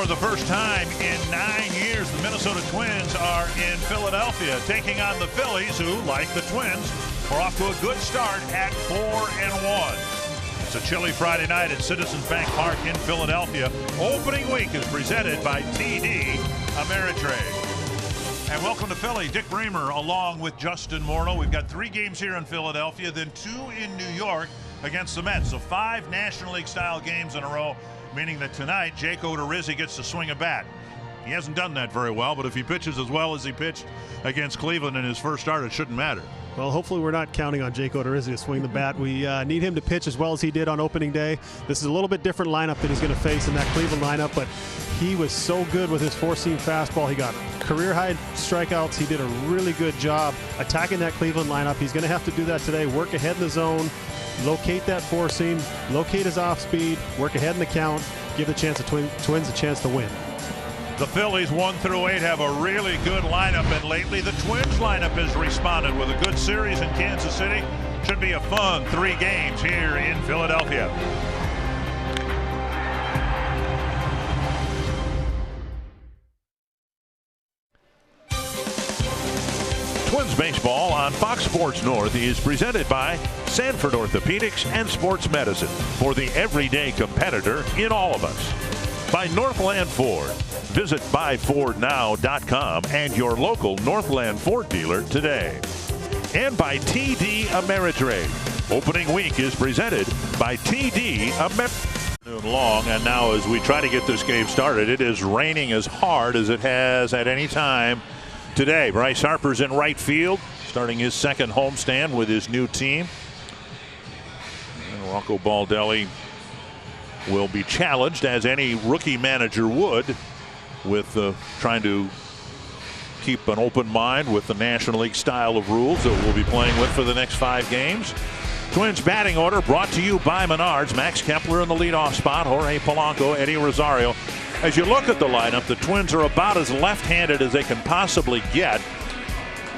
For the first time in 9 years, the Minnesota Twins are in Philadelphia, taking on the Phillies, who, like the Twins, are off to a good start at 4-1. It's a chilly Friday night at Citizens Bank Park in Philadelphia. Opening week is presented by TD Ameritrade. And welcome to Philly. Dick Bremer along with Justin Morneau. We've got 3 games here in Philadelphia, then 2 in New York against the Mets. So 5 National League-style games in a row, meaning that tonight Jake Odorizzi gets to swing a bat. He hasn't done that very well, but if he pitches as well as he pitched against Cleveland in his first start, it shouldn't matter. Well, hopefully we're not counting on Jake Odorizzi to swing the bat. We need him to pitch as well as he did on opening day. This is a little bit different lineup that he's going to face in that Cleveland lineup, but he was so good with his four-seam fastball. He got career-high strikeouts. He did a really good job attacking that Cleveland lineup. He's going to have to do that today, work ahead in the zone, locate that four-seam, locate his off-speed, work ahead in the count, give the Twins a chance to win. The Phillies 1 through 8 have a really good lineup, and lately the Twins lineup has responded with a good series in Kansas City. Should be a fun 3 games here in Philadelphia. Twins baseball on Fox Sports North is presented by Sanford Orthopedics and Sports Medicine, for the everyday competitor in all of us. By Northland Ford. Visit buyfordnow.com and your local Northland Ford dealer today. And by TD Ameritrade. Opening week is presented by TD Ameritrade. Long, and now as we try to get this game started, it is raining as hard as it has at any time today. Bryce Harper's in right field, starting his second homestand with his new team. And Rocco Baldelli will be challenged, as any rookie manager would, with trying to keep an open mind with the National League style of rules that we'll be playing with for the next 5 games. Twins batting order brought to you by Menards. Max Kepler in the leadoff spot, Jorge Polanco, Eddie Rosario. As you look at the lineup, the Twins are about as left-handed as they can possibly get.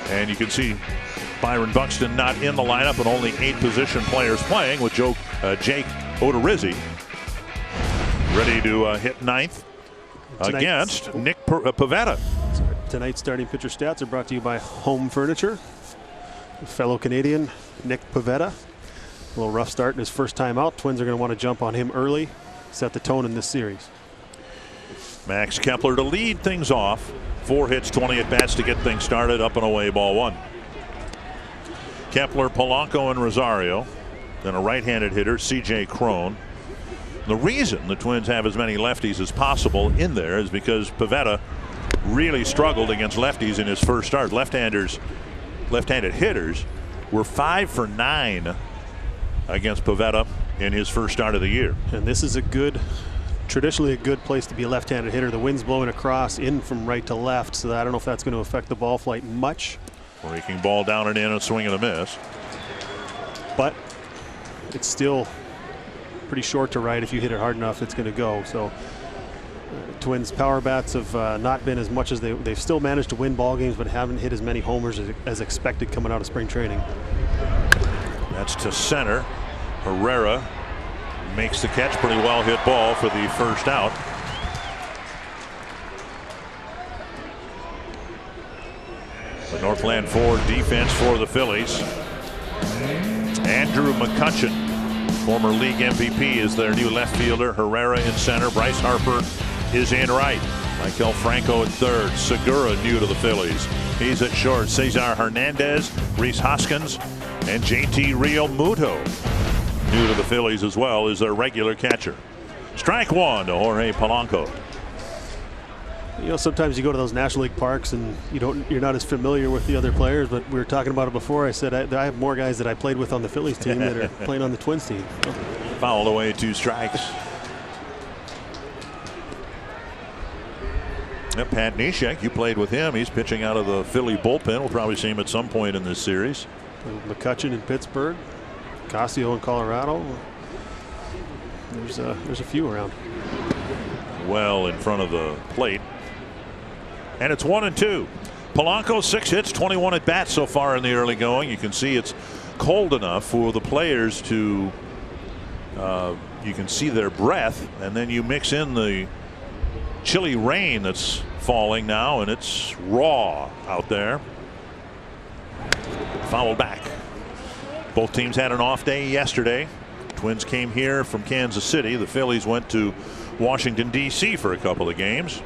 And you can see Byron Buxton not in the lineup, and only 8 position players playing, with Jake Odorizzi ready to hit ninth against Nick Pivetta. Tonight's starting pitcher stats are brought to you by Home Furniture. Fellow Canadian Nick Pivetta. A little rough start in his first time out. Twins are going to want to jump on him early, set the tone in this series. Max Kepler to lead things off. 4 hits, 20 at bats to get things started. Up and away, ball 1. Kepler, Polanco, and Rosario. Then a right-handed hitter, C.J. Cron. The reason the Twins have as many lefties as possible in there is because Pivetta really struggled against lefties in his first start. Left-handed hitters were 5 for 9 against Pivetta in his first start of the year. And this is traditionally a good place to be a left-handed hitter. The wind's blowing across in from right to left, so I don't know if that's going to affect the ball flight much. Breaking ball down and in, a swing and a miss. But it's still pretty short to right. If you hit it hard enough, it's going to go. So Twins power bats have not been as much as they've still managed to win ball games, but haven't hit as many homers as expected coming out of spring training. That's to center. Herrera makes the catch. Pretty well hit ball for the first out. The Northland Ford defense for the Phillies. Andrew McCutchen, former league MVP, is their new left fielder. Herrera in center. Bryce Harper is in right. Michael Franco at third. Segura new to the Phillies. He's at short. Cesar Hernandez, Rhys Hoskins, and JT Realmuto new to the Phillies as well, is their regular catcher. Strike 1 to Jorge Polanco. You know, sometimes you go to those National League parks and you're not as familiar with the other players, but we were talking about it before. I said I have more guys that I played with on the Phillies team that are playing on the Twins team. Fouled away, 2 strikes. And Pat Neshek, you played with him. He's pitching out of the Philly bullpen. We'll probably see him at some point in this series. McCutchen in Pittsburgh, Casio in Colorado. There's a few around. Well in front of the plate. And it's 1-2. Polanco 6 hits, 21 at bats so far in the early going. You can see it's cold enough for the players to you can see their breath, and then you mix in the chilly rain that's falling now, and it's raw out there. Foul back. Both teams had an off day yesterday. Twins came here from Kansas City. The Phillies went to Washington, D.C. for a couple of games.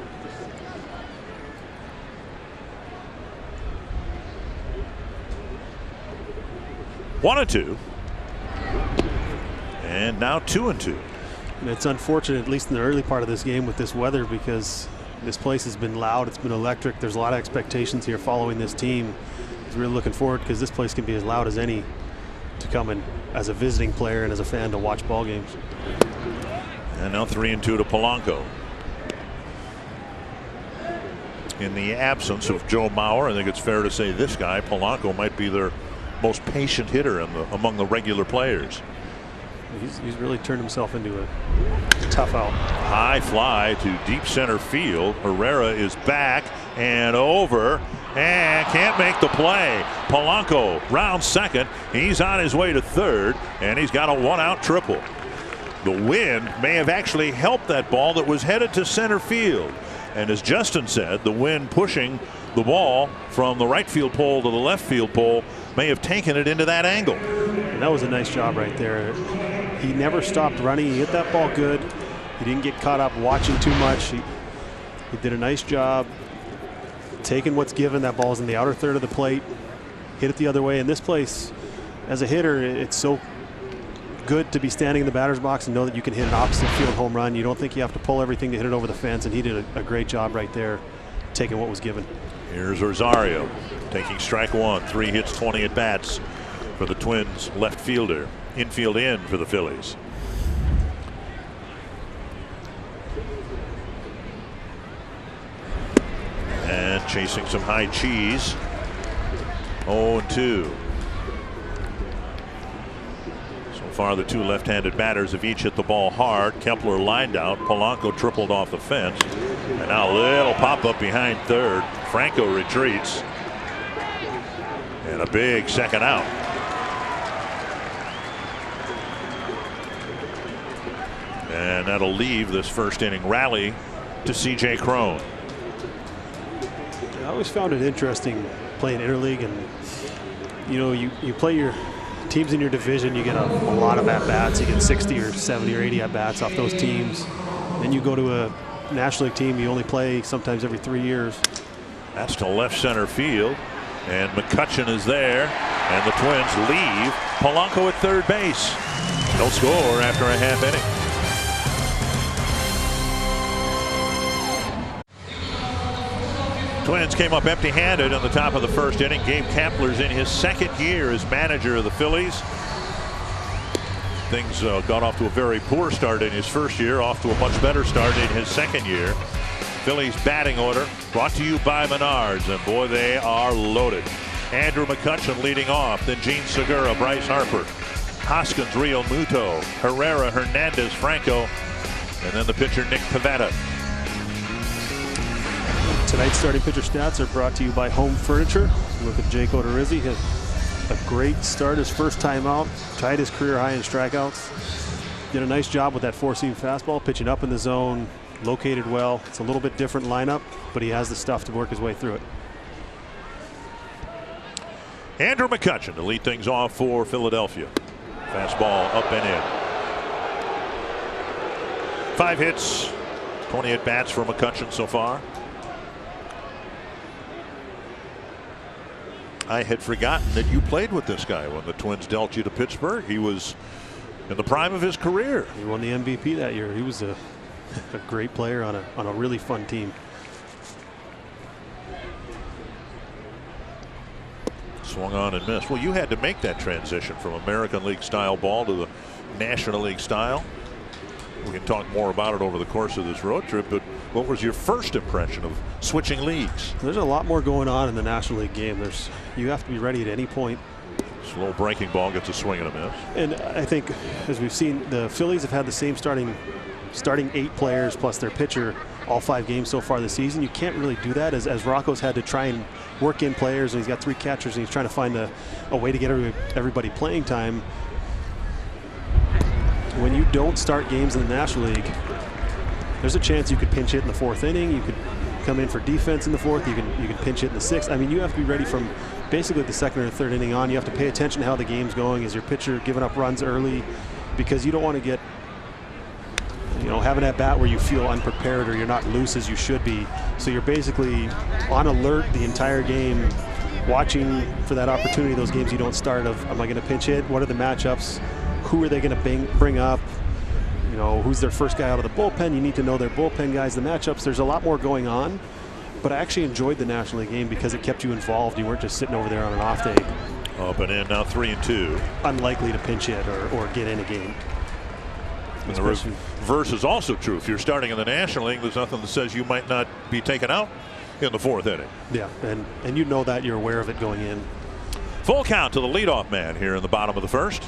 One and two. And now 2-2. And it's unfortunate, at least in the early part of this game with this weather, because this place has been loud. It's been electric. There's a lot of expectations here following this team. I'm really looking forward, because this place can be as loud as any, to come in as a visiting player and as a fan to watch ball games. And now 3-2 to Polanco. In the absence of Joe Mauer, I think it's fair to say this guy, Polanco, might be their most patient hitter among the regular players. He's really turned himself into a tough out. High fly to deep center field. Herrera is back and over and can't make the play. Polanco round second. He's on his way to third, and he's got a one-out triple. The wind may have actually helped that ball that was headed to center field. And as Justin said, the wind pushing the ball from the right field pole to the left field pole may have taken it into that angle. And that was a nice job right there. He never stopped running. He hit that ball good. He didn't get caught up watching too much. He did a nice job taking what's given. That ball's in the outer third of the plate. Hit it the other way. In this place, as a hitter, it's so good to be standing in the batter's box and know that you can hit an opposite field home run. You don't think you have to pull everything to hit it over the fence, and he did a great job right there, taking what was given. Here's Rosario taking strike one. 3 hits, 20 at bats for the Twins left fielder. Infield in for the Phillies. And chasing some high cheese. 0-2. So far, the two left-handed batters have each hit the ball hard. Kepler lined out. Polanco tripled off the fence. And now a little pop-up behind third. Franco retreats. And a big second out. And that'll leave this first inning rally to C.J. Cron. I always found it interesting playing interleague, and you know, you play your teams in your division, you get a lot of at-bats. You get 60 or 70 or 80 at-bats off those teams. Then you go to a National League team, you only play sometimes every 3 years. That's to left center field, and McCutchen is there, and the Twins leave. Polanco at third base. No score after a half inning. Twins came up empty-handed on the top of the first inning. Gabe Kapler's in his second year as manager of the Phillies. Things got off to a very poor start in his first year, off to a much better start in his second year. Phillies batting order brought to you by Menards, and boy, they are loaded. Andrew McCutchen leading off, then Gene Segura, Bryce Harper, Hoskins, Real Muto, Herrera, Hernandez, Franco, and then the pitcher Nick Pivetta. Tonight's starting pitcher stats are brought to you by Home Furniture. Look at Jake Odorizzi. Had a great start his first time out. Tied his career high in strikeouts. Did a nice job with that four-seam fastball, pitching up in the zone, located well. It's a little bit different lineup, but he has the stuff to work his way through it. Andrew McCutchen to lead things off for Philadelphia. Fastball up and in. 5 hits, 20 at bats for McCutchen so far. I had forgotten that you played with this guy when the Twins dealt you to Pittsburgh. He was in the prime of his career. He won the MVP that year. He was a great player on a really fun team. Swung on and missed. Well, you had to make that transition from American League style ball to the National League style. We can talk more about it over the course of this road trip, but what was your first impression of switching leagues? There's a lot more going on in the National League game. You have to be ready at any point. Slow breaking ball gets a swing and a miss. And I think, as we've seen, the Phillies have had the same starting 8 players plus their pitcher all 5 games so far this season. You can't really do that, as Rocco's had to try and work in players, and he's got 3 catchers, and he's trying to find a way to get everybody playing time. When you don't start games in the National League, there's a chance you could pinch hit in the 4th inning. You could come in for defense in the 4th. You can pinch hit in the 6th. I mean, you have to be ready from basically the 2nd or 3rd inning on. You have to pay attention to how the game's going. Is your pitcher giving up runs early? Because you don't want to get, having that bat where you feel unprepared or you're not loose as you should be. So you're basically on alert the entire game, watching for that opportunity, those games you don't start of, am I going to pinch hit? What are the matchups? Who are they going to bring up? Who's their first guy out of the bullpen? You need to know their bullpen guys, the matchups. There's a lot more going on. But I actually enjoyed the National League game because it kept you involved. You weren't just sitting over there on an off day. Up and in now, 3-2. Unlikely to pinch hit or get in a game. And the reverse is also true. If you're starting in the National League, there's nothing that says you might not be taken out in the 4th inning. Yeah, and you know that. You're aware of it going in. Full count to the leadoff man here in the bottom of the 1st.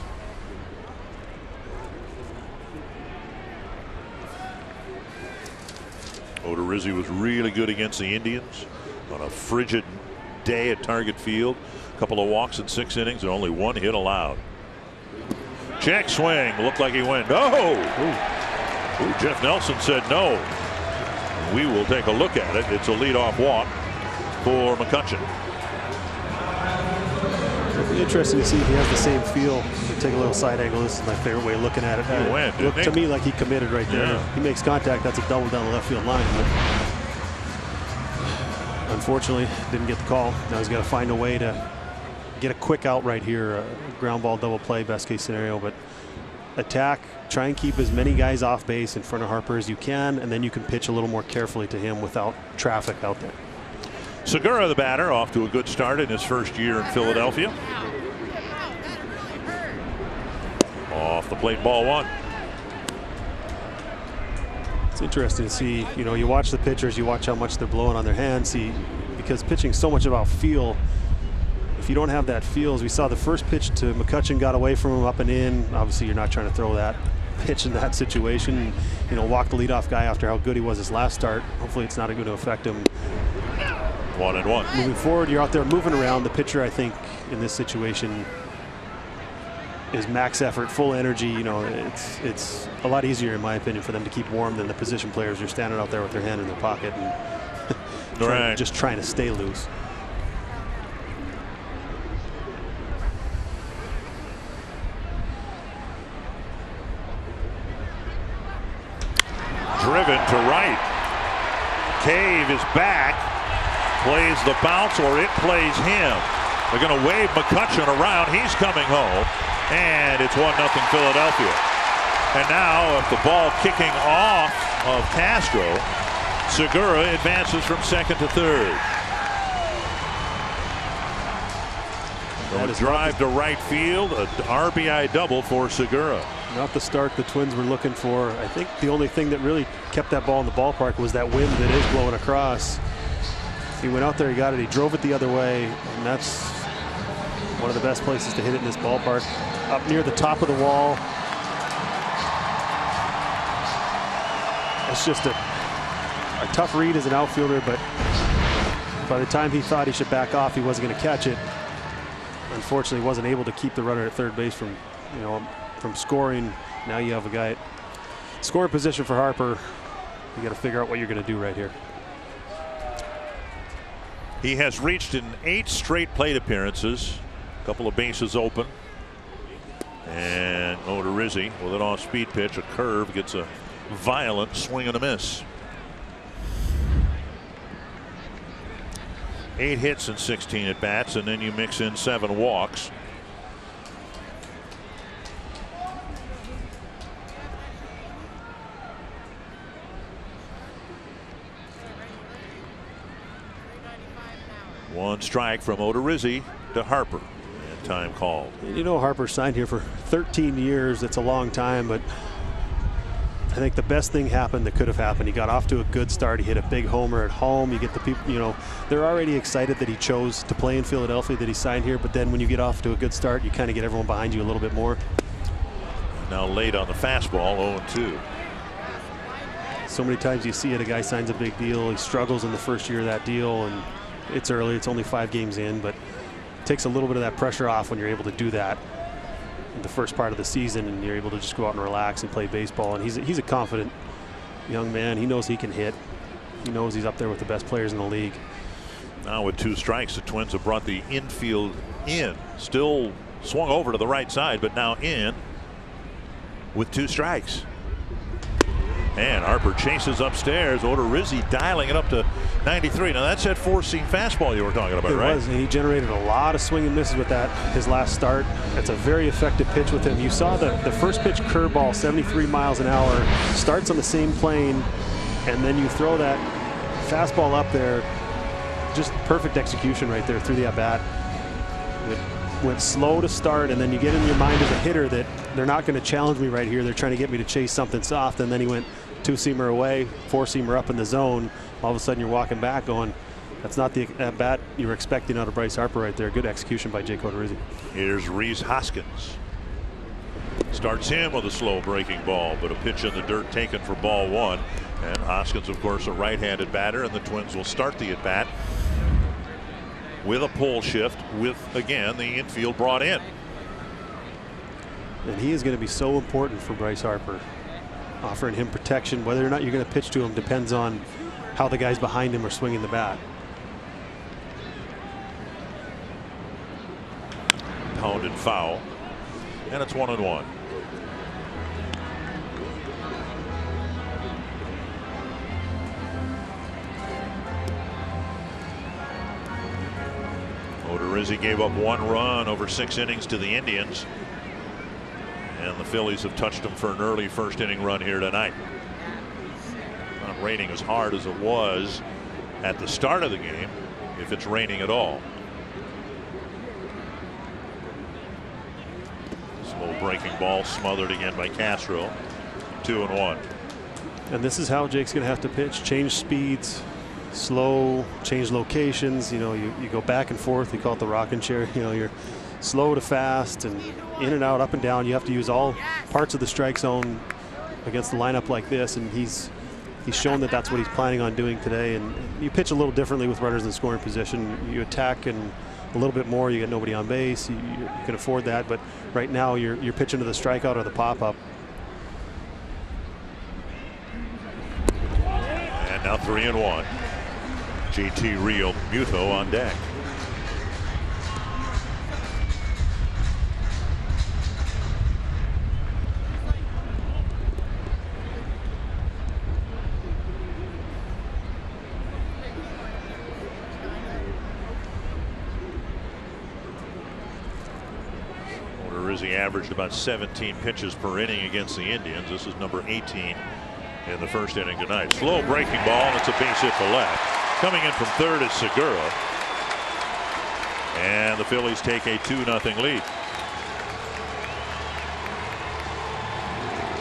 Odorizzi was really good against the Indians on a frigid day at Target Field. A couple of walks in 6 innings and only 1 hit allowed. Check swing. Looked like he went. Oh! Ooh, Jeff Nelson said no. We will take a look at it. It's a leadoff walk for McCutchen. It'll be interesting to see if he has the same feel. We'll take a little side angle. This is my favorite way of looking at it. He went, looked to me like he committed right there. Yeah. He makes contact. That's a double down the left field line. But unfortunately, didn't get the call. Now he's got to find a way to get a quick out right here. A ground ball double play, best case scenario. But attack, try and keep as many guys off base in front of Harper as you can, and then you can pitch a little more carefully to him without traffic out there. Segura, the batter, off to a good start in his first year in Philadelphia. Off the plate, ball 1. It's interesting to see, you watch the pitchers, you watch how much they're blowing on their hands, because pitching's so much about feel. If you don't have that feel, as we saw the first pitch to McCutchen got away from him up and in. Obviously, you're not trying to throw that pitch in that situation. Walk the leadoff guy after how good he was his last start. Hopefully, it's not going to affect him. 1-1. Moving forward, you're out there moving around. The pitcher, I think, in this situation is max effort, full energy. It's a lot easier, in my opinion, for them to keep warm than the position players who are standing out there with their hand in their pocket and just trying to stay loose. Driven to right. Cave is back. Plays the bounce, or it plays him. They're going to wave McCutchen around. He's coming home. And it's 1-0 Philadelphia. And now, with the ball kicking off of Castro, Segura advances from 2nd to 3rd. That is drive to right field, an RBI double for Segura. Not the start the Twins were looking for. I think the only thing that really kept that ball in the ballpark was that wind that is blowing across. He went out there, he got it, he drove it the other way, and that's one of the best places to hit it in this ballpark. Up near the top of the wall. It's just a tough read as an outfielder, but by the time he thought he should back off, he wasn't going to catch it. Unfortunately, wasn't able to keep the runner at 3rd base from scoring. Now you have a guy at scoring position for Harper. You got to figure out what you're going to do right here. He has reached in 8 straight plate appearances. A couple of bases open. And Odorizzi with an off-speed pitch, a curve, gets a violent swing and a miss. 8 hits in 16 at bats, and then you mix in 7 walks. One strike from Odorizzi to Harper, and time called. Harper signed here for 13 years. It's a long time, but I think the best thing happened that could have happened. He got off to a good start. He hit a big homer at home. You get the people, they're already excited that he chose to play in Philadelphia, that he signed here. But then when you get off to a good start, you kind of get everyone behind you a little bit more. Now late on the fastball, 0-2. So many times you see it, a guy signs a big deal, he struggles in the first year of that deal, and it's early, it's only 5 games in, but it takes a little bit of that pressure off when you're able to do that in the first part of the season, and you're able to just go out and relax and play baseball. And he's a confident young man. He knows he can hit. He knows he's up there with the best players in the league. Now with 2 strikes, the Twins have brought the infield in. Still swung over to the right side, but now in with 2 strikes. And Harper chases upstairs. Odorizzi dialing it up to 93. Now that's that 4-seam fastball you were talking about, right? It was, and he generated a lot of swing and misses with that his last start. That's a very effective pitch with him. You saw the first pitch curveball, 73 miles an hour, starts on the same plane, and then you throw that fastball up there. Just perfect execution right there through the at-bat. It went slow to start, and then you get in your mind as a hitter that they're not going to challenge me right here. They're trying to get me to chase something soft, and then he went 2-seamer away, 4-seamer up in the zone. All of a sudden you're walking back going, that's not the at-bat you were expecting out of Bryce Harper right there. Good execution by Jake Odorizzi. Here's Rhys Hoskins. Starts him with a slow breaking ball, but a pitch in the dirt taken for ball 1. And Hoskins, of course, a right-handed batter, and the Twins will start the at-bat with a pole shift with, again, the infield brought in. And he is going to be so important for Bryce Harper. Offering him protection, whether or not you're going to pitch to him depends on how the guys behind him are swinging the bat. Pounded foul, and it's 1-1. Odorizzi gave up 1 run over 6 innings to the Indians, and the Phillies have touched him for an early 1st inning run here tonight. Not raining as hard as it was at the start of the game, if it's raining at all. Slow breaking ball smothered again by Castro. 2-1. And this is how Jake's going to have to pitch. Change speeds, slow, change locations. You know, you go back and forth. You call it the rocking chair. You know, you're slow to fast and in and out, up and down. You have to use all parts of the strike zone against the lineup like this, and he's shown that that's what he's planning on doing today. And you pitch a little differently with runners in scoring position. You attack and a little bit more. You get nobody on base. You can afford that. But right now you're pitching to the strikeout or the pop-up. And now 3-1. JT Real Muto on deck. Odorizzi averaged about 17 pitches per inning against the Indians. This is number 18 in the 1st inning tonight. Slow breaking ball, and it's a base hit to left. Coming in from 3rd is Segura, and the Phillies take a 2-0 lead.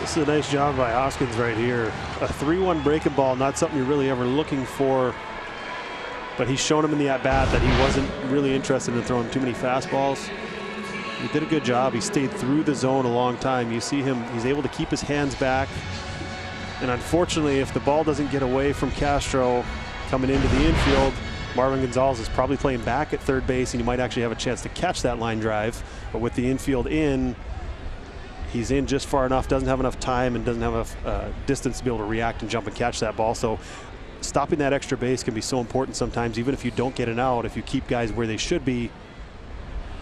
This is a nice job by Hoskins right here. A 3-1 breaking ball, not something you're really ever looking for, but he's shown him in the at-bat that he wasn't really interested in throwing too many fastballs. He did a good job. He stayed through the zone a long time. You see him, he's able to keep his hands back. And unfortunately, if the ball doesn't get away from Castro coming into the infield, Marwin Gonzalez is probably playing back at 3rd base, and he might actually have a chance to catch that line drive. But with the infield in, he's in just far enough, doesn't have enough time, and doesn't have enough distance to be able to react and jump and catch that ball. So stopping that extra base can be so important sometimes. Even if you don't get an out, if you keep guys where they should be,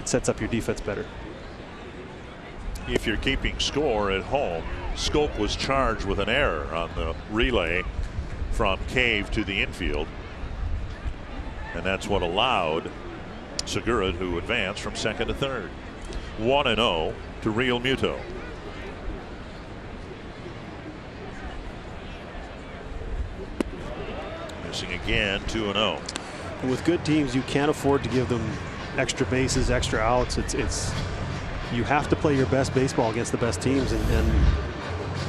it sets up your defense better. If you're keeping score at home, Scope was charged with an error on the relay from Cave to the infield, and that's what allowed Segura to advance from 2nd to 3rd. 1-0 to Real Muto. Missing again. 2-0. With good teams, you can't afford to give them extra bases, extra outs. It's you have to play your best baseball against the best teams, and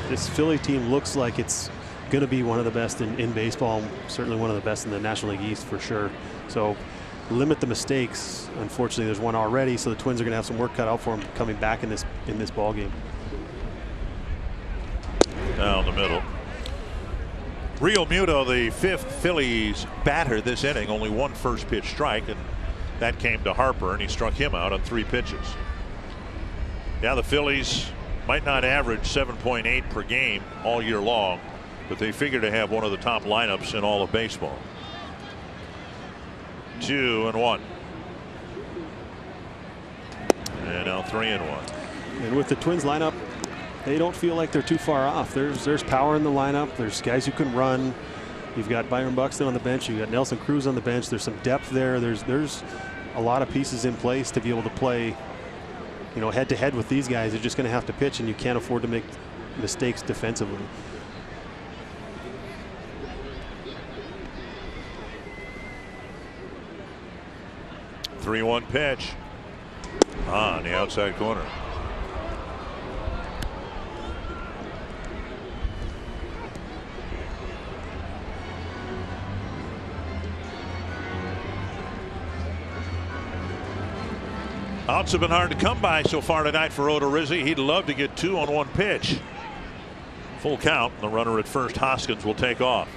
this Philly team looks like it's going to be one of the best in baseball, certainly one of the best in the National League East for sure. So limit the mistakes. Unfortunately, there's one already, so the Twins are going to have some work cut out for them coming back in this ball game. Down the middle. Real Muto, the 5th Phillies batter this inning, only 1 first pitch strike, and that came to Harper, and he struck him out on 3 pitches. Yeah, the Phillies might not average 7.8 per game all year long, but they figure to have one of the top lineups in all of baseball. 2-1. And now 3-1. And with the Twins lineup, they don't feel like they're too far off. There's power in the lineup. There's guys who can run. You've got Byron Buxton on the bench. You've got Nelson Cruz on the bench. There's some depth there. There's a lot of pieces in place to be able to play, you know, head to head with these guys. You're just going to have to pitch, and you can't afford to make mistakes defensively. The 3-1 pitch on the outside corner. Outs have been hard to come by so far tonight for Odorizzi. He'd love to get 2 on 1 pitch. Full count. The runner at first, Hoskins, will take off.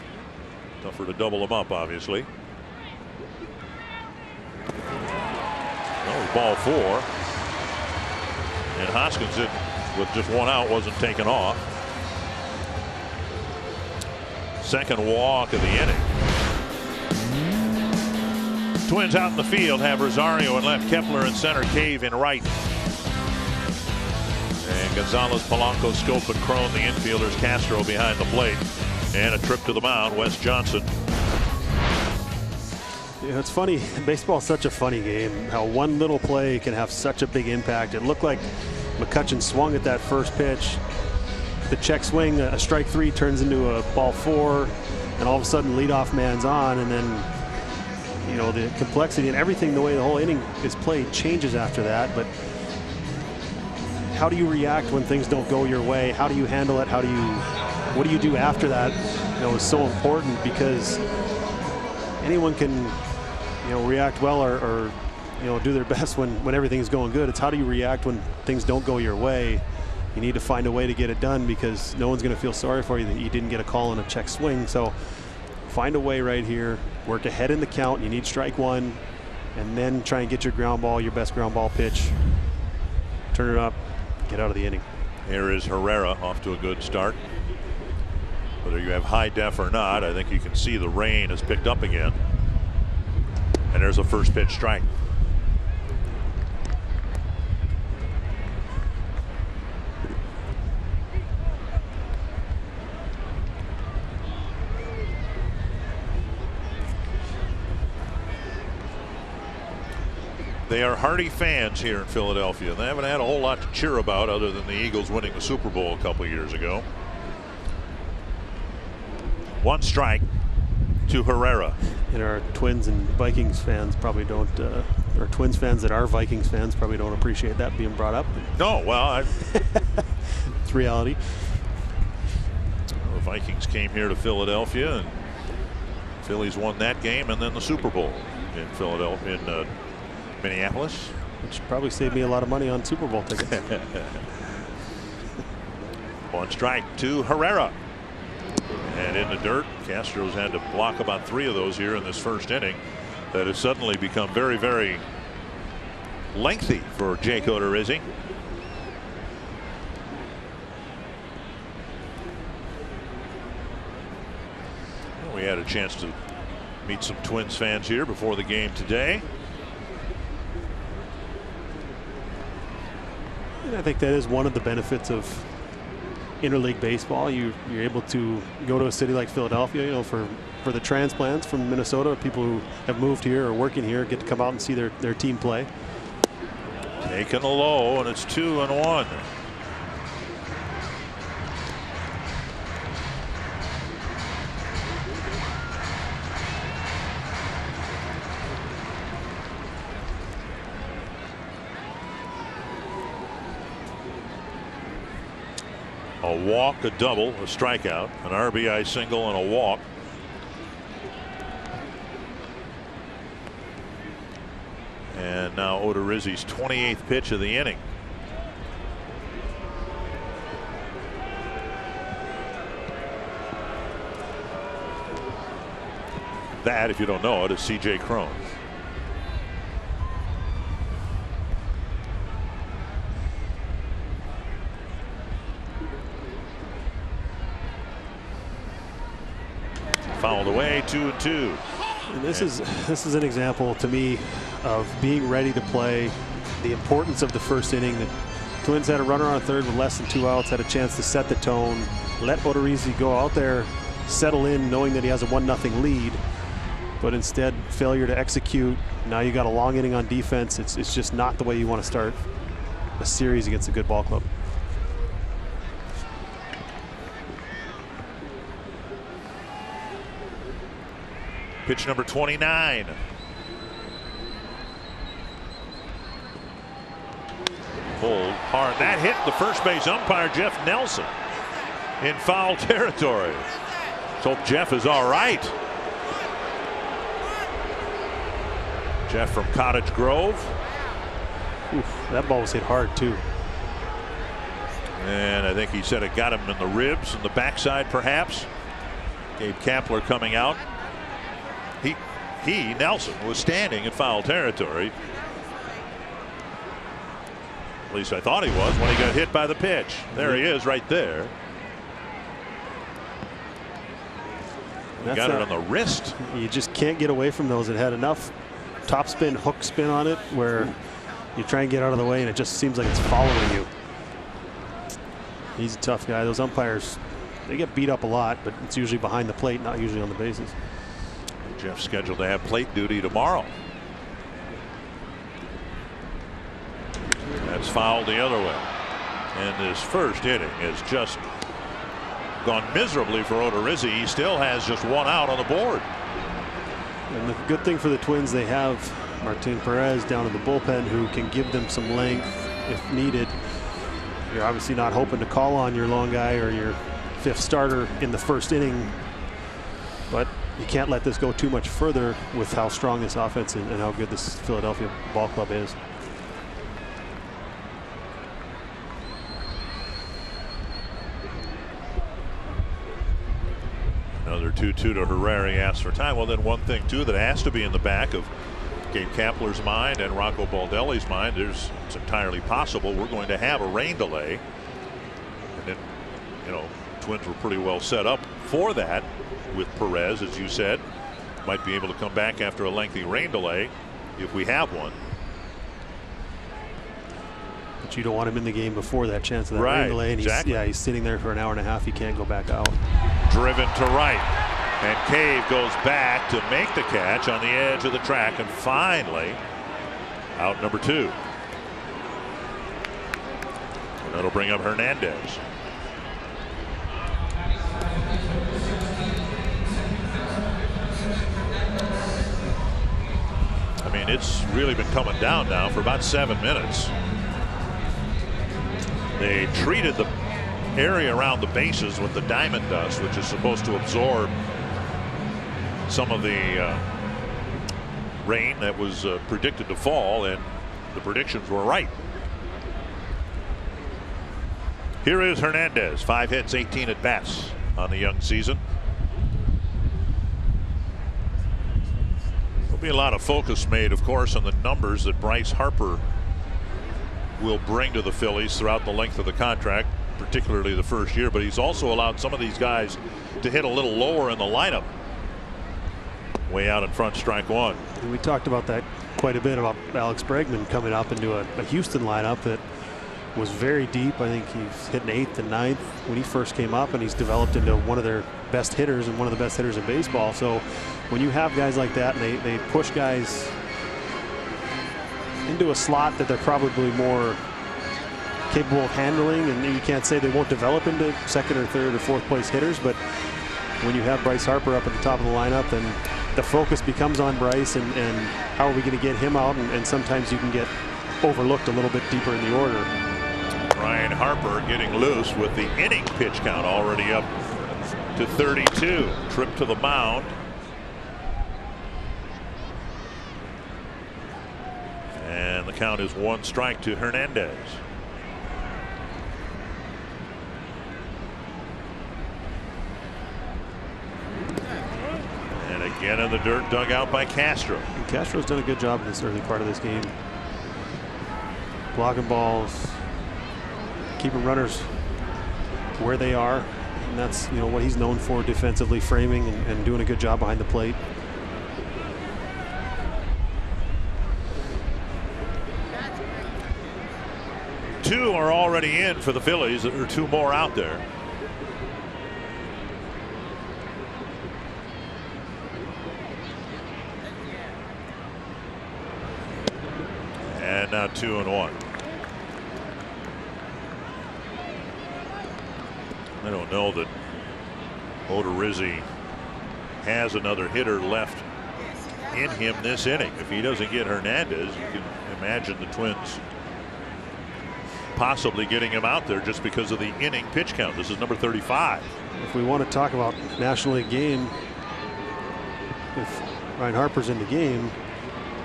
Tougher to double him up, obviously. Well, ball 4. And Hoskins, with just 1 out, wasn't taken off. Second walk of the inning. Twins out in the field have Rosario in left, Kepler in center, Cave in right. And Gonzalez, Polanco, Scope, and Crone, the infielders. Castro behind the plate. And a trip to the mound, Wes Johnson. Yeah, it's funny. Baseball is such a funny game. How one little play can have such a big impact. It looked like McCutchen swung at that first pitch. The check swing, a strike 3 turns into a ball 4, and all of a sudden leadoff man's on, and then, you know, the complexity and everything, the way the whole inning is played, changes after that. But how do you react when things don't go your way? How do you handle it? What do you do after that? You know, is so important, because anyone can, you know, react well or you know, do their best when everything's going good. It's how do you react when things don't go your way? You need to find a way to get it done, because no one's going to feel sorry for you that you didn't get a call on a check swing. So find a way right here. Work ahead in the count. You need strike 1, and then try and get your ground ball, your best ground ball pitch. Turn it up, get out of the inning. Here is Herrera, off to a good start. Whether you have high def or not, I think you can see the rain has picked up again. And there's a first pitch strike. They are hardy fans here in Philadelphia. They haven't had a whole lot to cheer about other than the Eagles winning the Super Bowl a couple of years ago. 1 strike to Herrera. And our Twins and Vikings fans probably don't, or Twins fans that are Vikings fans probably don't appreciate that being brought up. No, well, it's reality. The Vikings came here to Philadelphia, and Phillies won that game, and then the Super Bowl in Philadelphia, in Minneapolis. Which probably saved me a lot of money on Super Bowl tickets. 1 strike to Herrera. And in the dirt. Castro's had to block about 3 of those here in this first inning. That has suddenly become very, very lengthy for Jake Odorizzi. We had a chance to meet some Twins fans here before the game today. And I think that is one of the benefits of interleague baseball. You're able to go to a city like Philadelphia, you know, for the transplants from Minnesota, people who have moved here or working here, get to come out and see their team play. Taking a low, and it's 2-1. A walk, a double, a strikeout, an RBI single, and a walk. And now Odorizzi's 28th pitch of the inning. That, if you don't know it, is C.J. Crone. fouled away. 2-2. And this is an example to me of being ready to play. The importance of the first inning. The Twins had a runner on third with less than 2 outs, had a chance to set the tone, let Odorizzi go out there, settle in, knowing that he has a 1-0 lead, but instead failure to execute. Now you got a long inning on defense. It's just not the way you want to start a series against a good ball club. Pitch number 29. Pulled hard. That hit the first base umpire, Jeff Nelson, in foul territory. Let's hope Jeff is all right. Jeff from Cottage Grove. Oof, that ball was hit hard too. And I think he said it got him in the ribs and the backside perhaps. Gabe Kapler coming out. He, Nelson, was standing in foul territory. At least I thought he was when he got hit by the pitch. There he is right there. He got it on the wrist. You just can't get away from those. It had enough topspin, hook spin on it where you try and get out of the way and it just seems like it's following you. He's a tough guy. Those umpires, they get beat up a lot, but it's usually behind the plate, not usually on the bases. Jeff's scheduled to have plate duty tomorrow. That's fouled the other way. And this first inning has just gone miserably for Odorizzi. He still has just 1 out on the board. And the good thing for the Twins, they have Martin Perez down in the bullpen who can give them some length if needed. You're obviously not hoping to call on your long guy or your 5th starter in the first inning, but you can't let this go too much further with how strong this offense and how good this Philadelphia ball club is. Another 2-2 to Herrera. He asks for time. Well, then one thing too that has to be in the back of Gabe Kapler's mind and Rocco Baldelli's mind, it's entirely possible we're going to have a rain delay. And then, you know, Twins were pretty well set up for that with Perez, as you said. Might be able to come back after a lengthy rain delay if we have one. But you don't want him in the game before that chance of that rain delay. And he's sitting there for an hour and a half. He can't go back out. Driven to right. And Cave goes back to make the catch on the edge of the track. And finally, out number 2. And that'll bring up Hernandez. I mean, it's really been coming down now for about 7 minutes. They treated the area around the bases with the diamond dust, which is supposed to absorb some of the rain that was predicted to fall, and the predictions were right. Here is Hernandez. 5 hits, 18 at bats on the young season. There'll be a lot of focus made, of course, on the numbers that Bryce Harper will bring to the Phillies throughout the length of the contract, particularly the first year, but he's also allowed some of these guys to hit a little lower in the lineup. Way out in front, strike 1. And we talked about that quite a bit, about Alex Bregman coming up into a Houston lineup that was very deep. I think he's hitting 8th and 9th when he first came up, and he's developed into one of their best hitters and one of the best hitters in baseball. So when you have guys like that and they push guys into a slot that they're probably more capable of handling, and you can't say they won't develop into 2nd or 3rd or 4th place hitters, but when you have Bryce Harper up at the top of the lineup, then the focus becomes on Bryce and how are we going to get him out, and sometimes you can get overlooked a little bit deeper in the order. Ryan Harper getting loose with the inning pitch count already up to 32. Trip to the mound. And the count is 1 strike to Hernandez. And again in the dirt, dug out by Castro. And Castro's done a good job in this early part of this game. Blocking balls, keeping runners where they are, And that's, you know, what he's known for defensively, framing and doing a good job behind the plate. Two are already in for the Phillies. There are two more out there. And now 2-1. I don't know that Odorizzi has another hitter left in him this inning. If he doesn't get Hernandez, you can imagine the Twins possibly getting him out there just because of the inning pitch count. This is number 35. If we want to talk about National League game, if Ryan Harper's in the game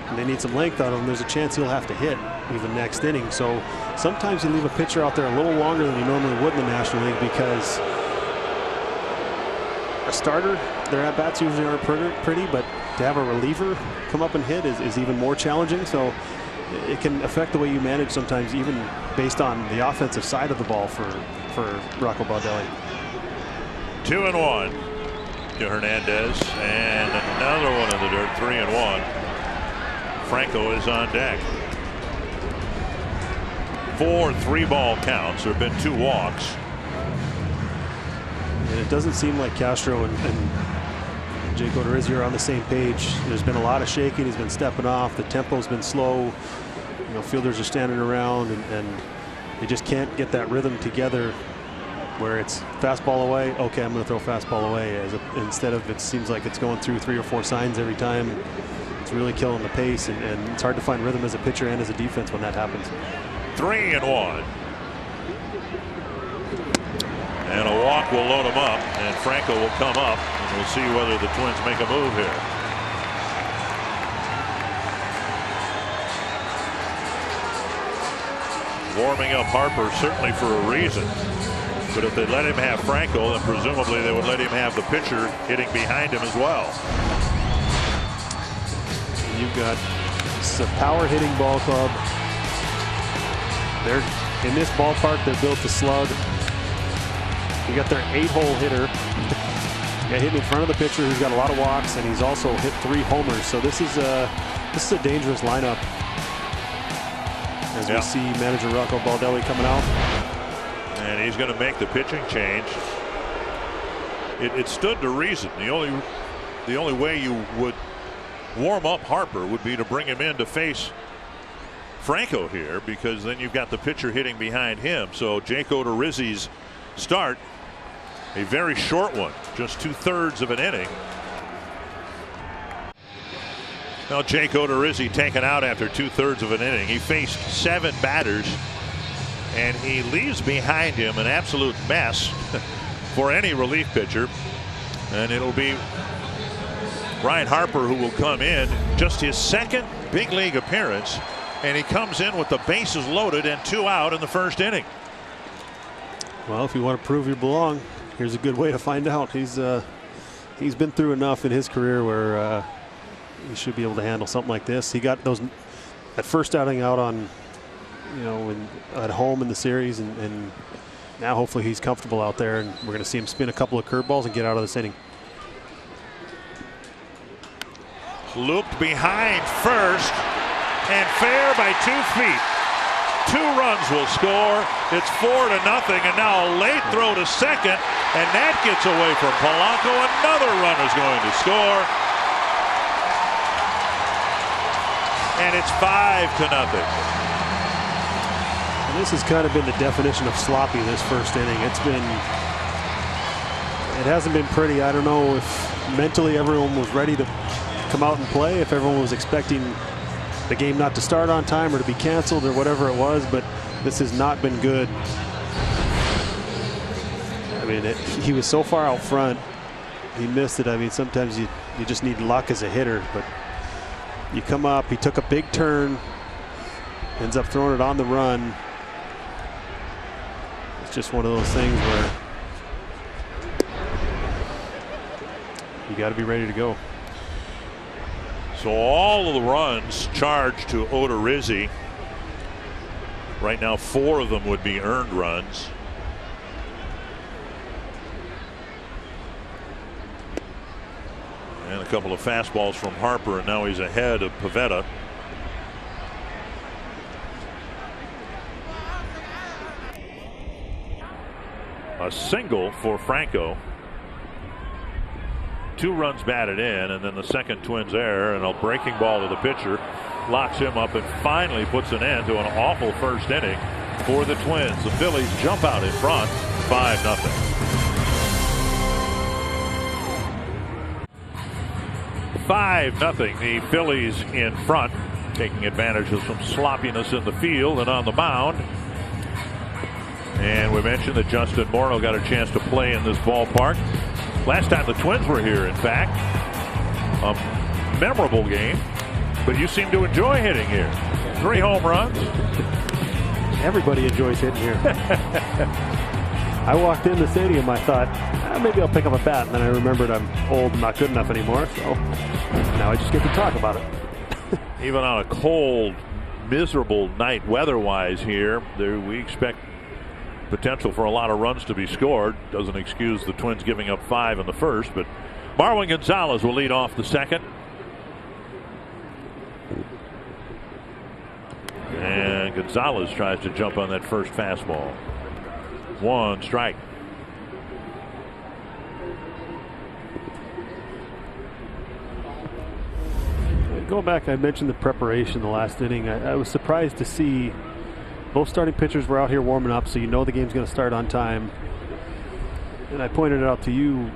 and they need some length out of him, there's a chance he'll have to hit even next inning. So sometimes you leave a pitcher out there a little longer than you normally would in the National League, because a starter, their at-bats usually aren't pretty, but to have a reliever come up and hit is even more challenging. So it can affect the way you manage sometimes, even based on the offensive side of the ball for Rocco Baldelli. 2-1 to Hernandez, and another one in the dirt. 3-1. Franco is on deck. 4 3-ball counts. There have been 2 walks. And it doesn't seem like Castro and Jake Odorizzi are on the same page. There's been a lot of shaking. He's been stepping off. The tempo's been slow. You know, fielders are standing around, and they just can't get that rhythm together where it's fastball away. Okay, I'm going to throw fastball away. Instead of, it seems like it's going through 3 or 4 signs every time. It's really killing the pace, and it's hard to find rhythm as a pitcher and as a defense when that happens. 3-1. And a walk will load him up, and Franco will come up, and we'll see whether the Twins make a move here. Warming up Harper certainly for a reason, but if they let him have Franco, then presumably they would let him have the pitcher hitting behind him as well. You've got, this is a power hitting ball club. They're in this ballpark, they're built to slug. You got their 8-hole hitter. Yeah, hitting in front of the pitcher who's got a lot of walks, and he's also hit 3 homers. So this is a dangerous lineup. As we see manager Rocco Baldelli coming out. And he's going to make the pitching change. It stood to reason. The only way you would warm up Harper would be to bring him in to face Franco here, because then you've got the pitcher hitting behind him. So Jake Odorizzi's start, a very short one, just 2/3 of an inning. Now Jake Odorizzi taken out after 2/3 of an inning. He faced 7 batters, and he leaves behind him an absolute mess for any relief pitcher. And it'll be Ryan Harper who will come in, just his 2nd big league appearance, and he comes in with the bases loaded and 2 out in the 1st inning. Well, if you want to prove you belong, here's a good way to find out. He's been through enough in his career where he should be able to handle something like this. He got that first outing out on, you know, at home in the series, and now hopefully he's comfortable out there, and we're going to see him spin a couple of curveballs and get out of this inning. Looped behind first, and fair by 2 feet. 2 runs will score. It's 4-0, and now a late throw to second, and that gets away from Polanco. Another runner is going to score, and it's 5-0. And this has kind of been the definition of sloppy this 1st inning. It hasn't been pretty. I don't know if mentally everyone was ready to come out and play, if everyone was expecting the game not to start on time or to be canceled or whatever it was, but this has not been good. I mean, he was so far out front, he missed it. I mean, sometimes you just need luck as a hitter, but you come up, he took a big turn, ends up throwing it on the run. It's just one of those things where you got to be ready to go. So all of the runs charged to Odorizzi. Right now 4 of them would be earned runs. And a couple of fastballs from Harper, and now he's ahead of Pivetta. A single for Franco. 2 runs batted in, and then the second Twins error, and a breaking ball to the pitcher locks him up and finally puts an end to an awful first inning for the Twins. The Phillies jump out in front 5-0. 5-0. The Phillies in front, taking advantage of some sloppiness in the field and on the mound. And we mentioned that Justin Morneau got a chance to play in this ballpark last time the Twins were here. In fact, a memorable game, but you seem to enjoy hitting here. 3 home runs. Everybody enjoys hitting here. I walked in the stadium, I thought, maybe I'll pick up a bat, and then I remembered I'm old and not good enough anymore, so now I just get to talk about it. Even on a cold, miserable night weather-wise here, we expect potential for a lot of runs to be scored. Doesn't excuse the Twins giving up 5 in the first, but Marwin Gonzalez will lead off the second. And Gonzalez tries to jump on that first fastball. 1 strike. Going back, I mentioned the preparation the last inning. I was surprised to see both starting pitchers were out here warming up, so you know the game's going to start on time. And I pointed it out to you,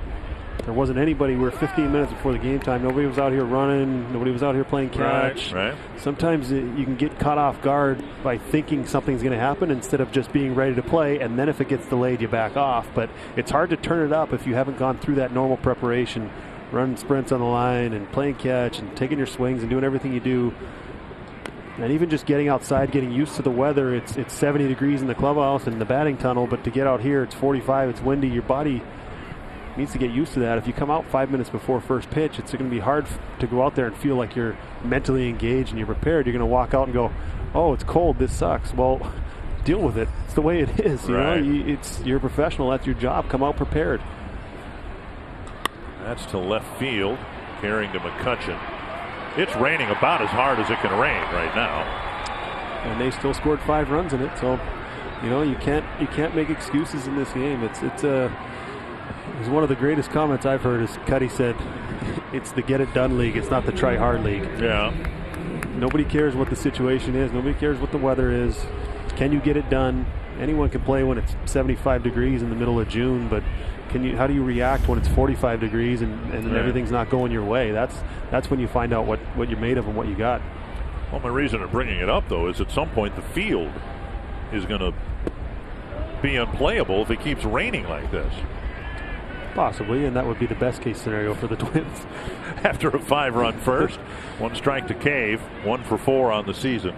there wasn't anybody. We're 15 minutes before the game time. Nobody was out here running. Nobody was out here playing catch. Right. Sometimes you can get caught off guard by thinking something's going to happen instead of just being ready to play. And then if it gets delayed, you back off. But it's hard to turn it up if you haven't gone through that normal preparation, running sprints on the line and playing catch and taking your swings and doing everything you do. And even just getting outside, getting used to the weather. It's 70 degrees in the clubhouse and the batting tunnel, but to get out here, it's 45, it's windy. Your body needs to get used to that. If you come out 5 minutes before first pitch, it's going to be hard to go out there and feel like you're mentally engaged and you're prepared. You're going to walk out and go, oh, it's cold, this sucks. Well, deal with it. It's the way it is. You know, you're a professional. That's your job. Come out prepared. That's to left field, carrying to McCutcheon. It's raining about as hard as it can rain right now. And they still scored 5 runs in it, so you know you can't make excuses in this game. It's one of the greatest comments I've heard is Cuddy said, it's the get it done league, it's not the try hard league. Yeah. Nobody cares what the situation is, nobody cares what the weather is. Can you get it done? Anyone can play when it's 75 degrees in the middle of June, but how do you react when it's 45 degrees and everything's not going your way? That's when you find out what you're made of and what you got. Well, my reason of bringing it up, though, is at some point the field is going to be unplayable if it keeps raining like this. Possibly, and that would be the best case scenario for the Twins. After a 5-run first, 1 strike to Cave, 1 for 4 on the season.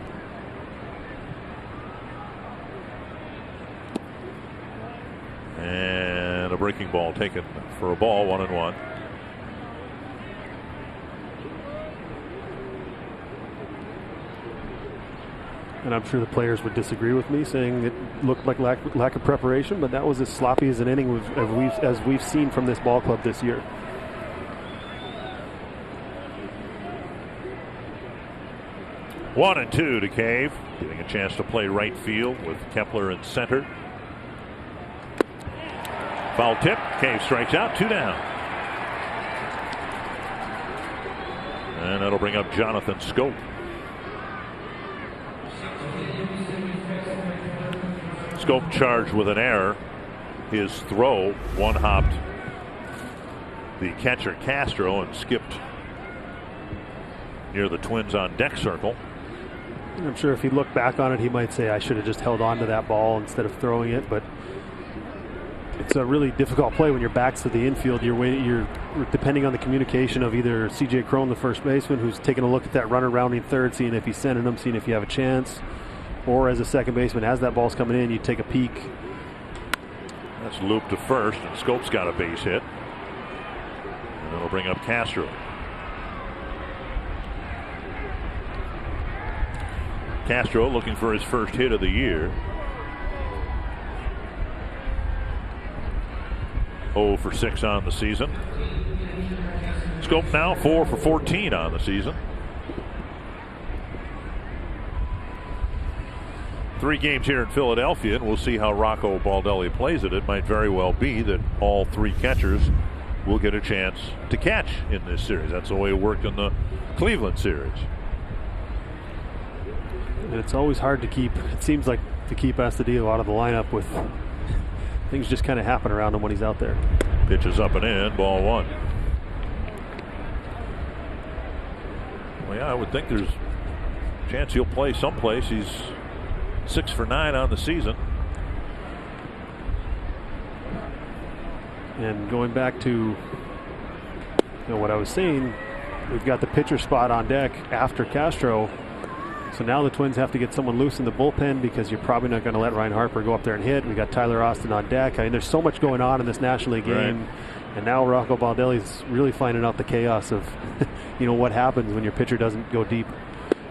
And a breaking ball taken for a ball, 1-1. And I'm sure the players would disagree with me, saying it looked like lack of preparation, but that was as sloppy as an inning as we've seen from this ball club this year. One and 2 to Cave, getting a chance to play right field with Kepler in center. Foul tip, Cave strikes out, 2 down. And that'll bring up Jonathan Schoop. Schoop charged with an error. His throw one-hopped the catcher Castro and skipped near the Twins on deck circle. I'm sure if he looked back on it, he might say, I should have just held on to that ball instead of throwing it, but it's a really difficult play when your back's to the infield. You're depending on the communication of either C.J. Cron, the first baseman, who's taking a look at that runner rounding third, seeing if he's sending him, seeing if you have a chance, or as a second baseman, as that ball's coming in, you take a peek. That's looped to first, and Scope's got a base hit. And it'll bring up Castro. Castro looking for his first hit of the year. 0 for 6 on the season. scope now, 4 for 14 on the season. 3 games here in Philadelphia, and we'll see how Rocco Baldelli plays it. It might very well be that all 3 catchers will get a chance to catch in this series. That's the way it worked in the Cleveland series. And it's always hard to keep, it seems like, to keep Astudillo out of the lineup with things just kind of happen around him when he's out there. Pitches up and in, ball 1. Well, yeah, I would think there's a chance he'll play someplace. He's 6 for 9 on the season. And going back to what I was saying, we've got the pitcher spot on deck after Castro. So now the Twins have to get someone loose in the bullpen because you're probably not going to let Ryan Harper go up there and hit. We got Tyler Austin on deck. I mean, there's so much going on in this National League game. Right. And now Rocco Baldelli's really finding out the chaos of what happens when your pitcher doesn't go deep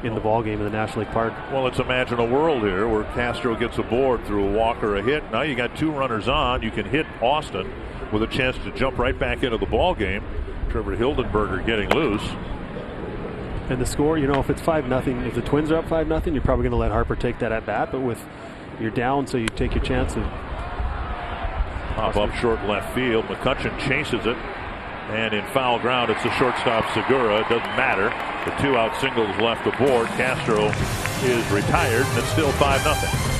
in the ball game in the National League Park. Well, let's imagine a world here where Castro gets aboard through a walk or a hit. Now you got 2 runners on. You can hit Austin with a chance to jump right back into the ball game. Trevor Hildenberger getting loose. And the score, if it's 5-0, if the Twins are up 5-0, you're probably going to let Harper take that at bat. But with you're down, so you take your chance of pop up short left field. McCutchen chases it, and in foul ground, it's the shortstop Segura. It doesn't matter. The 2-out singles left aboard. Castro is retired, and it's still 5-0.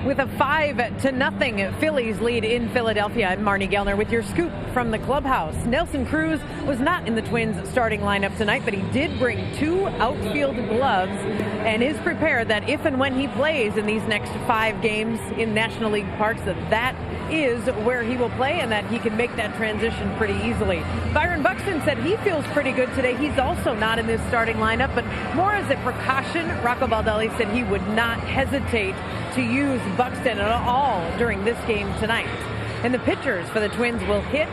With a 5-0 Phillies lead in Philadelphia, I'm Marnie Gellner with your scoop from the clubhouse. Nelson Cruz was not in the Twins starting lineup tonight, but he did bring 2 outfield gloves and is prepared that if and when he plays in these next 5 games in National League parks, that is where he will play and that he can make that transition pretty easily. Byron Buxton said he feels pretty good today. He's also not in this starting lineup, but more as a precaution. Rocco Baldelli said he would not hesitate to use Buxton at all during this game tonight. And the pitchers for the Twins will hit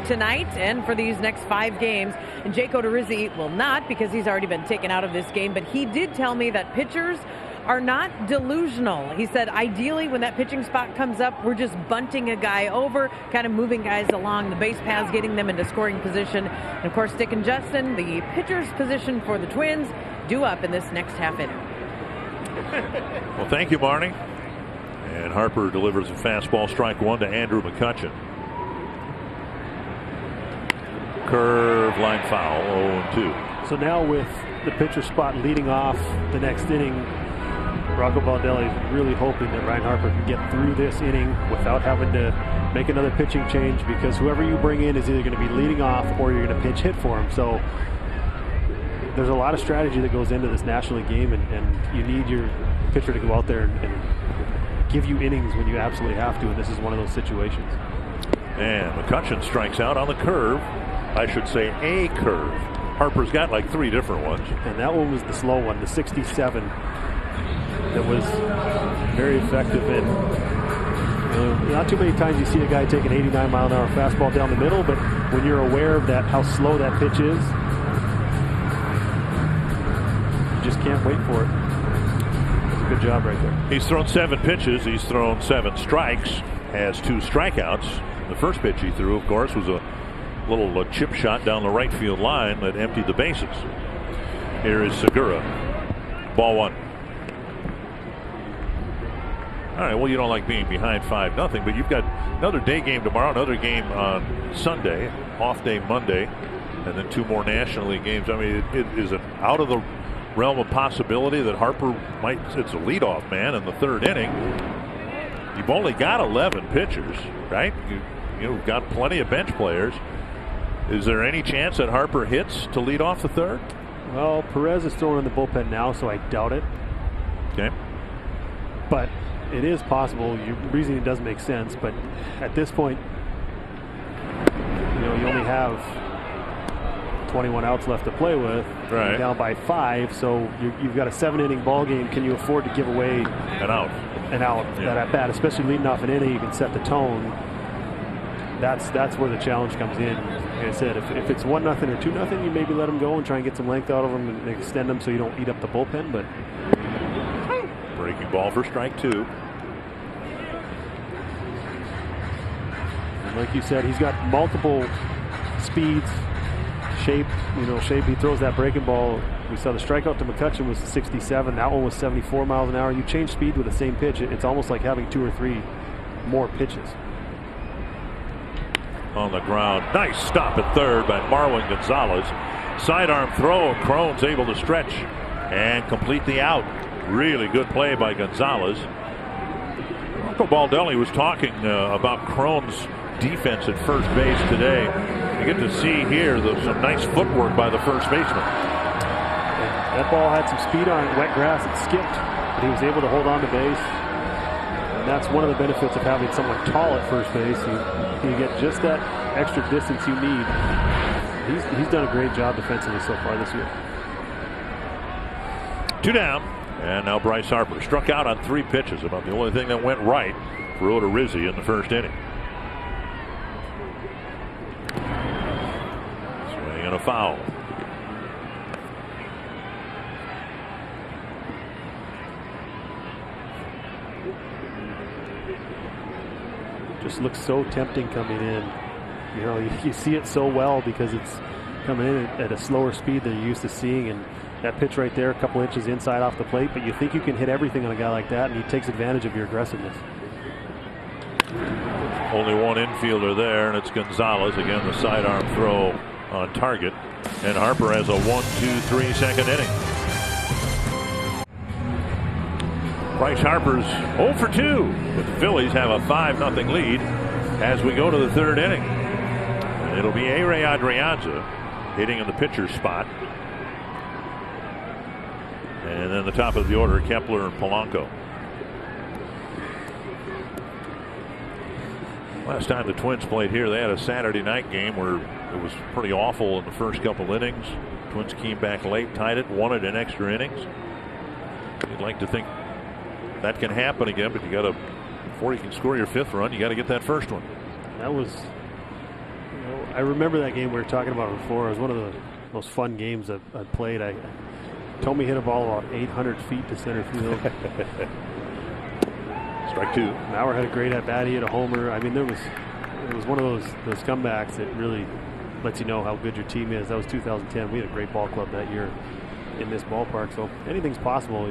tonight and for these next 5 games. And Jake Odorizzi will not, because he's already been taken out of this game. But he did tell me that pitchers are not delusional. He said ideally when that pitching spot comes up, we're just bunting a guy over, kind of moving guys along the base paths, getting them into scoring position. And of course, Dick and Justin, the pitcher's position for the Twins, due up in this next half inning. Well, thank you, Marnie. And Harper delivers a fastball, strike 1 to Andrew McCutchen. Curve, line foul, 0-2. So now with the pitcher spot leading off the next inning, Rocco Baldelli is really hoping that Ryan Harper can get through this inning without having to make another pitching change, because whoever you bring in is either going to be leading off or you're going to pinch hit for him. So there's a lot of strategy that goes into this National League game, and you need your pitcher to go out there and give you innings when you absolutely have to, and this is one of those situations. And McCutchen strikes out on the curve. I should say a curve. Harper's got like 3 different ones. And that one was the slow one, the 67, that was very effective. And not too many times you see a guy take an 89-mile-an-hour fastball down the middle, but when you're aware of that, how slow that pitch is, you just can't wait for it. Good job right there. He's thrown 7 pitches. He's thrown 7 strikes. Has 2 strikeouts. The first pitch he threw, of course, was a little chip shot down the right field line that emptied the bases. Here is Segura. Ball 1. All right, well, you don't like being behind 5-0, but you've got another day game tomorrow, another game on Sunday, off day Monday, and then 2 more National League games. I mean, it is an out of the realm of possibility that Harper might, it's a leadoff man in the 3rd inning. You've only got 11 pitchers, right? You've got plenty of bench players. Is there any chance that Harper hits to lead off the 3rd? Well, Perez is throwing in the bullpen now, so I doubt it. Okay. But it is possible. Your reasoning does make sense, but at this point, you only have 21 outs left to play with. Right. You're down by 5, so you've got a 7-inning ball game. Can you afford to give away an out? That at bat, especially leading off an inning, you can set the tone. That's where the challenge comes in. Like I said, if it's 1-0 or 2-0, you maybe let them go and try and get some length out of them and extend them so you don't eat up the bullpen. But breaking ball for strike 2. Like you said, he's got multiple speeds, shape. Shape. He throws that breaking ball. We saw the strikeout to McCutcheon was 67. That one was 74 miles an hour. You change speed with the same pitch. It's almost like having 2 or 3 more pitches. On the ground. Nice stop at third by Marwin Gonzalez. Sidearm throw. Crone's able to stretch and complete the out. Really good play by Gonzalez. Marco Baldelli was talking about Crone's defense at first base today. You get to see here some nice footwork by the first baseman. That ball had some speed on it, wet grass. It skipped, but he was able to hold on to base. And that's one of the benefits of having someone tall at first base. You get just that extra distance you need. He's done a great job defensively so far this year. 2 down, and now Bryce Harper struck out on 3 pitches. About the only thing that went right for Odorizzi in the first inning. Swing and a foul. Just looks so tempting coming in. You see it so well because it's coming in at a slower speed than you're used to seeing, and that pitch right there, a couple inches inside off the plate, but you think you can hit everything on a guy like that, and he takes advantage of your aggressiveness. Only one infielder there, and it's Gonzalez. Again, the sidearm throw on target, and Harper has a 1-2-3 second inning. Bryce Harper's 0 for 2, but the Phillies have a 5-0 lead as we go to the 3rd inning. And it'll be Ray Adrianza hitting in the pitcher's spot. And then the top of the order, Kepler and Polanco. Last time the Twins played here, they had a Saturday night game where it was pretty awful in the first couple innings. Twins came back late, tied it, won it in extra innings. You'd like to think that can happen again, but you got to, before you can score your 5th run, you got to get that first one. That was, I remember that game we were talking about before. It was one of the most fun games I've played. Tommy hit a ball about 800 feet to center field. Strike 2. Mauer had a great at bat. He hit a homer. I mean, it was one of those comebacks that really lets you know how good your team is. That was 2010. We had a great ball club that year in this ballpark, so anything's possible.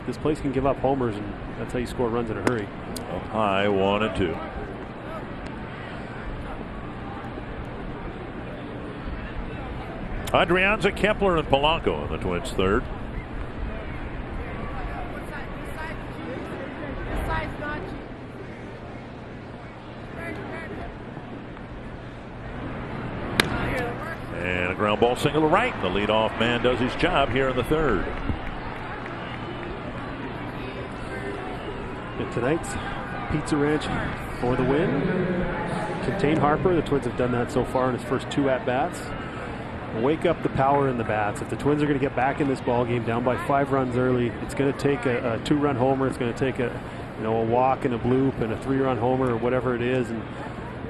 This place can give up homers, and that's how you score runs in a hurry. Up high, 1-2. Adrianza, Kepler, and Polanco in the Twins' 3rd. And a ground ball single to right. The leadoff man does his job here in the 3rd. And tonight's Pizza Ranch for the win. Contain Harper. The Twins have done that so far in his first 2 at-bats. Wake up the power in the bats. If the Twins are going to get back in this ball game down by 5 runs early, it's going to take a 2-run homer. It's going to take a walk and a bloop and a 3-run homer or whatever it is. And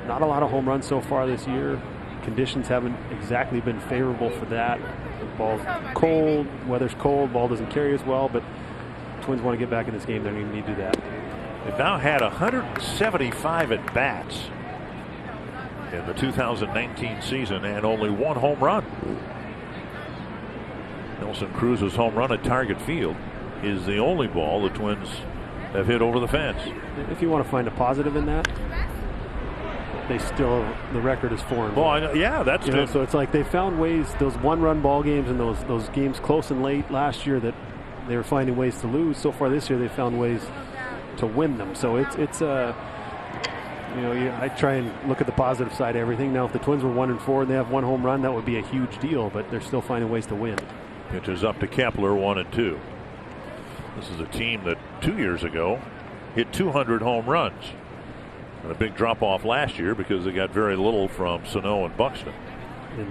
not a lot of home runs so far this year. Conditions haven't exactly been favorable for that. The ball's cold, weather's cold, ball doesn't carry as well, but Twins want to get back in this game. They're going to need to do that. They've now had 175 at bats in the 2019 season and only 1 home run. Nelson Cruz's home run at Target Field is the only ball the Twins have hit over the fence. If you want to find a positive in that, they still, the record is 4-1. Well, yeah, that's good. So it's like they found ways, those 1-run ball games and those games close and late last year that they were finding ways to lose. So far this year, they found ways to win them. So it's I try and look at the positive side of everything. Now, if the Twins were 1-4 and they have 1 home run, that would be a huge deal, but they're still finding ways to win. Pitches up to Kepler, 1-2. This is a team that 2 years ago hit 200 home runs. And a big drop off last year because they got very little from Sano and Buxton.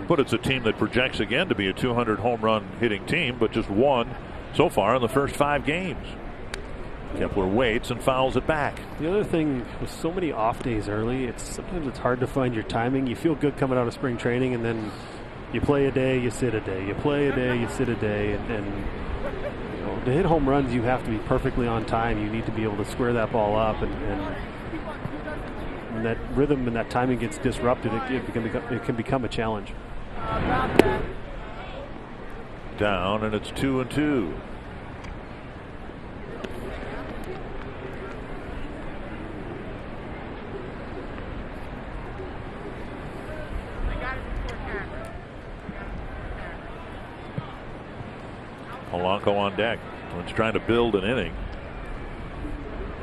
But it's a team that projects again to be a 200 home run hitting team, but just 1 so far in the first 5 games. Kepler waits and fouls it back. The other thing, with so many off days early, sometimes it's hard to find your timing. You feel good coming out of spring training, and then you play a day, you sit a day. You play a day, you sit a day, and to hit home runs, you have to be perfectly on time. You need to be able to square that ball up and when that rhythm and that timing gets disrupted, it can become a challenge. Down, and it's 2-2. Polanco on deck. Twins trying to build an inning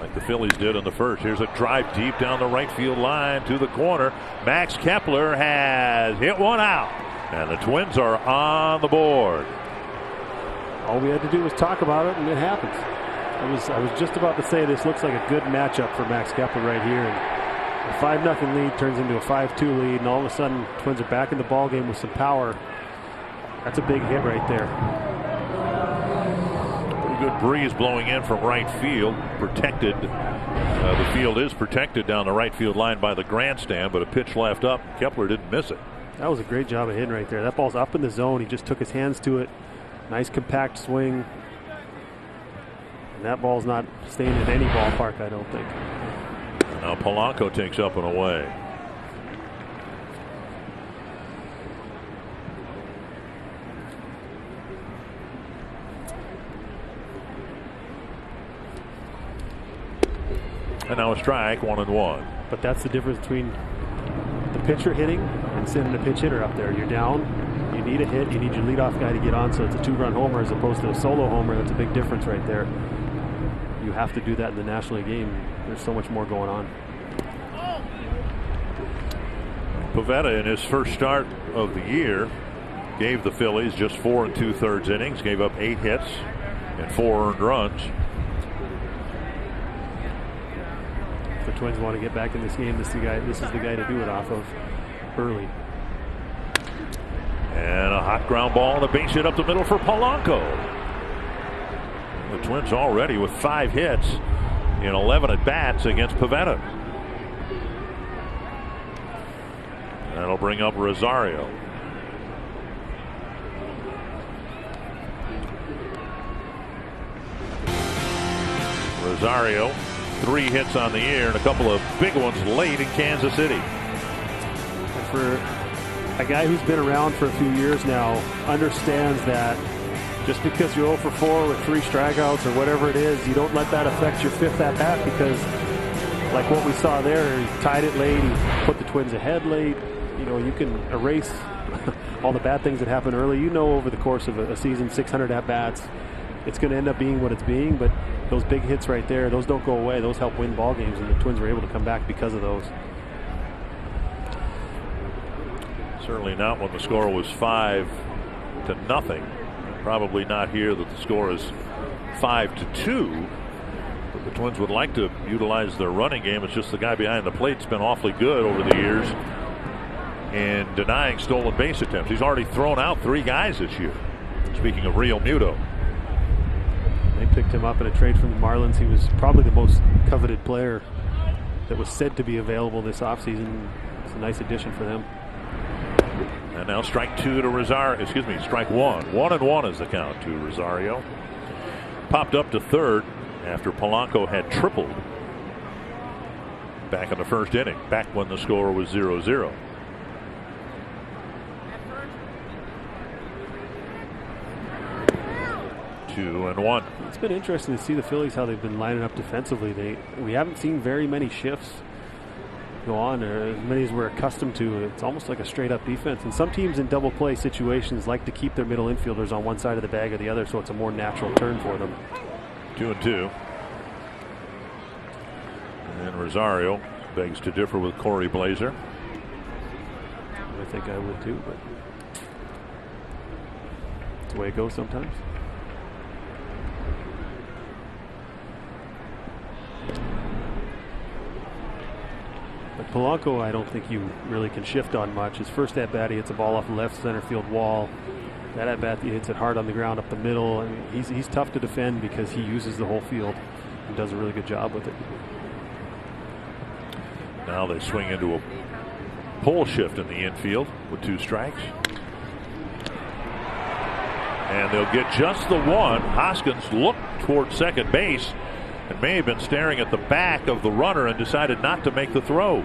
like the Phillies did in the first. Here's a drive deep down the right field line to the corner. Max Kepler has hit one out, and the Twins are on the board. All we had to do was talk about it, and it happens. I was just about to say this looks like a good matchup for Max Kepler right here. And a 5-0 lead turns into a 5-2 lead, and all of a sudden, Twins are back in the ball game with some power. That's a big hit right there. Pretty good breeze blowing in from right field. Protected. The field is protected down the right field line by the grandstand, but a pitch left up. Kepler didn't miss it. That was a great job of hitting right there. That ball's up in the zone. He just took his hands to it. Nice compact swing. And that ball's not staying in any ballpark, I don't think. Now Polanco takes up and away. And now a strike, 1-1. But that's the difference between the pitcher hitting and sending a pitch hitter up there. You're down, you need a hit, you need your leadoff guy to get on, so it's a 2-run homer as opposed to a solo homer. That's a big difference right there. You have to do that in the National League game. There's so much more going on. Pivetta, in his first start of the year, gave the Phillies just 4 2/3 innings, gave up 8 hits and 4 earned runs. If the Twins want to get back in this game, this is the guy to do it off of early. And a hot ground ball and a base hit up the middle for Polanco. The Twins already with 5 hits in 11 at-bats against Pivetta. That'll bring up Rosario. Rosario, 3 hits on the year and a couple of big ones late in Kansas City. And for a guy who's been around for a few years now, understands that just because you're 0 for 4 with 3 strikeouts or whatever it is, you don't let that affect your 5th at-bat, because like what we saw there, he tied it late, he put the Twins ahead late. You know, you can erase all the bad things that happen early. You know, over the course of a season, 600 at-bats, it's going to end up being what it's being, but those big hits right there, those don't go away. Those help win ball games, and the Twins were able to come back because of those. Certainly not when the score was 5-0. Probably not here that the score is 5-2. But the Twins would like to utilize their running game. It's just the guy behind the plate's been awfully good over the years in denying stolen base attempts. He's already thrown out 3 guys this year. Speaking of Real Muto. They picked him up in a trade from the Marlins. He was probably the most coveted player that was said to be available this offseason. It's a nice addition for them. And now strike 2 to Rosario. Excuse me, strike 1. 1-1 is the count to Rosario. Popped up to third after Polanco had tripled back in the first inning, back when the score was 0-0. Two and 1. It's been interesting to see the Phillies, how they've been lining up defensively. We haven't seen very many shifts go on, or as many as we're accustomed to. It's almost like a straight up defense, and some teams in double play situations like to keep their middle infielders on one side of the bag or the other, so it's a more natural turn for them. 2-2. And Rosario begs to differ with Corey Blazer. I think I would too, but it's the way it goes sometimes. But Polanco, I don't think you really can shift on much. His first at-bat, he hits a ball off the left center field wall. That at-bat, he hits it hard on the ground up the middle. I mean, he's tough to defend because he uses the whole field and does a really good job with it. Now they swing into a pole shift in the infield with 2 strikes. And they'll get just the one. Hoskins looked toward second base and may have been staring at the back of the runner and decided not to make the throw.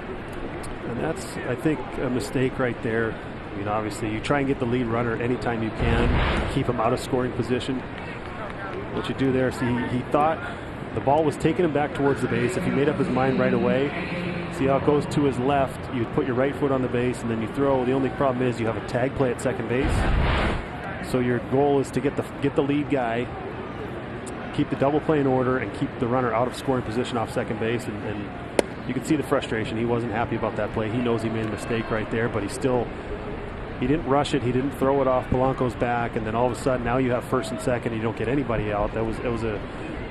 And that's, I think, a mistake right there. I mean, obviously, you try and get the lead runner anytime you can, keep him out of scoring position. What you do there, see, he thought the ball was taking him back towards the base. If he made up his mind right away, see how it goes to his left, you put your right foot on the base and then you throw. The only problem is you have a tag play at second base. So your goal is to get the lead guy, keep the double play in order, and keep the runner out of scoring position off second base. And you can see the frustration. He wasn't happy about that play. He knows he made a mistake right there, but he didn't rush it. He didn't throw it off Polanco's back, and then all of a sudden now you have first and second. And you don't get anybody out. It was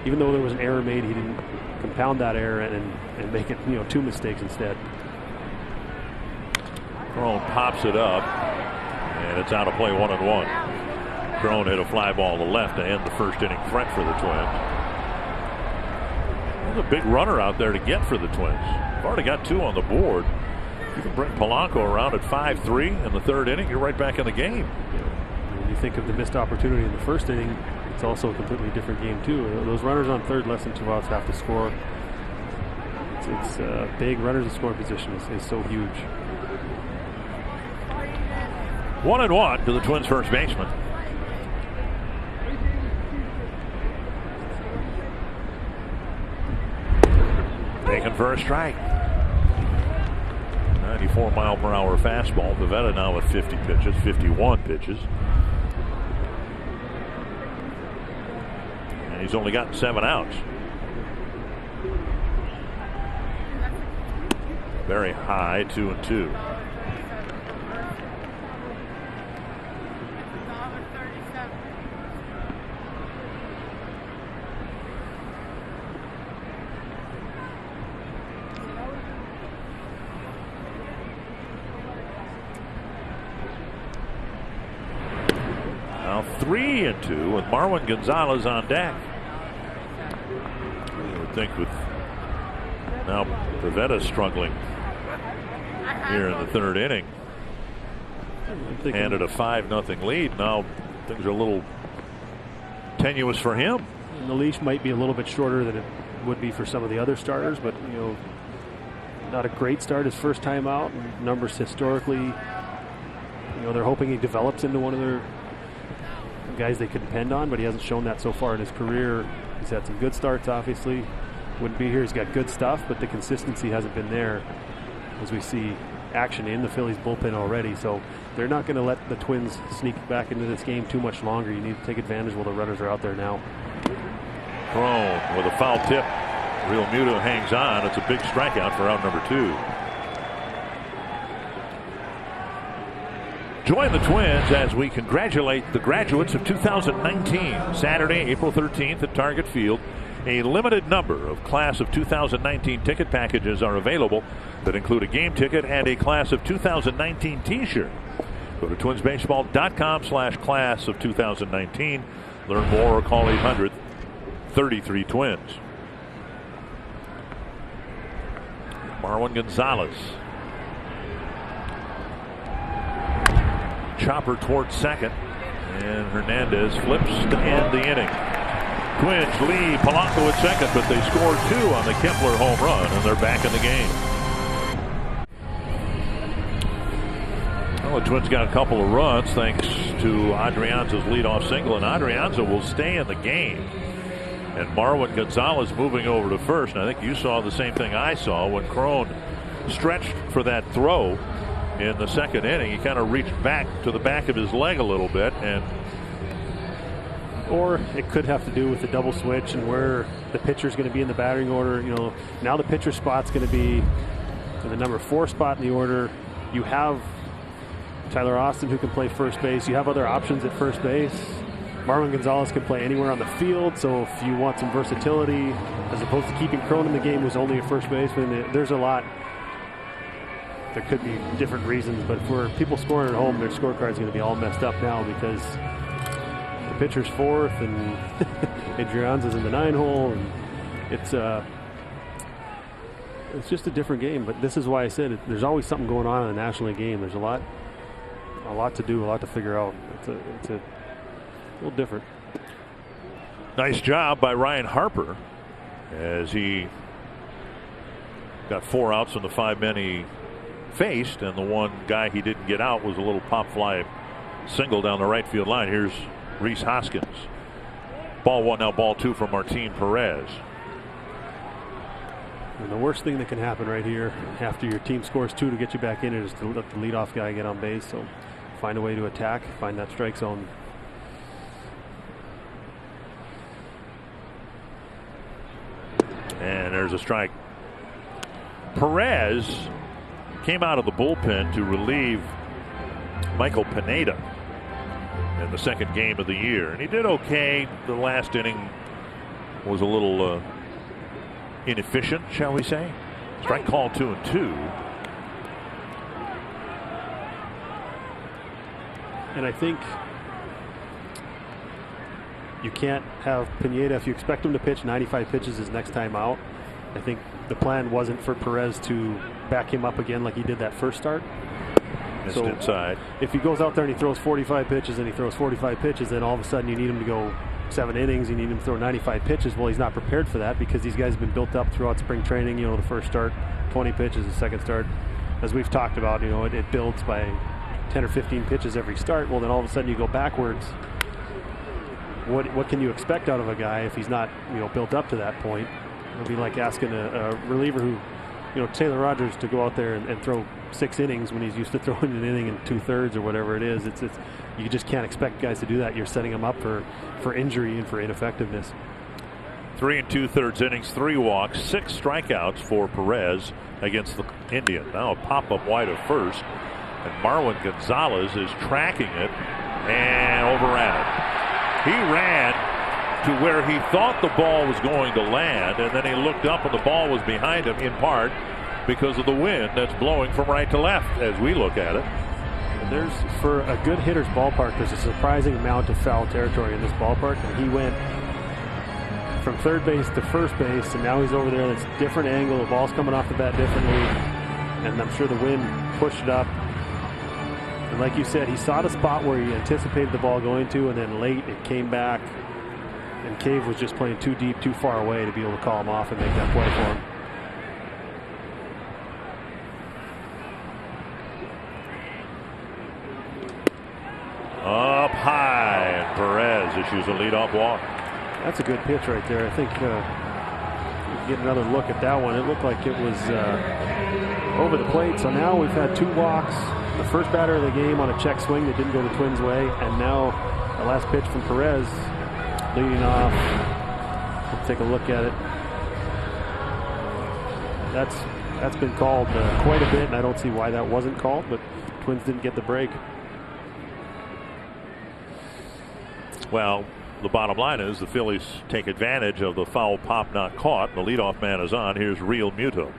even though there was an error made, he didn't compound that error and make it, two mistakes instead. Crone pops it up, and it's out of play, 1-1. Crone hit a fly ball to left to end the first inning threat for the Twins. There's a big runner out there to get for the Twins. They've already got 2 on the board. You can bring Polanco around at 5-3 in the third inning. You're right back in the game. When you think of the missed opportunity in the first inning, it's also a completely different game too. Those runners on third, less than 2 outs, have to score. It's big. Runners in scoring position is so huge. 1-1 to the Twins' first baseman. Taken for a strike. 94-mile-per-hour fastball. Pivetta now at 50 pitches, 51 pitches. And he's only gotten 7 outs. Very high, 2-2. Now 3-2 with Marwin Gonzalez on deck. You would think with now Pivetta struggling here in the third inning, handed a 5-0 lead. Now things are a little tenuous for him. And the leash might be a little bit shorter than it would be for some of the other starters, but not a great start his first time out. Numbers historically, they're hoping he develops into one of their guys they could depend on, but he hasn't shown that so far in his career. He's had some good starts, obviously. Wouldn't be here. He's got good stuff, but the consistency hasn't been there, as we see action in the Phillies bullpen already. So they're not going to let the Twins sneak back into this game too much longer. You need to take advantage while the runners are out there now. Crone with a foul tip. Real Muto hangs on. It's a big strikeout for out number 2. Join the Twins as we congratulate the graduates of 2019. Saturday, April 13th at Target Field. A limited number of class of 2019 ticket packages are available that include a game ticket and a class of 2019 t-shirt. Go to twinsbaseball.com/class of 2019. Learn more or call 800-33-TWINS. Marwin Gonzalez. Chopper towards second, and Hernandez flips to end the inning. Twins lead Polanco at second, but they score 2 on the Kepler home run, and they're back in the game. Well, the Twins got a couple of runs thanks to Adrianza's leadoff single, and Adrianza will stay in the game. And Marwin Gonzalez moving over to first. And I think you saw the same thing I saw when Crone stretched for that throw in the second inning. He kind of reached back to the back of his leg a little bit, or it could have to do with the double switch and where the pitcher's going to be in the batting order. Now the pitcher spot's going to be in the number 4 spot in the order. You have Tyler Austin, who can play first base. You have other options at first base. Marwin Gonzalez can play anywhere on the field, so if you want some versatility, as opposed to keeping Crone in the game, who's only a first baseman, there's a lot. There could be different reasons, but for people scoring at home, their scorecard's going to be all messed up now because the pitcher's 4th and Adrianza's in the 9-hole, and it's just a different game. But this is why I said there's always something going on in the National League game. There's a lot to do, a lot to figure out. It's a little different. Nice job by Ryan Harper as he got 4 outs from the 5 men he faced, and the one guy he didn't get out was a little pop fly single down the right field line. Here's Rhys Hoskins. Ball 1 now, ball 2 from Martin Perez. And the worst thing that can happen right here after your team scores 2 to get you back in it is to let the leadoff guy get on base. So find a way to attack, find that strike zone. And there's a strike. Perez came out of the bullpen to relieve Michael Pineda in the second game of the year, and he did okay. The last inning was a little inefficient, shall we say. Strike call 2-2. And I think you can't have Pineda, if you expect him to pitch 95 pitches his next time out. I think the plan wasn't for Perez to back him up again like he did that first start. Missed inside. If he goes out there and he throws 45 pitches and he throws 45 pitches, then all of a sudden you need him to go 7 innings, you need him to throw 95 pitches. Well, he's not prepared for that because these guys have been built up throughout spring training. You know, the first start, 20 pitches, the second start, as we've talked about, you know, it builds by 10 or 15 pitches every start. Well, then all of a sudden you go backwards. What can you expect out of a guy if he's not, you know, built up to that point? It'll be like asking a reliever who, you know, Taylor Rogers to go out there and throw 6 innings when he's used to throwing an inning in 2/3 or whatever it is. It's you just can't expect guys to do that. You're setting them up for injury and for ineffectiveness. 3 2/3 innings, 3 walks, 6 strikeouts for Perez against the Indians. Now a pop-up wide of first, and Marwin Gonzalez is tracking it and overran it. He ran to where he thought the ball was going to land, and then he looked up and the ball was behind him, in part because of the wind that's blowing from right to left as we look at it. And there's, for a good hitter's ballpark, there's a surprising amount of foul territory in this ballpark, and he went from third base to first base, and now he's over there. That's a different angle. The ball's coming off the bat differently, and I'm sure the wind pushed it up. And like you said, he saw the spot where he anticipated the ball going to, and then late it came back, and Cave was just playing too deep, too far away to be able to call him off and make that play for him. Up high, and Perez issues a leadoff walk. That's a good pitch right there. I think get another look at that one. It looked like it was over the plate. So now we've had 2 walks. The first batter of the game on a check swing that didn't go the Twins' way, and now the last pitch from Perez leading off. Let's take a look at it. That's been called quite a bit, and I don't see why that wasn't called, but Twins didn't get the break. Well, the bottom line is the Phillies take advantage of the foul pop not caught. The leadoff man is on. Here's Real Muto.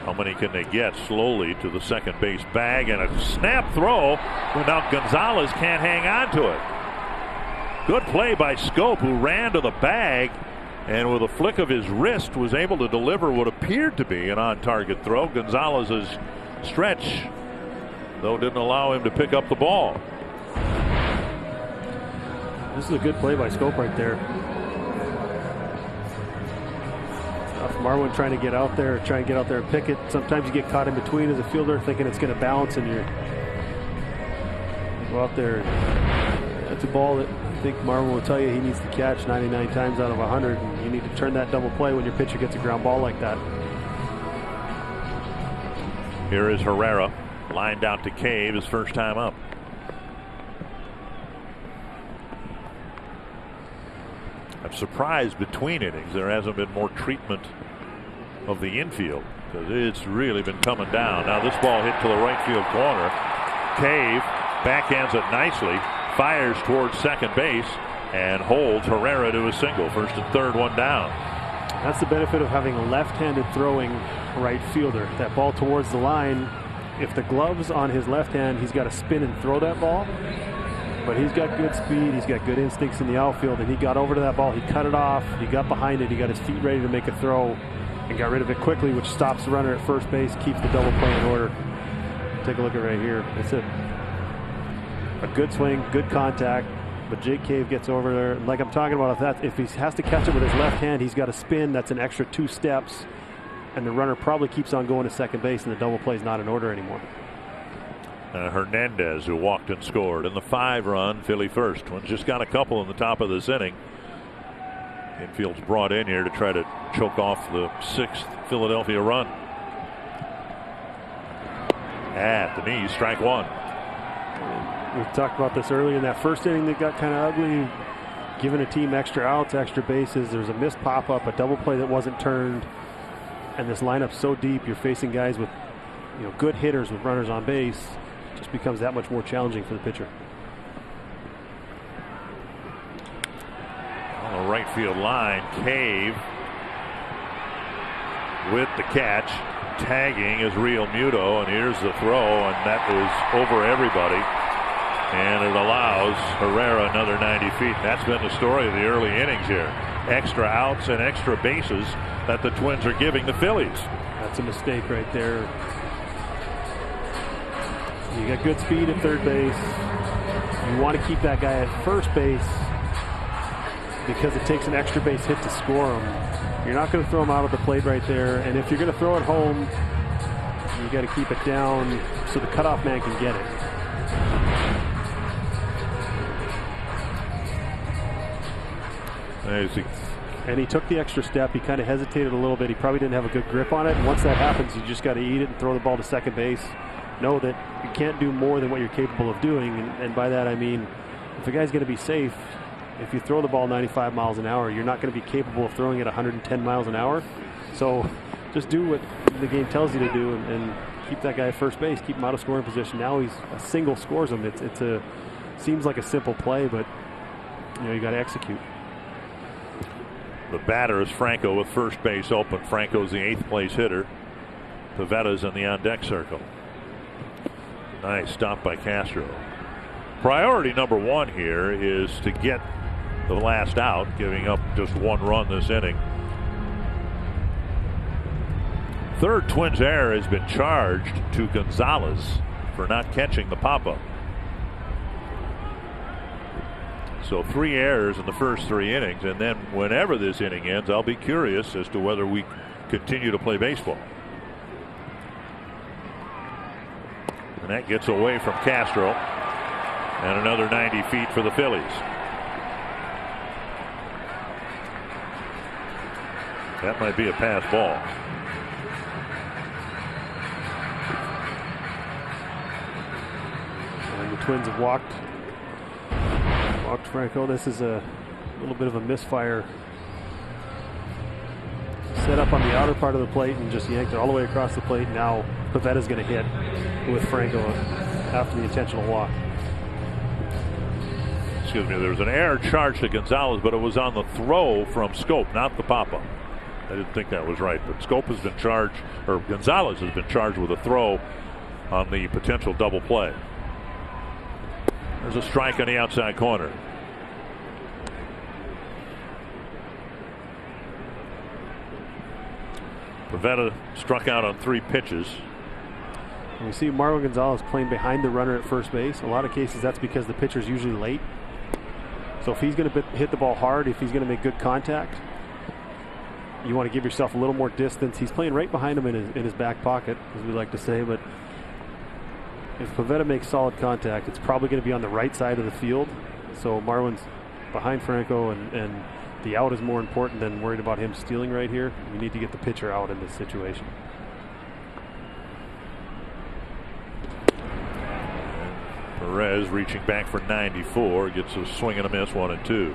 How many can they get? Slowly to the second base bag, and a snap throw. Well, now Gonzalez can't hang on to it. Good play by Scope, who ran to the bag and with a flick of his wrist was able to deliver what appeared to be an on-target throw. Gonzalez's stretch, though, didn't allow him to pick up the ball. This is a good play by Scope right there. Marwin trying to get out there, and pick it. Sometimes you get caught in between as a fielder thinking it's going to bounce, and you go out there. That's a ball that I think Marwin will tell you he needs to catch 99 times out of 100, and you need to turn that double play when your pitcher gets a ground ball like that. Here is Herrera, lined out to Cave, his first time up. I'm surprised between innings there hasn't been more treatment of the infield, because it's really been coming down. Now this ball hit to the right field corner. Cave backhands it nicely, fires towards second base, and holds Herrera to a single. First and third, one down. That's the benefit of having a left-handed throwing right fielder. That ball towards the line, if the glove's on his left hand, he's got to spin and throw that ball. But he's got good speed, he's got good instincts in the outfield, and he got over to that ball, he cut it off, he got behind it, he got his feet ready to make a throw, and got rid of it quickly, which stops the runner at first base, keeps the double play in order. Take a look at right here. That's it. a good swing, good contact, but Jake Cave gets over there. Like I'm talking about, if he has to catch it with his left hand, he's got to spin. That's an extra 2 steps, and the runner probably keeps on going to second base, and the double play is not in order anymore. Hernandez, who walked and scored in the 5-run Philly first. Twins just got a couple in the top of this inning. Infield's brought in here to try to choke off the 6th Philadelphia run. At the knee, strike 1. We talked about this earlier in that first inning that got kind of ugly, giving a team extra outs, extra bases. There's a missed pop-up, a double play that wasn't turned, and this lineup's so deep, you're facing guys with good hitters with runners on base. It just becomes that much more challenging for the pitcher. On the right field line, Cave with the catch. Tagging is Real Muto, and here's the throw, and that was over everybody. And it allows Herrera another 90 feet. That's been the story of the early innings here. Extra outs and extra bases that the Twins are giving the Phillies. That's a mistake right there. You got good speed at third base. You want to keep that guy at first base because it takes an extra base hit to score him. You're not going to throw him out of the plate right there. And if you're going to throw it home, you got to keep it down so the cutoff man can get it. And he took the extra step. He kind of hesitated a little bit. He probably didn't have a good grip on it. And once that happens, you just got to eat it and throw the ball to second base. Know that you can't do more than what you're capable of doing. And by that, I mean, if a guy's going to be safe, if you throw the ball 95 miles an hour, you're not going to be capable of throwing it 110 miles an hour. So just do what the game tells you to do and keep that guy at first base, keep him out of scoring position. Now he's a single scores him. It seems like a simple play, but you got to execute. The batter is Franco with first base open. Franco's the 8th place hitter. Pavetta's in the on-deck circle. Nice stop by Castro. Priority number 1 here is to get the last out, giving up just 1 run this inning. Third Twins error has been charged to Gonzalez for not catching the pop-up. So 3 errors in the first 3 innings, and then whenever this inning ends, I'll be curious as to whether we continue to play baseball. And that gets away from Castro, and another 90 feet for the Phillies. That might be a pass ball. And the Twins have walked Franco. This is a little bit of a misfire. Set up on the outer part of the plate and just yanked it all the way across the plate. Now Pavetta's going to hit with Franco after the intentional walk. Excuse me, there was an error charged to Gonzalez, but it was on the throw from Scope, not the pop-up. I didn't think that was right, but Scope has been charged, or Gonzalez has been charged with a throw on the potential double play. There's a strike on the outside corner. Pavetta struck out on 3 pitches. And we see Marwin Gonzalez playing behind the runner at first base. In a lot of cases, that's because the pitcher's usually late. So if he's going to hit the ball hard, if he's going to make good contact, you want to give yourself a little more distance. He's playing right behind him in his back pocket, as we like to say. But if Pavetta makes solid contact, it's probably going to be on the right side of the field. So Marwin's behind Franco, and the out is more important than worried about him stealing right here. We need to get the pitcher out in this situation. Perez reaching back for 94, gets a swing and a miss, 1 and 2.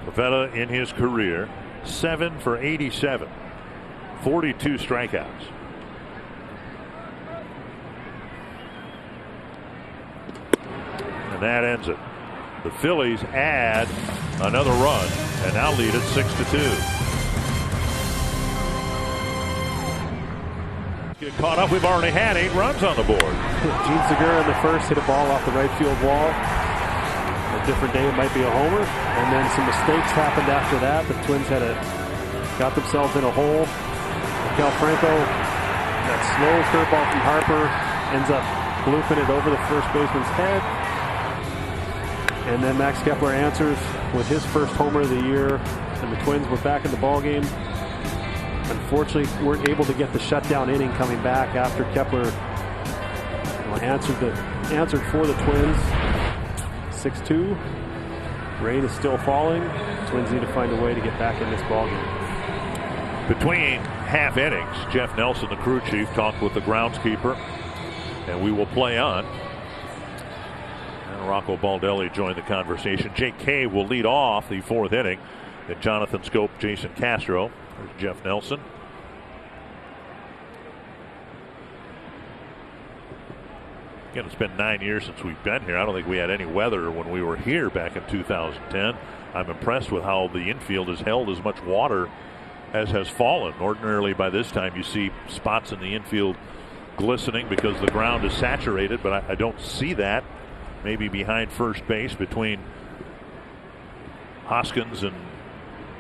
Pavetta in his career 7 for 87, 42 strikeouts. And that ends it. The Phillies add another run and now lead it 6-2. Get caught up. We've already had 8 runs on the board. Gene Segura in the first hit a ball off the right field wall. A different day, it might be a homer. And then some mistakes happened after that. The Twins got themselves in a hole. Cal Franco, that slow curveball from Harper ends up blooping it over the first baseman's head. And then Max Kepler answers with his first homer of the year, and the Twins were back in the ball game. Unfortunately, weren't able to get the shutdown inning coming back after Kepler answered for the Twins. 6-2. Rain is still falling. Twins need to find a way to get back in this ball game. Between half innings, Jeff Nelson, the crew chief, talked with the groundskeeper, and we will play on. And Rocco Baldelli joined the conversation. Jake Cave will lead off the 4th inning. Then Jonathan Scope, Jason Castro. There's Jeff Nelson. Again, it's been 9 years since we've been here. I don't think we had any weather when we were here back in 2010. I'm impressed with how the infield has held as much water as has fallen. Ordinarily by this time you see spots in the infield glistening because the ground is saturated, but I don't see that. Maybe behind first base between Hoskins and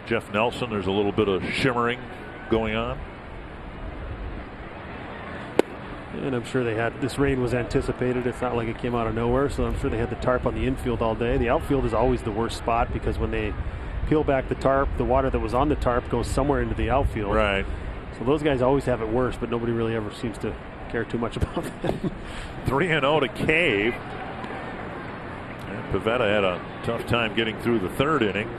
Jeff Nelson, there's a little bit of shimmering going on. And I'm sure they had, this rain was anticipated. It's not like it came out of nowhere, so I'm sure they had the tarp on the infield all day. The outfield is always the worst spot because when they peel back the tarp, the water that was on the tarp goes somewhere into the outfield. Right. So those guys always have it worse, but nobody really ever seems to care too much about that. 3-0 to Cave. And Pivetta had a tough time getting through the 3rd inning.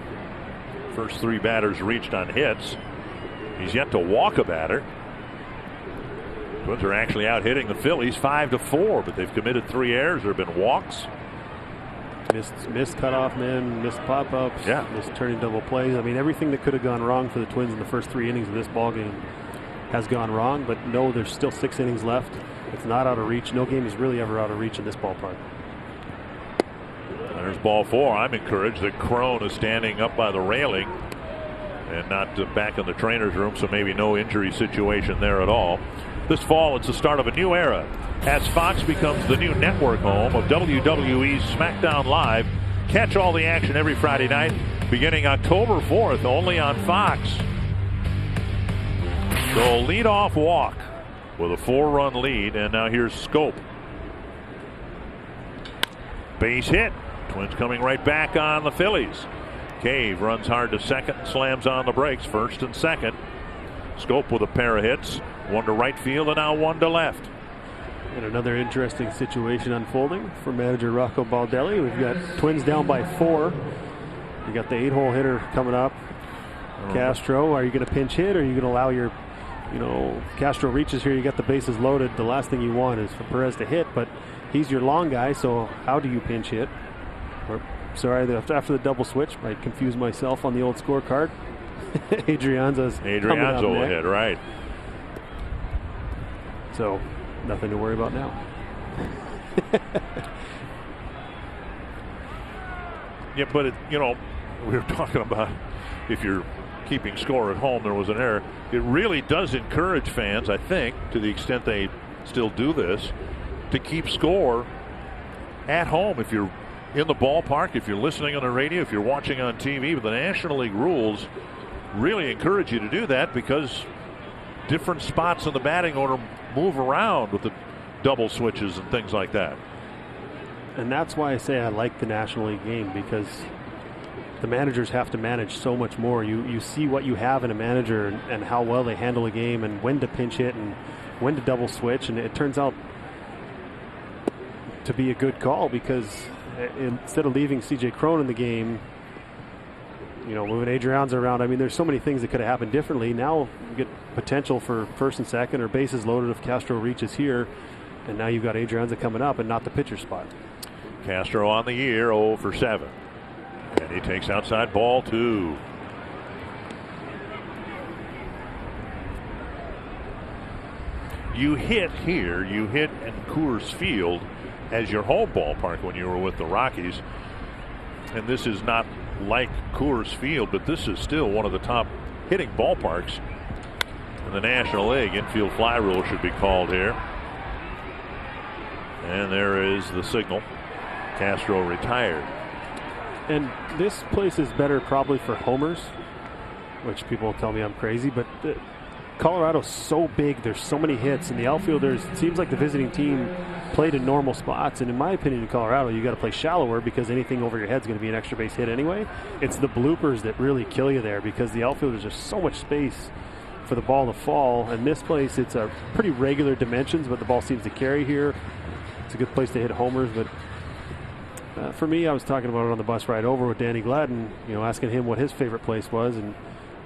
First 3 batters reached on hits. He's yet to walk a batter. Twins are actually out hitting the Phillies 5-4, but they've committed 3 errors. There have been walks. Missed cutoff men, missed pop-ups, missed turning double plays. I mean, everything that could have gone wrong for the Twins in the first 3 innings of this ball game has gone wrong. But no, there's still 6 innings left. It's not out of reach. No game is really ever out of reach in this ballpark. There's ball 4. I'm encouraged that Crone is standing up by the railing and not back in the trainer's room, so maybe no injury situation there at all. This fall, it's the start of a new era as Fox becomes the new network home of WWE's SmackDown Live. Catch all the action every Friday night beginning October 4th only on Fox. So leadoff walk with a 4-run lead, and now here's Scope. Base hit. Twins coming right back on the Phillies. Cave runs hard to second, slams on the brakes, first and second. Scope with a pair of hits, 1 to right field and now 1 to left. And another interesting situation unfolding for manager Rocco Baldelli. We've got Twins down by 4. You got the 8-hole hitter coming up. Castro, are you going to pinch hit, or are you going to allow your, Castro reaches here, you got the bases loaded. The last thing you want is for Perez to hit, but he's your long guy, so how do you pinch hit? Sorry, after the double switch, I confused myself on the old scorecard. Adrianza will hit, right. So, nothing to worry about now. Yeah, but we were talking about if you're keeping score at home, there was an error. It really does encourage fans, I think, to the extent they still do this, to keep score at home. If you're in the ballpark, if you're listening on the radio, if you're watching on TV, but the National League rules really encourage you to do that because different spots in the batting order move around with the double switches and things like that. And that's why I say I like the National League game, because the managers have to manage so much more. You see what you have in a manager and how well they handle a game and when to pinch hit and when to double switch, and it turns out to be a good call because instead of leaving C.J. Crone in the game, moving Adrianza around, I mean, there's so many things that could have happened differently. Now you get potential for first and second or bases loaded if Castro reaches here, and now you've got Adrianza coming up and not the pitcher spot. Castro on the year, 0 for 7. And he takes outside ball 2. You hit here, you hit in Coors Field as your home ballpark when you were with the Rockies. And this is not like Coors Field, but this is still one of the top hitting ballparks in the National League. Infield fly rule should be called here. And there is the signal. Castro retired. And this place is better probably for homers, which people tell me I'm crazy, but Colorado's so big, there's so many hits, and the outfielders, it seems like the visiting team played in normal spots. And in my opinion, in Colorado, you got to play shallower because anything over your head is going to be an extra base hit anyway. It's the bloopers that really kill you there because the outfielders have so much space for the ball to fall. In this place, it's a pretty regular dimensions, but the ball seems to carry here. It's a good place to hit homers, but for me, I was talking about it on the bus ride over with Danny Gladden, asking him what his favorite place was, and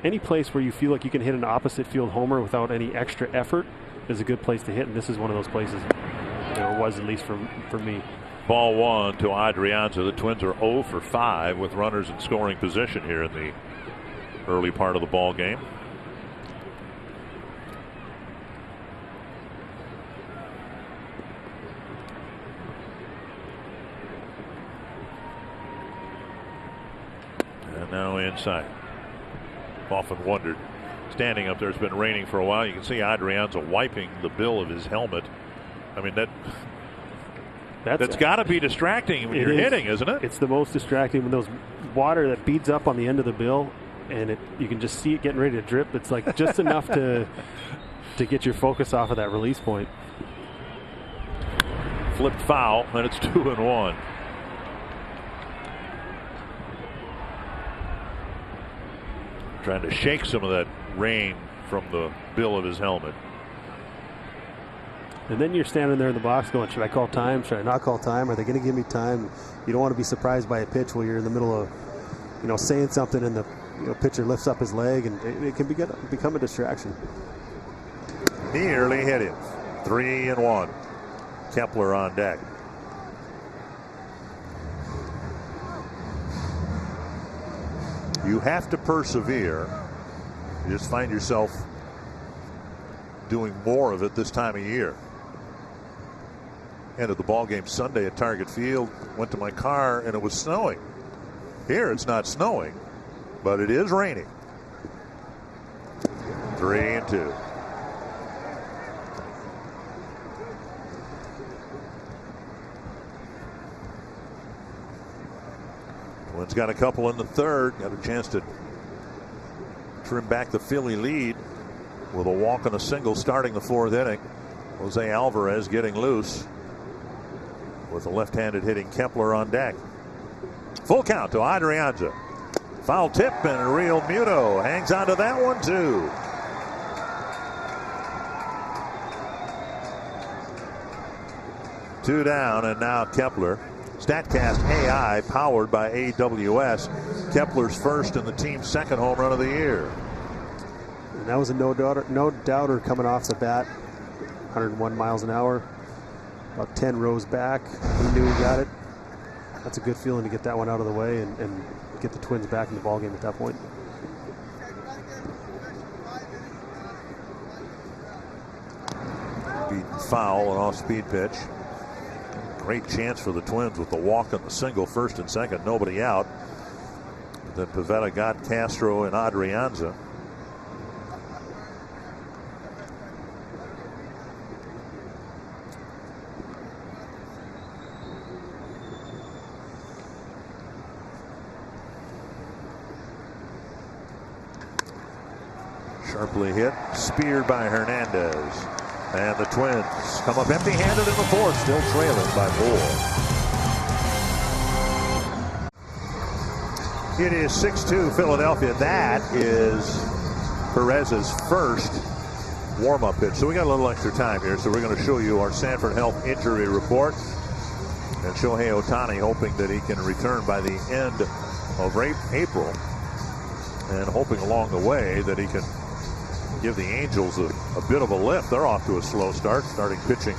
any place where you feel like you can hit an opposite field homer without any extra effort is a good place to hit, and this is one of those places. It was, at least for me. Ball 1 to Adrianza. The Twins are 0 for 5 with runners in scoring position here in the early part of the ball game. And now inside. Often wondered, standing up there, it's been raining for a while. You can see Adrianza wiping the bill of his helmet. I mean, that's got to be distracting when you're hitting, isn't it? It's the most distracting when those water that beads up on the end of the bill, and you can just see it getting ready to drip. It's like just enough to get your focus off of that release point. Flipped foul, and it's 2-1. Trying to shake some of that rain from the bill of his helmet. And then you're standing there in the box going, should I call time? Should I not call time? Are they going to give me time? You don't want to be surprised by a pitch while you're in the middle of, saying something and the pitcher lifts up his leg, and it can become a distraction. Nearly hit him. 3-1. Kepler on deck. You have to persevere. You just find yourself doing more of it this time of year. Ended the ball game Sunday at Target Field. Went to my car and it was snowing. Here it's not snowing, but it is raining. 3-2. Twins got a couple in the third. Got a chance to trim back the Philly lead with a walk and a single starting the fourth inning. Jose Alvarez getting loose with a left-handed hitting Kepler on deck. Full count to Adrianza. Foul tip, and Real Muto hangs on to that one too. Two down, and now Kepler. StatCast AI powered by AWS. Kepler's first and the team's second home run of the year. And that was a no doubter coming off the bat. 101 miles an hour. About 10 rows back. He knew he got it. That's a good feeling to get that one out of the way and get the Twins back in the ballgame at that point. Beaten foul, an off-speed pitch. Great chance for the Twins with the walk and the single, first and second, nobody out. Then Pivetta got Castro and Adrianza. Sharply hit, speared by Hernandez. And the Twins come up empty-handed in the fourth, still trailing by 4. It is 6-2 Philadelphia. That is Perez's first warm-up pitch. So we got a little extra time here, so we're going to show you our Sanford Health injury report. And Shohei Ohtani hoping that he can return by the end of April. And hoping along the way that he can give the Angels a bit of a lift. They're off to a slow start. Starting pitching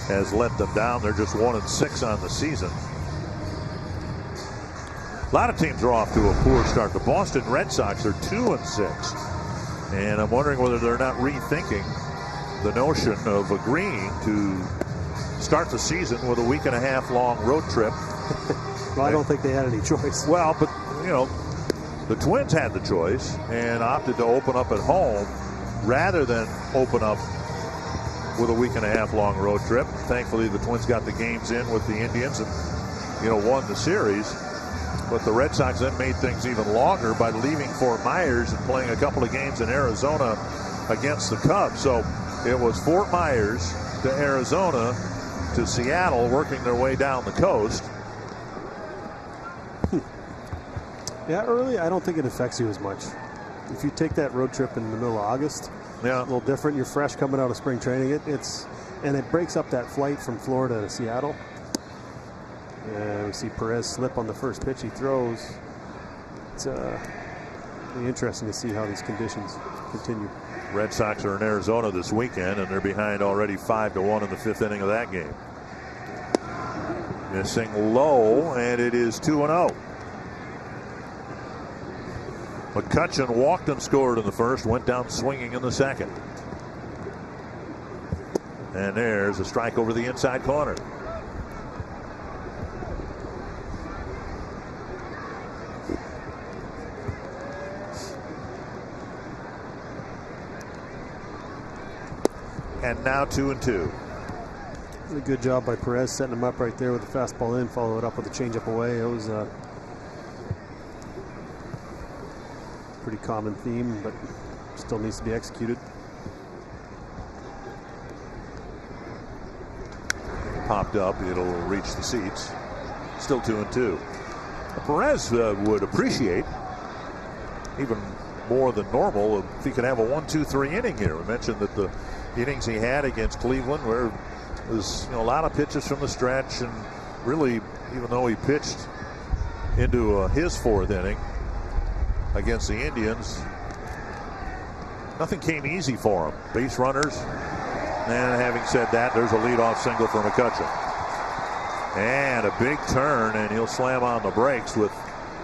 has let them down. They're just 1-6 on the season. A lot of teams are off to a poor start. The Boston Red Sox are 2-6. And I'm wondering whether they're not rethinking the notion of agreeing to start the season with a week-and-a-half long road trip. Well, I don't think they had any choice. Well, but, the Twins had the choice and opted to open up at home rather than open up with a week-and-a-half long road trip. Thankfully, the Twins got the games in with the Indians and, won the series. But the Red Sox then made things even longer by leaving Fort Myers and playing a couple of games in Arizona against the Cubs. So it was Fort Myers to Arizona to Seattle, working their way down the coast. Yeah, early, I don't think it affects you as much. If you take that road trip in the middle of August, yeah, a little different. You're fresh coming out of spring training. And it breaks up that flight from Florida to Seattle. And we see Perez slip on the first pitch he throws. It's really interesting to see how these conditions continue. Red Sox are in Arizona this weekend, and they're behind already 5-1 in the 5th inning of that game. Missing low, and it is 2-0. McCutchen walked and scored in the first, went down swinging in the second. And there's a strike over the inside corner. And now 2-2. A good job by Perez setting him up right there with the fastball in, follow it up with a changeup away. It was a pretty common theme, but still needs to be executed. Popped up, it'll reach the seats. Still 2-2. Perez would appreciate even more than normal if he could have a 1-2-3 inning here. We mentioned that the innings he had against Cleveland where there was a lot of pitches from the stretch, and really, even though he pitched into his 4th inning against the Indians, nothing came easy for him. Base runners. And having said that, there's a leadoff single for McCutchen. And a big turn, and he'll slam on the brakes with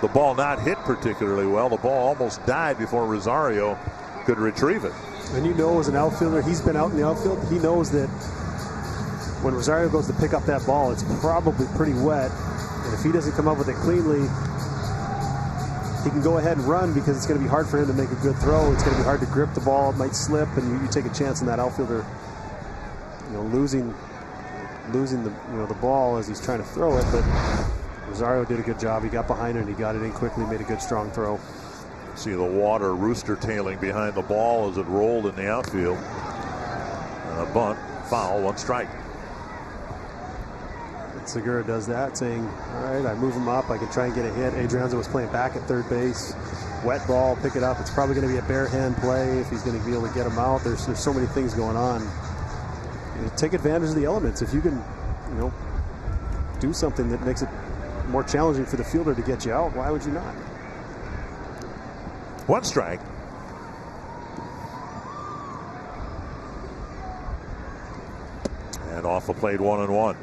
the ball not hit particularly well. The ball almost died before Rosario could retrieve it. And as an outfielder, he's been out in the outfield. He knows that when Rosario goes to pick up that ball, it's probably pretty wet. And if he doesn't come up with it cleanly, he can go ahead and run because it's going to be hard for him to make a good throw. It's going to be hard to grip the ball. It might slip, and you take a chance on that outfielder, losing the ball as he's trying to throw it. But Rosario did a good job. He got behind it, and he got it in quickly, made a good strong throw. See the water rooster tailing behind the ball as it rolled in the outfield. And a bunt, foul, 1 strike. Segura does that, saying, all right, I move him up, I can try and get a hit. Adrianza was playing back at third base. Wet ball, pick it up. It's probably going to be a bare hand play if he's going to be able to get him out. There's so many things going on. Take advantage of the elements. If you can, do something that makes it more challenging for the fielder to get you out, why would you not? 1 strike. And off the plate, 1-1.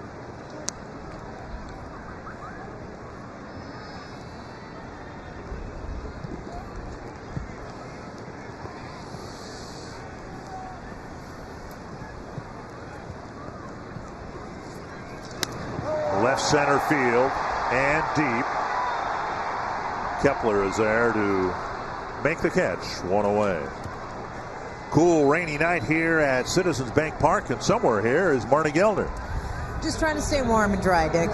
Left center field and deep. Kepler is there to make the catch. 1 away. Cool rainy night here at Citizens Bank Park, and somewhere here is Marnie Gelner. Just trying to stay warm and dry, Dick.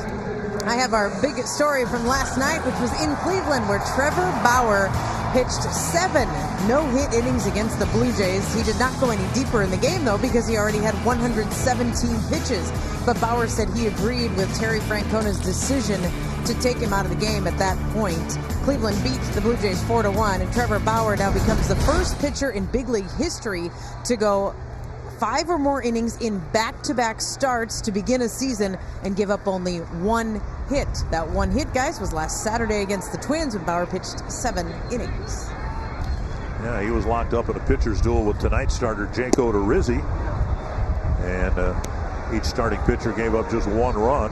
I have our big story from last night, which was in Cleveland, where Trevor Bauer pitched 7 no-hit innings against the Blue Jays. He did not go any deeper in the game, though, because he already had 117 pitches. But Bauer said he agreed with Terry Francona's decision to take him out of the game at that point. Cleveland beat the Blue Jays 4-1, and Trevor Bauer now becomes the first pitcher in big league history to go 5 or more innings in back-to-back starts to begin a season and give up only 1 hit. That 1 hit, guys, was last Saturday against the Twins when Bauer pitched 7 innings. Yeah, he was locked up in a pitcher's duel with tonight's starter Jake Odorizzi, and each starting pitcher gave up just 1 run.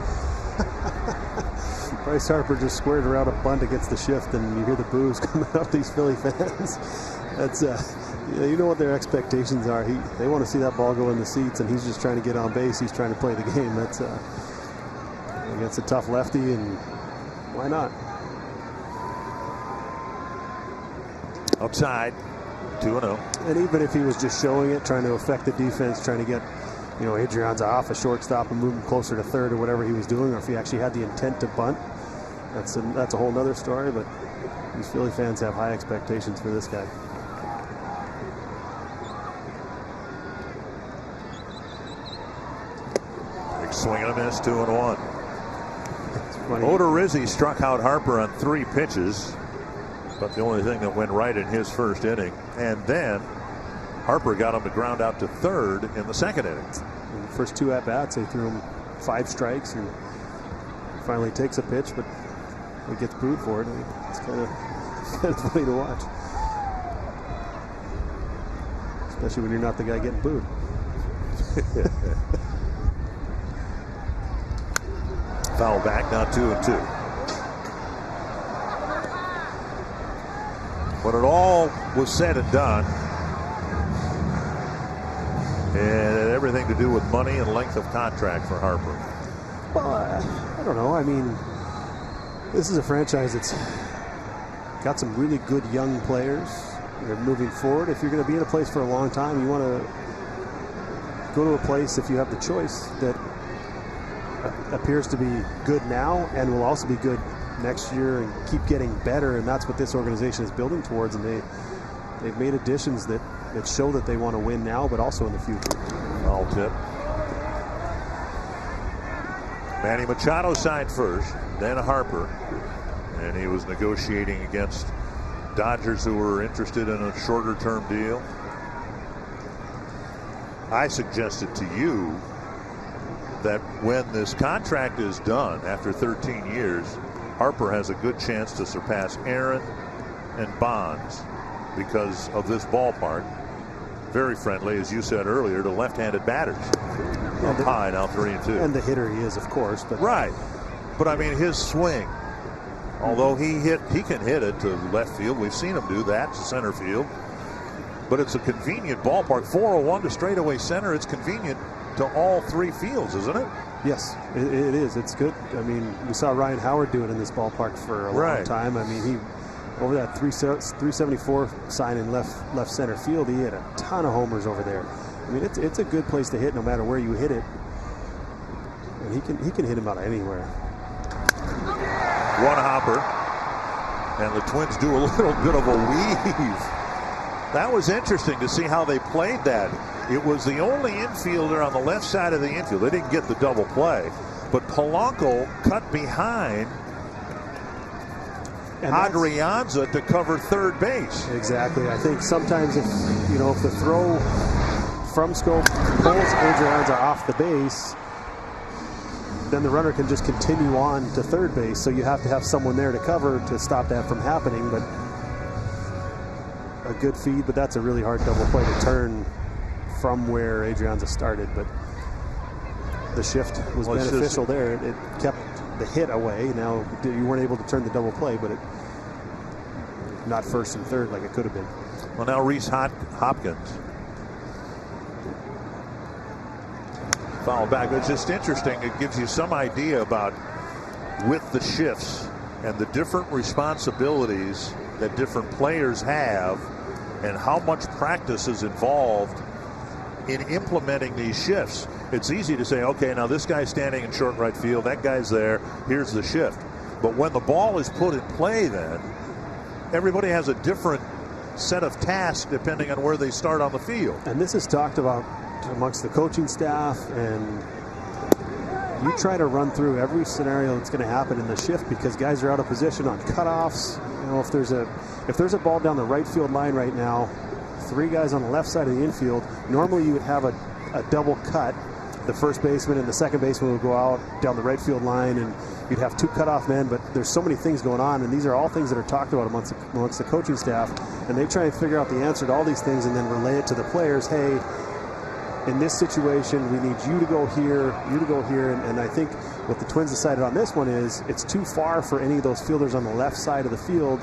Bryce Harper just squared around a bunt against the shift, and you hear the boos coming out of these Philly fans. That's you know what their expectations are. They want to see that ball go in the seats, and he's just trying to get on base. He's trying to play the game. That's against a tough lefty, and why not? Outside, 2-0. And even if he was just showing it, trying to affect the defense, trying to get Adrianza off a shortstop and move him closer to third or whatever he was doing, or if he actually had the intent to bunt, that's a whole nother story, but these Philly fans have high expectations for this guy. Big swing and a miss, 2-1. Odorizzi struck out Harper on 3 pitches, but the only thing that went right in his first inning. And then Harper got him to ground out to third in the second inning. In the first 2 at-bats, they threw him 5 strikes, and finally takes a pitch, but he gets booed for it. It's kind of funny to watch, especially when you're not the guy getting booed. Foul back, now 2-2. When it all was said and done, and it had everything to do with money and length of contract for Harper. Well, I don't know. I mean, this is a franchise that's got some really good young players. They're moving forward. If you're going to be in a place for a long time, you want to go to a place, if you have the choice, that appears to be good now and will also be good next year and keep getting better. And that's what this organization is building towards. And they've made additions that show that they want to win now, but also in the future. All tip. Manny Machado signed first, then Harper, and he was negotiating against Dodgers who were interested in a shorter-term deal. I suggested to you that when this contract is done after 13 years, Harper has a good chance to surpass Aaron and Bonds because of this ballpark. Very friendly, as you said earlier, to left-handed batters. Up high, now 3-2. And the hitter he is, of course. But right. But I mean, his swing, although he can hit it to left field. We've seen him do that to center field. But it's a convenient ballpark. 401 to straightaway center. It's convenient to all 3 fields, isn't it? Yes, it is. It's good. I mean, we saw Ryan Howard do it in this ballpark for a long time. I mean, he over that 374 sign in left center field, he hit a ton of homers over there. I mean, it's a good place to hit no matter where you hit it. And he can hit him out of anywhere. One hopper, and the Twins do a little bit of a weave. That was interesting to see how they played that. It was the only infielder on the left side of the infield. They didn't get the double play, but Polanco cut behind Adrianza to cover third base. Exactly. I think sometimes if the throw from scope pulls Adrianza off the base, then the runner can just continue on to third base. So you have to have someone there to cover to stop that from happening. But a good feed, but that's a really hard double play to turn from where Adrianza started. But the shift was beneficial there. It kept the hit away. Now you weren't able to turn the double play, but not first and third like it could have been. Well, now Rhys Hopkins foul back. It's just interesting. It gives you some idea about, with the shifts and the different responsibilities that different players have and how much practice is involved in implementing these shifts. It's easy to say, okay, now this guy's standing in short right field, that guy's there, here's the shift. But when the ball is put in play, then everybody has a different set of tasks depending on where they start on the field. And this is talked about amongst the coaching staff, and you try to run through every scenario that's going to happen in the shift because guys are out of position on cutoffs. You know, if there's a ball down the right field line right now, 3 guys on the left side of the infield, normally you would have a double cut. The first baseman and the second baseman would go out down the right field line, and you'd have 2 cutoff men. But there's so many things going on, and these are all things that are talked about amongst the coaching staff, and they try and figure out the answer to all these things and then relay it to the players. Hey, in this situation, we need you to go here, and I think what the Twins decided on this one is it's too far for any of those fielders on the left side of the field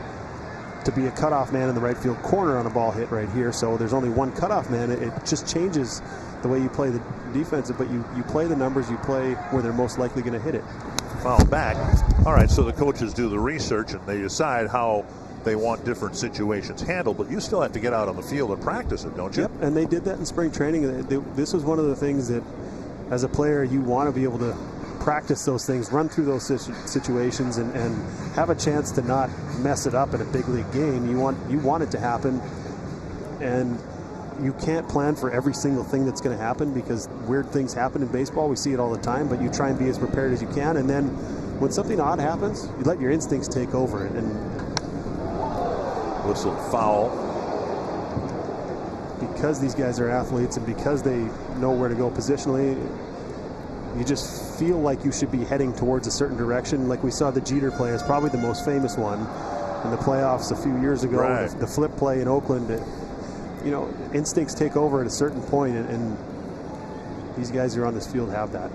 to be a cutoff man in the right field corner on a ball hit right here. So there's only 1 cutoff man. It just changes the way you play the defense, but you play the numbers, you play where they're most likely going to hit it. Foul back. All right, so the coaches do the research and they decide how they want different situations handled, but you still have to get out on the field and practice it, don't you? Yep, and they did that in spring training. This was one of the things that, as a player, you want to be able to practice those things, run through those situations, and have a chance to not mess it up in a big league game. You want it to happen, and you can't plan for every single thing that's going to happen because weird things happen in baseball. We see it all the time, but you try and be as prepared as you can, and then when something odd happens, you let your instincts take over. And whistle foul. Because these guys are athletes and because they know where to go positionally, you just feel like you should be heading towards a certain direction. Like we saw the Jeter play as probably the most famous one in the playoffs a few years ago. Right. The flip play in Oakland. Instincts take over at a certain point, and these guys who are on this field have that.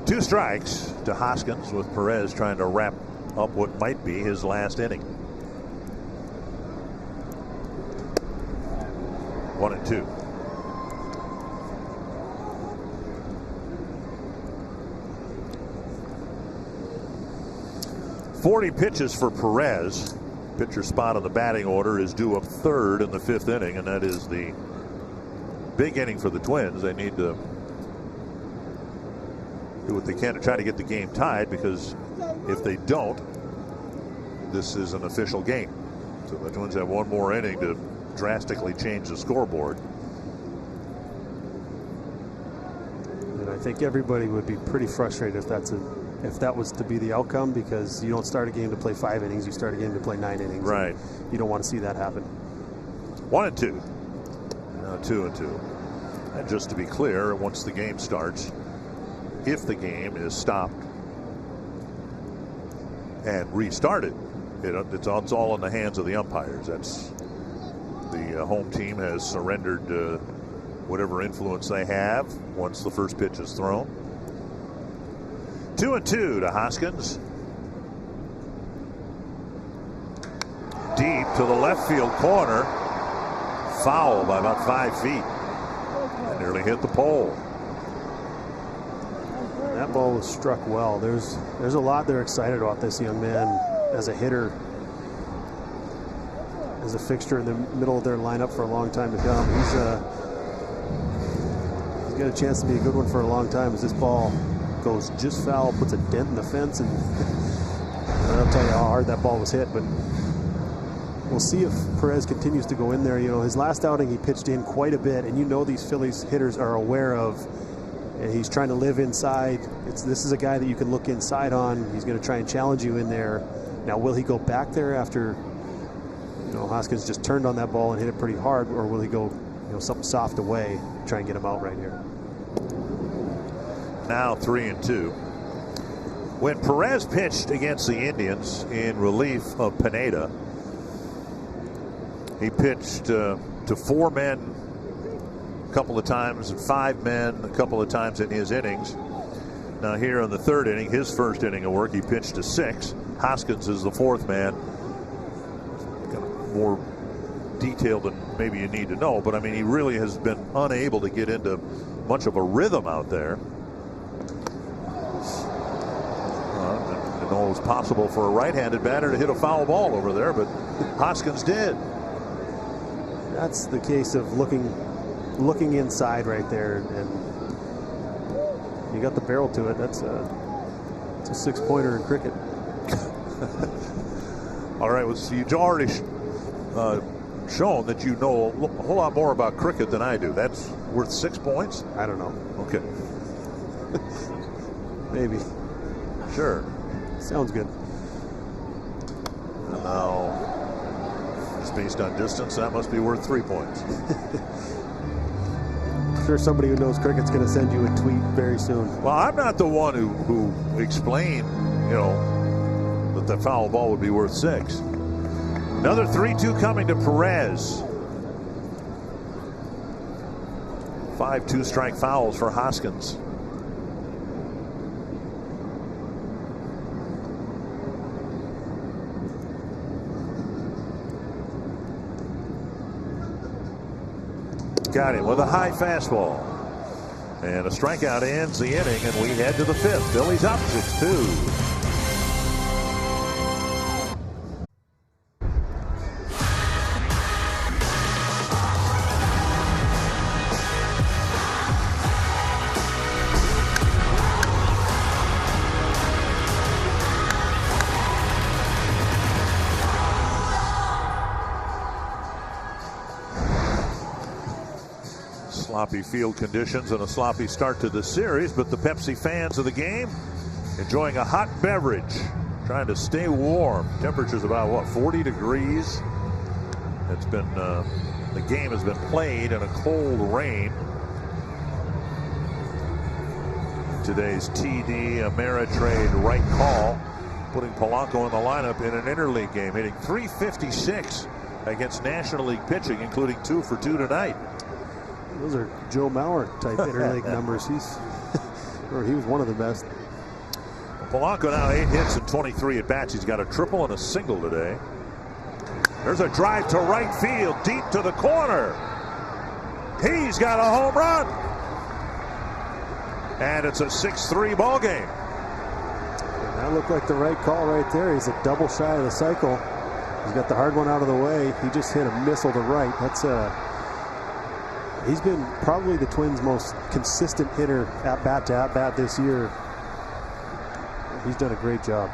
2 strikes to Hoskins, with Perez trying to wrap up what might be his last inning. 1-2. "40 pitches for Perez." Pitcher spot on the batting order is due up 3rd in the 5th inning, and that is the big inning for the Twins. They need to do what they can to try to get the game tied, because if they don't, this is an official game. So the Twins have one more inning to drastically change the scoreboard. And I think everybody would be pretty frustrated if that was to be the outcome, because you don't start a game to play 5 innings, you start a game to play 9 innings. Right. You don't want to see that happen. 1-2. Now 2-2. And just to be clear, once the game starts, if the game is stopped and restarted, it's all in the hands of the umpires. That's the home team has surrendered whatever influence they have once the first pitch is thrown. 2-2 to Hoskins. Deep to the left field corner. Foul by about 5 feet. And nearly hit the pole. That ball was struck well. There's a lot they're excited about this young man as a hitter, as a fixture in the middle of their lineup for a long time to come. He's got a chance to be a good one for a long time, as this ball goes just foul, puts a dent in the fence, and I'll tell you how hard that ball was hit. But we'll see if Perez continues to go in there. His last outing he pitched in quite a bit, and these Phillies hitters are aware of. And he's trying to live inside. This is a guy that you can look inside on. He's going to try and challenge you in there. Now, will he go back there after Hoskins just turned on that ball and hit it pretty hard, or will he go something soft away, try and get him out right here? Now 3-2. When Perez pitched against the Indians in relief of Pineda, he pitched to 4 men a couple of times and 5 men a couple of times in his innings. Now here in the 3rd inning, his first inning of work, he pitched to 6. Hoskins is the 4th man. Kind of more detailed than maybe you need to know, but I mean, he really has been unable to get into much of a rhythm out there. I didn't know it was possible for a right-handed batter to hit a foul ball over there, but Hoskins did. That's the case of looking inside right there, and you got the barrel to it. It's a 6-pointer in cricket. All right, well, so you've already shown that you know a whole lot more about cricket than I do. That's worth 6 points? I don't know. Okay. Maybe. Sure. Sounds good. And now, just based on distance, that must be worth 3 points. I'm sure somebody who knows cricket's going to send you a tweet very soon. Well, I'm not the one who explained, that the foul ball would be worth 6. Another 3-2 coming to Perez. 5 2-strike fouls for Hoskins. Got him with a high fastball. And a strikeout ends the inning, and we head to the 5th. Phillies up 6-2. Sloppy field conditions and a sloppy start to the series, but the Pepsi fans of the game enjoying a hot beverage, trying to stay warm. Temperature's about, what, 40 degrees? It's been, the game has been played in a cold rain. Today's TD Ameritrade right call, putting Polanco in the lineup in an interleague game, hitting .356 against National League pitching, including 2 for 2 tonight. Those are Joe Mauer type interleague numbers. He was one of the best. Polanco now 8 hits and 23 at bats. He's got a triple and a single today. There's a drive to right field, deep to the corner. He's got a home run. And it's a 6-3 ball game. And that looked like the right call right there. He's a double shy of the cycle. He's got the hard one out of the way. He just hit a missile to right. That's he's been probably the Twins' most consistent hitter at bat to at bat this year. He's done a great job.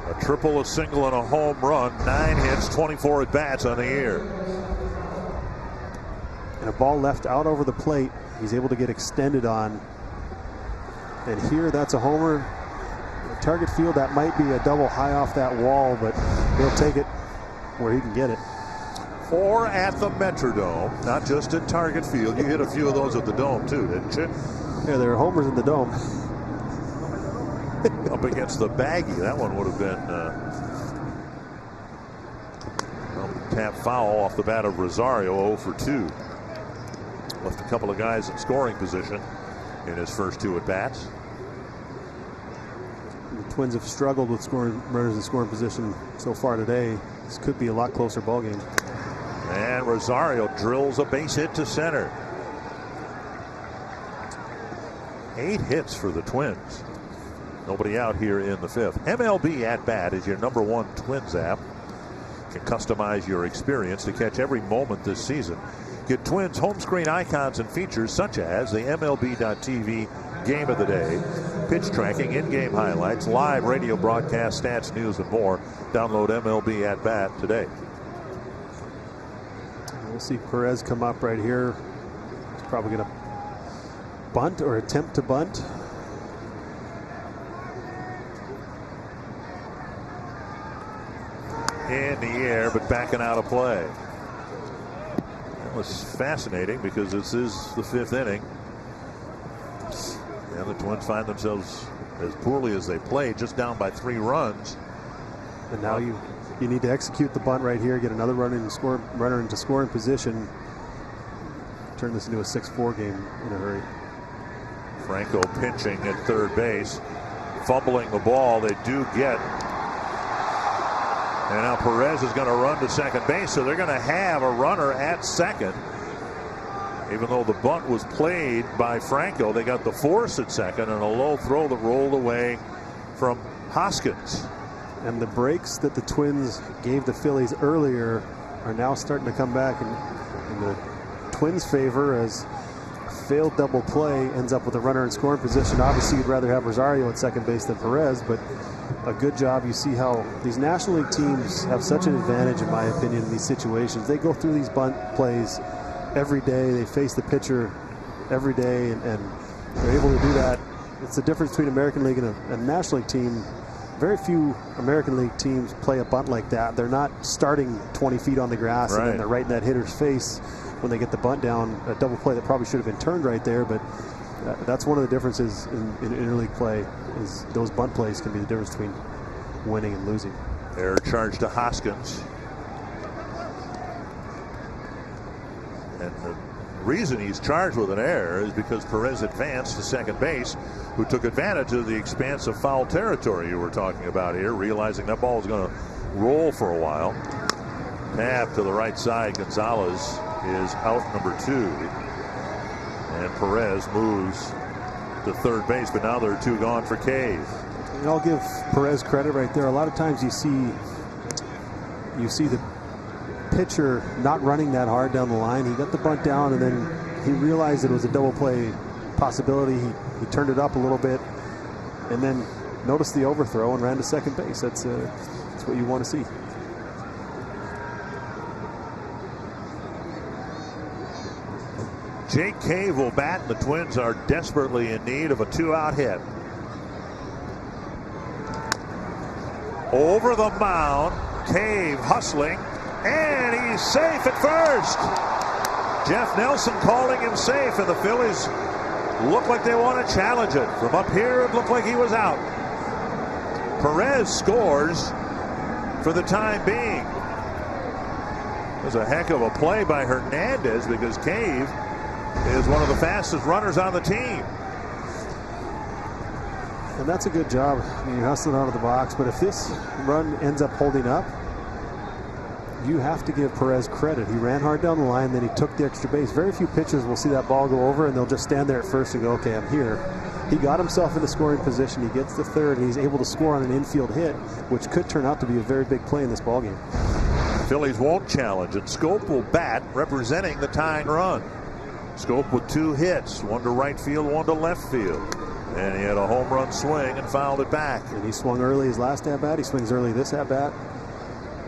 A triple, a single, and a home run. 9 hits, 24 at bats on the year. And a ball left out over the plate. He's able to get extended on. And here, that's a homer. Target field, that might be a double high off that wall, but he'll take it where he can get it. 4 at the Metrodome, not just at Target Field. You hit a few of those at the Dome too, didn't you? Yeah, there are homers in the Dome. Up against the baggie, that one would have been tap foul off the bat of Rosario, 0 for 2. Left a couple of guys in scoring position in his first 2 at bats. The Twins have struggled with scoring runners in scoring position so far today. This could be a lot closer ball game. And Rosario drills a base hit to center. 8 hits for the Twins. Nobody out here in the 5th. MLB At Bat is your #1 Twins app. You can customize your experience to catch every moment this season. Get Twins home screen icons and features such as the MLB.TV Game of the Day, pitch tracking, in-game highlights, live radio broadcast, stats, news, and more. Download MLB At Bat today. We'll see Perez come up right here. He's probably going to bunt or attempt to bunt. In the air, but backing out of play. That was fascinating because this is the 5th inning. And the Twins find themselves, as poorly as they played, just down by 3 runs. And now you need to execute the bunt right here, get another runner into scoring position, turn this into a 6-4 game in a hurry. Franco pinching at third base, fumbling the ball. They do get. And now Perez is going to run to second base, so they're going to have a runner at second. Even though the bunt was played by Franco, they got the force at second and a low throw that rolled away from Hoskins. And the breaks that the Twins gave the Phillies earlier are now starting to come back in the Twins' favor, as failed double play ends up with a runner in scoring position. Obviously, you'd rather have Rosario at second base than Perez, but a good job. You see how these National League teams have such an advantage, in my opinion, in these situations. They go through these bunt plays every day. They face the pitcher every day, and they're able to do that. It's the difference between American League and a National League team. Very few American League teams play a bunt like that. They're not starting 20 feet on the grass and then they're right in that hitter's face when they get the bunt down. A double play that probably should have been turned right there, but that's one of the differences in interleague play, is those bunt plays can be the difference between winning and losing. Error charge to Hoskins. And the reason he's charged with an error is because Perez advanced to second base, who took advantage of the expanse of foul territory you were talking about here, realizing that ball was going to roll for a while. Tap to the right side. Gonzalez is out, number 2. And Perez moves to third base, but now there are 2 gone for Cave. And I'll give Perez credit right there. A lot of times you see the pitcher not running that hard down the line. He got the bunt down, and then he realized it was a double play possibility. He turned it up a little bit, and then noticed the overthrow and ran to second base. That's what you want to see. Jake Cave will bat, and the Twins are desperately in need of a 2-out hit. Over the mound, Cave hustling, and he's safe at first. Jeff Nelson calling him safe, and the Phillies look like they want to challenge it. From up here, it looked like he was out. Perez scores for the time being. It was a heck of a play by Hernandez, because Cave is one of the fastest runners on the team. And that's a good job. I mean, you're hustling out of the box, but if this run ends up holding up, you have to give Perez credit. He ran hard down the line, then he took the extra base. Very few pitchers will see that ball go over, and they'll just stand there at first and go, okay, I'm here. He got himself into scoring position. He gets the third, and he's able to score on an infield hit, which could turn out to be a very big play in this ballgame. Phillies won't challenge, and Scope will bat, representing the tying run. Scope with 2 hits, one to right field, one to left field. And he had a home run swing and fouled it back. And he swung early his last at-bat. He swings early this at-bat.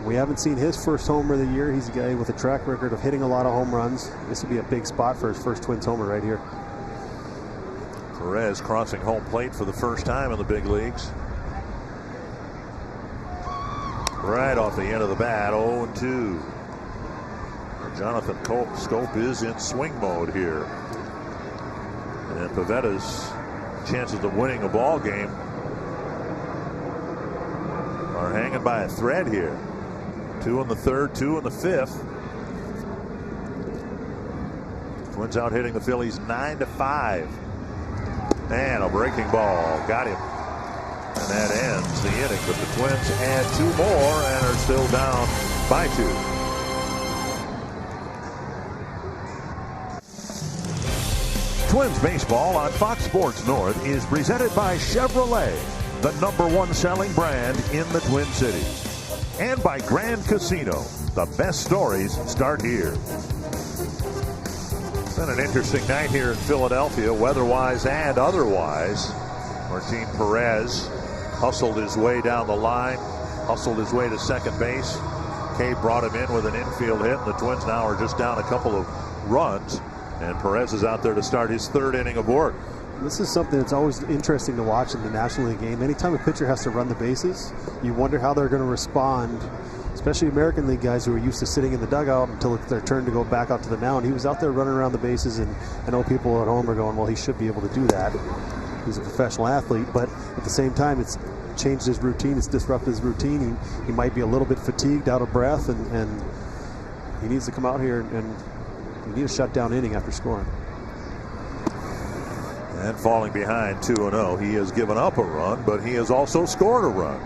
We haven't seen his first homer of the year. He's a guy with a track record of hitting a lot of home runs. This would be a big spot for his first Twins homer right here. Perez crossing home plate for the first time in the big leagues. Right off the end of the bat, 0-2. Jonathan Scope is in swing mode here. And Pavetta's chances of winning a ball game are hanging by a thread here. 2 in the third, 2 in the fifth. Twins out hitting the Phillies 9-5. And a breaking ball got him. And that ends the inning. But the Twins add 2 more and are still down by 2. Twins baseball on Fox Sports North is presented by Chevrolet, the #1 selling brand in the Twin Cities. And by Grand Casino. The best stories start here. It's been an interesting night here in Philadelphia, weather-wise and otherwise. Martin Perez hustled his way down the line, hustled his way to second base. Cave brought him in with an infield hit, and the Twins now are just down a couple of runs. And Perez is out there to start his 3rd inning of work. This is something that's always interesting to watch in the National League game. Anytime a pitcher has to run the bases, you wonder how they're going to respond, especially American League guys who are used to sitting in the dugout until it's their turn to go back out to the mound. He was out there running around the bases, and I know people at home are going, well, he should be able to do that. He's a professional athlete, but at the same time, it's changed his routine. It's disrupted his routine. He might be a little bit fatigued, out of breath, and he needs to come out here and you need a shutdown inning after scoring. And falling behind 2-0, he has given up a run, but he has also scored a run.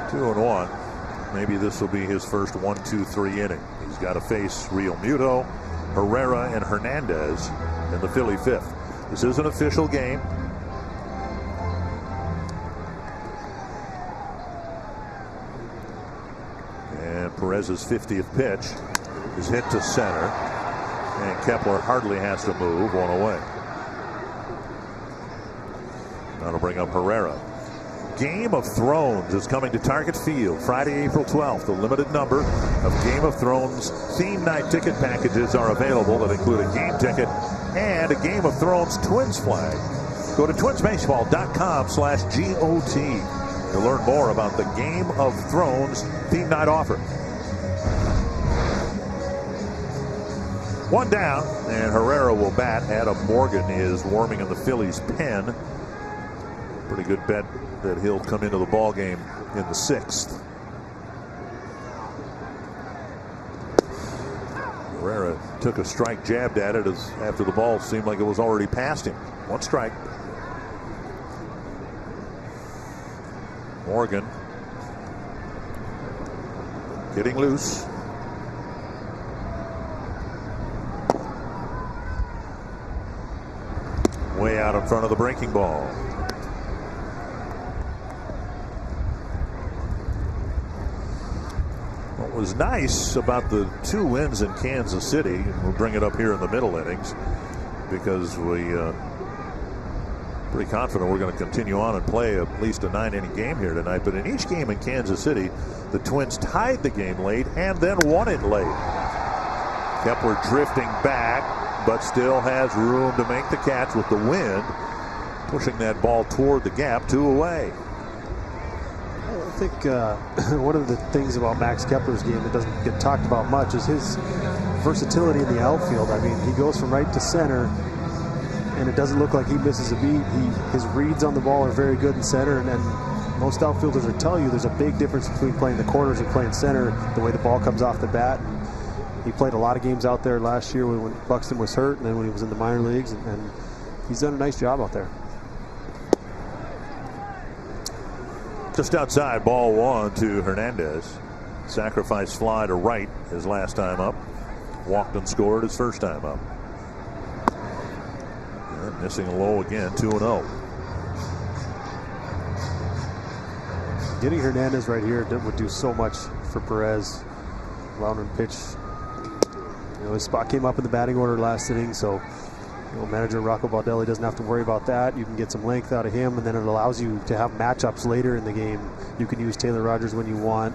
Two and 1. Maybe this will be his first 1-2-3 inning. He's got to face Real Muto, Herrera, and Hernandez in the Philly 5th. This is an official game. Perez's 50th pitch is hit to center, and Kepler hardly has to move, 1 away. That'll bring up Herrera. Game of Thrones is coming to Target Field Friday, April 12th. A limited number of Game of Thrones theme night ticket packages are available that include a game ticket and a Game of Thrones Twins flag. Go to twinsbaseball.com/GOT to learn more about the Game of Thrones theme night offer. 1 down, and Herrera will bat. Adam Morgan is warming in the Phillies pen. Pretty good bet that he'll come into the ball game in the 6th. Herrera took a strike, jabbed at it after the ball seemed like it was already past him. 1 strike. Morgan getting loose. Way out in front of the breaking ball. What was nice about the 2 wins in Kansas City, and we'll bring it up here in the middle innings, because we pretty confident we're going to continue on and play at least a 9-inning game here tonight. But in each game in Kansas City, the Twins tied the game late and then won it late. Kepler drifting back, but still has room to make the catch with the wind, pushing that ball toward the gap, 2 away. I think one of the things about Max Kepler's game that doesn't get talked about much is his versatility in the outfield. I mean, he goes from right to center, and it doesn't look like he misses a beat. His reads on the ball are very good in center, and most outfielders will tell you there's a big difference between playing the corners and playing center, the way the ball comes off the bat. He played a lot of games out there last year when Buxton was hurt, and then when he was in the minor leagues, and he's done a nice job out there. Just outside, ball 1 to Hernandez. Sacrifice fly to right his last time up. Walked and scored his first time up. And missing a low again, 2-0. Getting Hernandez right here would do so much for Perez. Allowing him to pitch. You know, his spot came up in the batting order last inning, so manager Rocco Baldelli doesn't have to worry about that. You can get some length out of him, and then it allows you to have matchups later in the game. You can use Taylor Rogers when you want.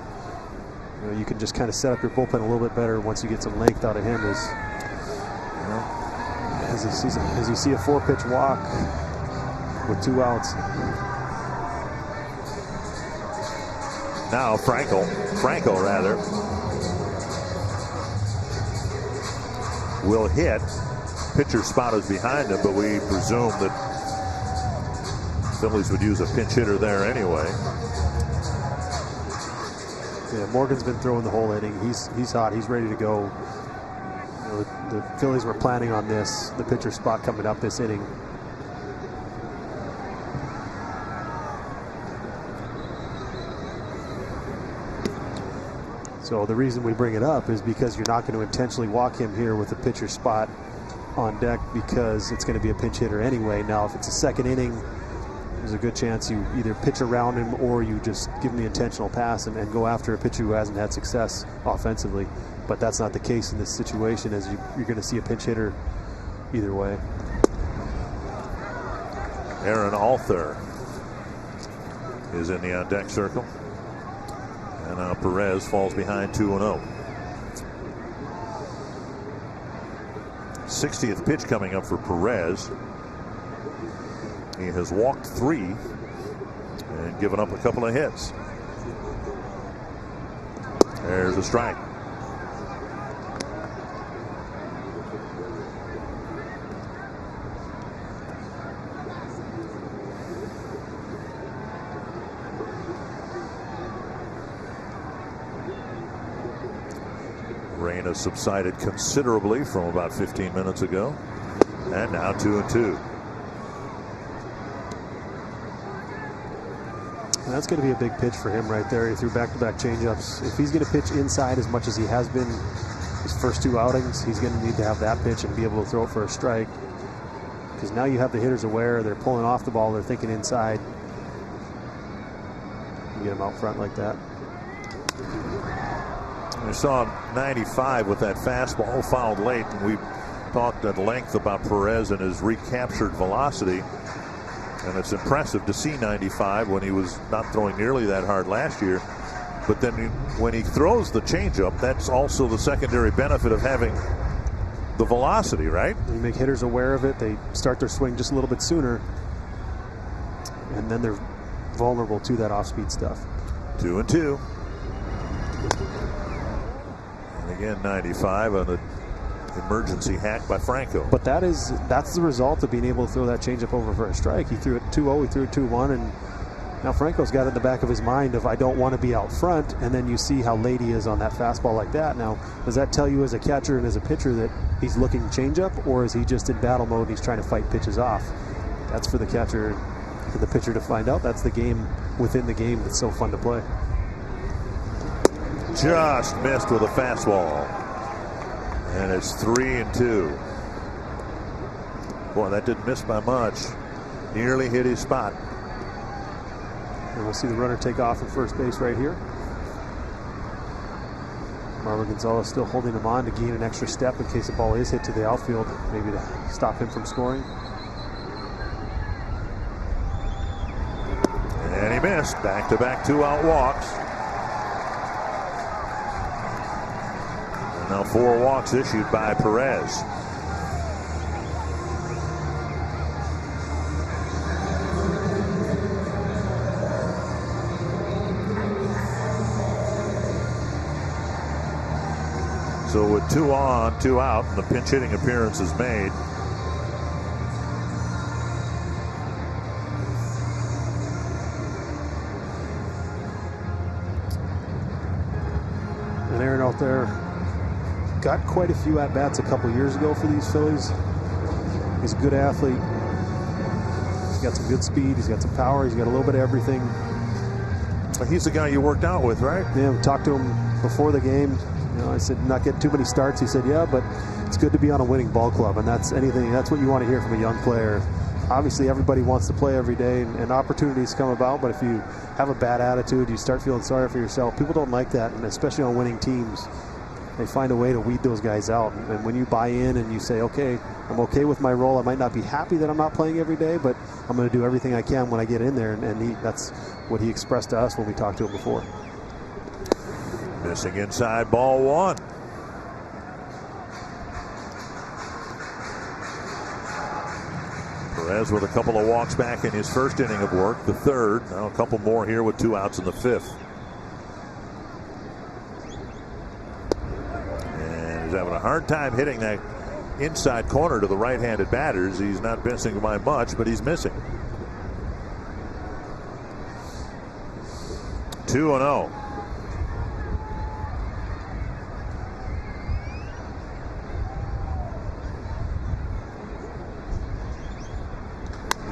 You can just kind of set up your bullpen a little bit better once you get some length out of him. As you see a 4-pitch walk with 2 outs. Now Franco will hit. Pitcher spot is behind him, but we presume that Phillies would use a pinch hitter there anyway. Yeah, Morgan's been throwing the whole inning. He's hot. He's ready to go. The Phillies were planning on this, the pitcher spot coming up this inning. So the reason we bring it up is because you're not going to intentionally walk him here with the pitcher spot on deck, because it's going to be a pinch hitter anyway. Now, if it's a second inning, there's a good chance you either pitch around him or you just give him the intentional pass and go after a pitcher who hasn't had success offensively. But that's not the case in this situation, as you're going to see a pinch hitter either way. Aaron Alther is in the on-deck circle. And now Perez falls behind 2-0. 60th pitch coming up for Perez. He has walked 3 and given up a couple of hits. There's a strike. Rain has subsided considerably from about 15 minutes ago. And now 2-2. And that's going to be a big pitch for him right there. He threw back-to-back changeups. If he's going to pitch inside as much as he has been his first 2 outings, he's going to need to have that pitch and be able to throw it for a strike. Because now you have the hitters aware. They're pulling off the ball. They're thinking inside. You get him out front like that. We saw 95 with that fastball fouled late, and we talked at length about Perez and his recaptured velocity. And it's impressive to see 95 when he was not throwing nearly that hard last year. But then when he throws the changeup, that's also the secondary benefit of having the velocity, right? You make hitters aware of it. They start their swing just a little bit sooner. And then they're vulnerable to that off-speed stuff. 2-2. And again, 95 on an emergency hack by Franco. But that's the result of being able to throw that changeup over for a strike. He threw it 2-0, he threw it 2-1, and now Franco's got it in the back of his mind of, I don't want to be out front, and then you see how late he is on that fastball like that. Now, does that tell you as a catcher and as a pitcher that he's looking changeup, or is he just in battle mode and he's trying to fight pitches off? That's for the catcher, for the pitcher to find out. That's the game within the game that's so fun to play. Just missed with a fastball. And it's 3-2. Boy, that didn't miss by much. Nearly hit his spot. And we'll see the runner take off at first base right here. Marlon Gonzalez still holding him on to gain an extra step in case the ball is hit to the outfield, maybe to stop him from scoring. missed. Back-to-back 2-out walks. And now 4 walks issued by Perez. So with 2 on, 2 out, and the pinch hitting appearance is made. And Aaron out there got quite a few at-bats a couple years ago for these Phillies. He's a good athlete. He's got some good speed. He's got some power. He's got a little bit of everything. He's the guy you worked out with, right? Yeah, we talked to him before the game. You know, I said, not getting too many starts. He said, yeah, but it's good to be on a winning ball club, and that's what you want to hear from a young player. Obviously, everybody wants to play every day, and opportunities come about, but if you have a bad attitude, you start feeling sorry for yourself. People don't like that, and especially on winning teams, they find a way to weed those guys out. And when you buy in and you say, okay, I'm okay with my role, I might not be happy that I'm not playing every day, but I'm going to do everything I can when I get in there, and that's what he expressed to us when we talked to him before. Missing inside, ball 1. Perez with a couple of walks back in his first inning of work, the 3rd. Now a couple more here with 2 outs in the 5th. And he's having a hard time hitting that inside corner to the right-handed batters. He's not missing by much, but he's missing. 2-0.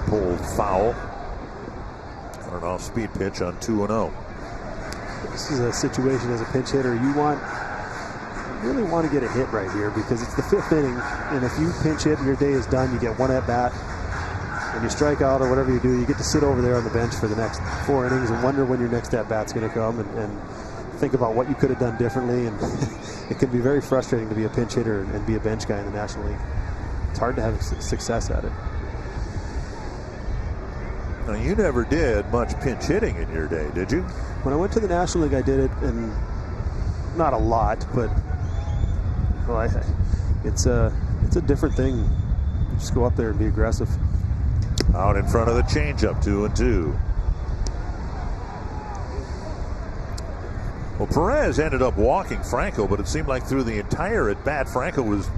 Pulled foul on an off-speed pitch on 2-0. This is a situation as a pinch hitter you really want to get a hit right here, because it's the 5th inning, and if you pinch hit and your day is done, you get 1 at bat and you strike out or whatever you do, you get to sit over there on the bench for the next 4 innings and wonder when your next at bat's going to come, and think about what you could have done differently. And it can be very frustrating to be a pinch hitter and be a bench guy in the National League. It's hard to have success at it. Now, you never did much pinch hitting in your day, did you? When I went to the National League, I did it, and not a lot, but well, it's a different thing. You just go up there and be aggressive. Out in front of the changeup, 2-2. Well, Perez ended up walking Franco, but it seemed like through the entire at bat, Franco was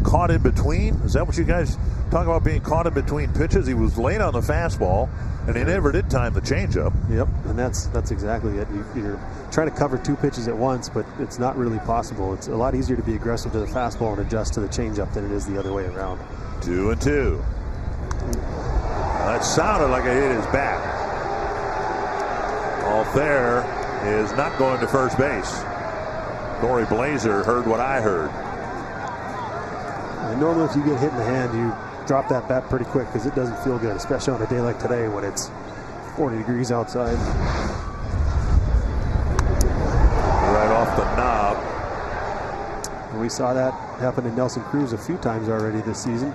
caught in between. Is that what you guys talk about, being caught in between pitches? He was late on the fastball, and he never did time the changeup. Yep, and that's exactly it. You're trying to cover 2 pitches at once, but it's not really possible. It's a lot easier to be aggressive to the fastball and adjust to the changeup than it is the other way around. 2-2. That sounded like it hit his bat. Althair is not going to first base. Corey Blazer heard what I heard. And normally if you get hit in the hand, you drop that bat pretty quick, because it doesn't feel good, especially on a day like today when it's 40 degrees outside. Right off the knob. And we saw that happen to Nelson Cruz a few times already this season.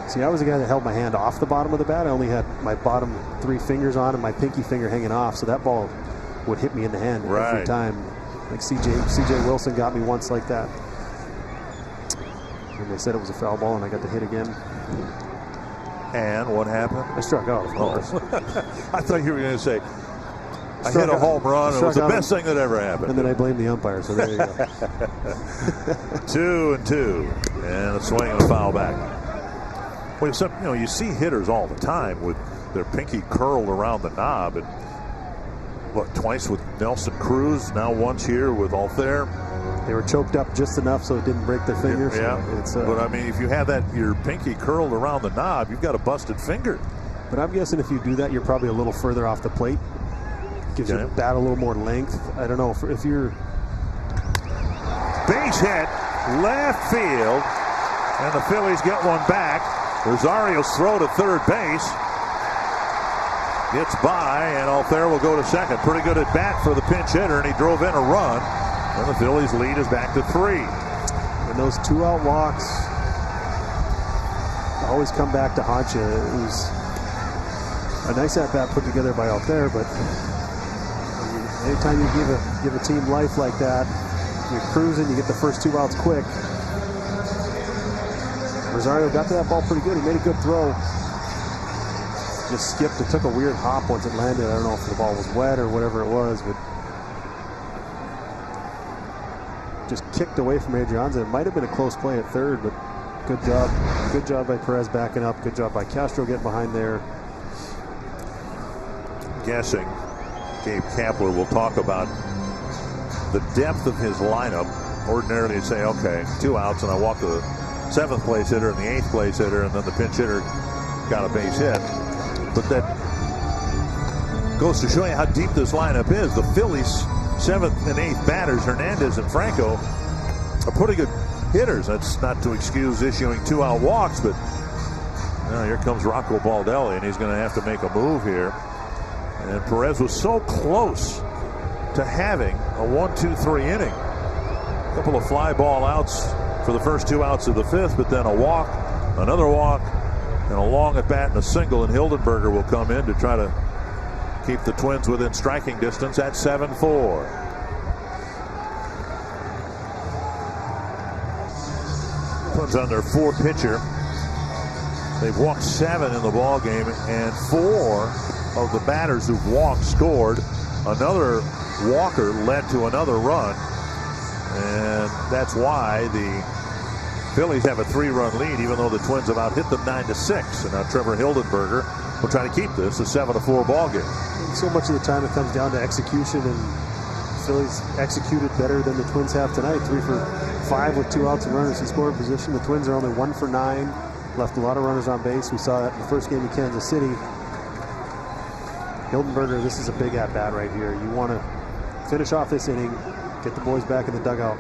See, I was the guy that held my hand off the bottom of the bat. I only had my bottom 3 fingers on and my pinky finger hanging off, so that ball would hit me in the hand every time. Like CJ Wilson got me once like that. And they said it was a foul ball, and I got to hit again. And what happened? I struck out, of course. I thought you were going to say, I hit a home run. It was the best thing that ever happened. And then I blamed the umpire, so there you go. 2-2. And a swing and a foul back. Well, you see hitters all the time with their pinky curled around the knob, and what, twice with Nelson Cruz, now once here with Althair. They were choked up just enough so it didn't break their finger. Yeah, so but I mean, if you have your pinky curled around the knob, you've got a busted finger. But I'm guessing if you do that, you're probably a little further off the plate. Gives your bat a little more length. I don't know if you're. Base hit, left field, and the Phillies get one back. Rosario's throw to third base gets by, and Althair will go to second. Pretty good at bat for the pinch hitter, and he drove in a run. And the Phillies lead is back to 3. And those 2-out walks always come back to haunt you. a nice at-bat put together by out there, but I mean, anytime you give a team life like that, you're cruising, you get the first 2 outs quick. Rosario got to that ball pretty good. He made a good throw. Just skipped. It took a weird hop once it landed. I don't know if the ball was wet or whatever it was, but just kicked away from Adrianza. It might have been a close play at third, but good job. Good job by Perez backing up. Good job by Castro getting behind there. Guessing Gabe Kapler will talk about the depth of his lineup. Ordinarily you'd say, okay, 2 outs and I walk the 7th place hitter and the 8th place hitter, and then the pinch hitter got a base hit. But that goes to show you how deep this lineup is. The Phillies 7th and 8th batters, Hernandez and Franco, are pretty good hitters. That's not to excuse issuing 2-out walks, but here comes Rocco Baldelli, and he's going to have to make a move here. And Perez was so close to having a 1-2-3 inning. A couple of fly ball outs for the first 2 outs of the 5th, but then a walk, another walk, and a long at bat and a single, and Hildenberger will come in to try to keep the Twins within striking distance at 7-4. Twins on their 4th pitcher. They've walked 7 in the ball game, and 4 of the batters who've walked scored. Another walker led to another run, and that's why the Phillies have a 3-run lead, even though the Twins have out hit them 9-6. And now Trevor Hildenberger will try to keep this a 7-4 ball game. So much of the time it comes down to execution, and the Phillies executed better than the Twins have tonight. 3 for 5 with 2 outs and runners in scoring position. The Twins are only 1 for 9, left a lot of runners on base. We saw that in the first game in Kansas City. Hildenberger, this is a big at-bat right here. You want to finish off this inning, get the boys back in the dugout.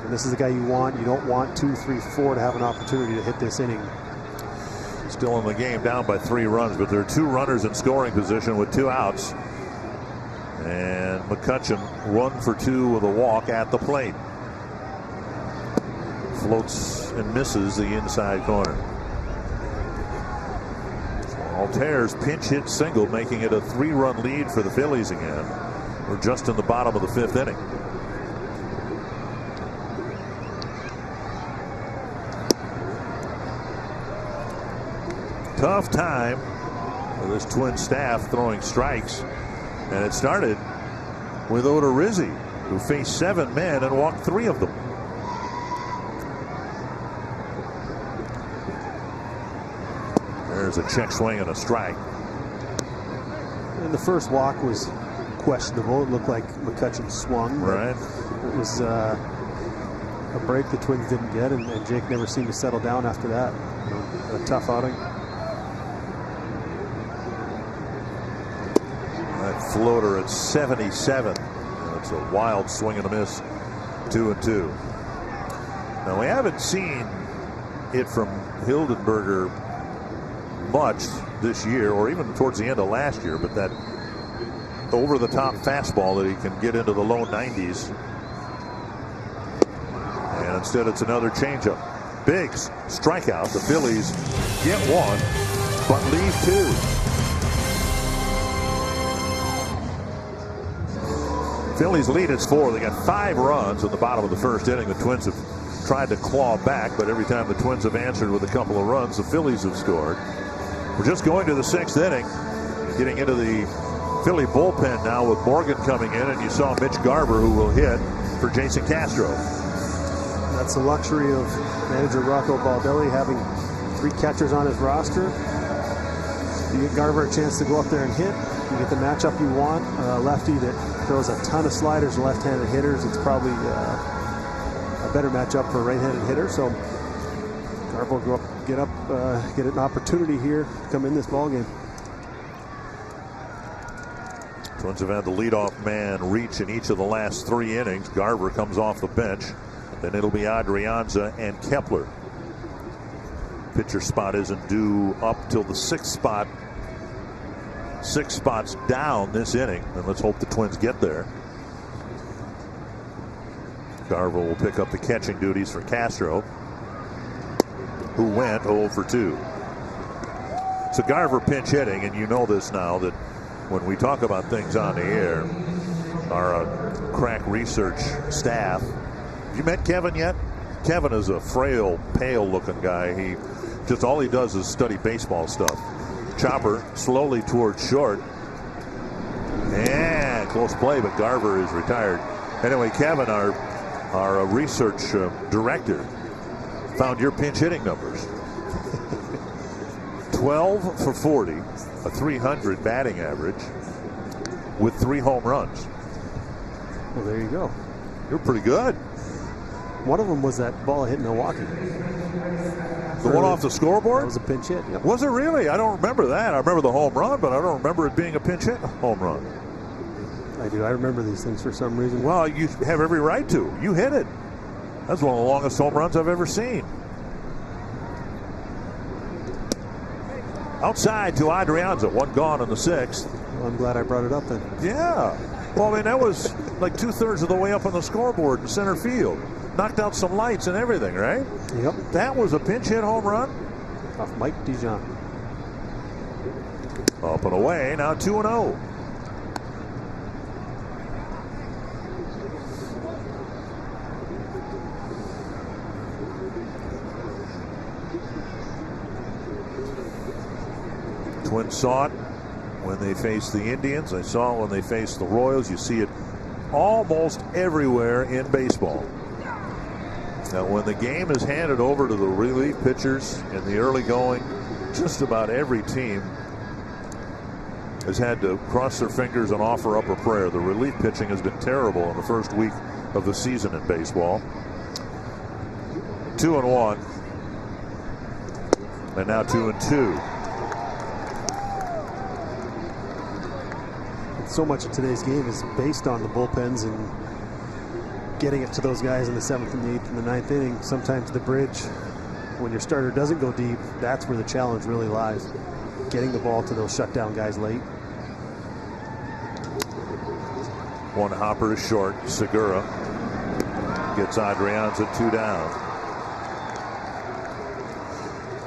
And this is the guy you want. You don't want 2, 3, 4 to have an opportunity to hit this inning. Still in the game, down by 3 runs, but there are 2 runners in scoring position with 2 outs. And McCutchen 1 for 2 with a walk at the plate. Floats and misses the inside corner. Altaire's pinch hit single, making it a 3-run lead for the Phillies again. We're just in the bottom of the 5th inning. Tough time for this Twin staff throwing strikes, and it started with Odorizzi, who faced 7 men and walked 3 of them. There's a check swing and a strike. And the first walk was questionable. It looked like McCutchen swung. Right. It was a break the Twins didn't get, and Jake never seemed to settle down after that. A tough outing. That floater at 77. That's a wild swing and a miss. 2-2. Now we haven't seen it from Hildenberger much this year, or even towards the end of last year, but that over-the-top fastball that he can get into the low 90s. And instead it's another changeup. Biggs strikeout. The Phillies get 1 but leave 2. Phillies lead is 4. They got 5 runs in the bottom of the 1st inning. The Twins have tried to claw back, but every time the Twins have answered with a couple of runs, the Phillies have scored. We're just going to the 6th inning, getting into the Philly bullpen now with Morgan coming in, and you saw Mitch Garver, who will hit for Jason Castro. That's the luxury of manager Rocco Baldelli, having 3 catchers on his roster. You get Garver a chance to go up there and hit. You get the matchup you want. Lefty that throws a ton of sliders, left-handed hitters. It's probably a better matchup for a right-handed hitter. So Garver will go up, get an opportunity here, come in this ball game. Twins have had the leadoff man reach in each of the last 3 innings. Garver comes off the bench. Then it'll be Adrianza and Kepler. Pitcher spot isn't due up till the 6th spot. 6 spots down this inning, and let's hope the Twins get there. Garver will pick up the catching duties for Castro, who went 0 for 2. So Garver pinch hitting, and you know this now that when we talk about things on the air, our crack research staff. Have you met Kevin yet? Kevin is a frail, pale-looking guy. He just all he does is study baseball stuff. Chopper slowly towards short. And close play, but Garver is retired. Anyway, Kevin, our research director, found your pinch hitting numbers. 12 for 40, a 300 batting average with 3 home runs. Well, there you go. You're pretty good. One of them was that ball hit Milwaukee. The one off the scoreboard? That was a pinch hit. Yep. Was it really? I don't remember that. I remember the home run, but I don't remember it being a pinch hit home run. I do. I remember these things for some reason. Well, you have every right to. You hit it. That's one of the longest home runs I've ever seen. Outside to Adrianza. One gone in the 6th. Well, I'm glad I brought it up then. Yeah. Well, I mean, that was like 2/3 of the way up on the scoreboard in center field. Knocked out some lights and everything, right? Yep. That was a pinch hit home run. Off Mike Dijon. Up and away. Now 2-0. Twins saw it when they faced the Indians. I saw it when they faced the Royals. You see it almost everywhere in baseball. Now, when the game is handed over to the relief pitchers in the early going, just about every team has had to cross their fingers and offer up a prayer. The relief pitching has been terrible in the first week of the season in baseball. 2-1. And now 2-2. So much of today's game is based on the bullpens and getting it to those guys in the 7th and the 8th and the 9th inning. Sometimes the bridge, when your starter doesn't go deep, that's where the challenge really lies. Getting the ball to those shutdown guys late. One hopper is short. Segura gets Adrianza 2 down.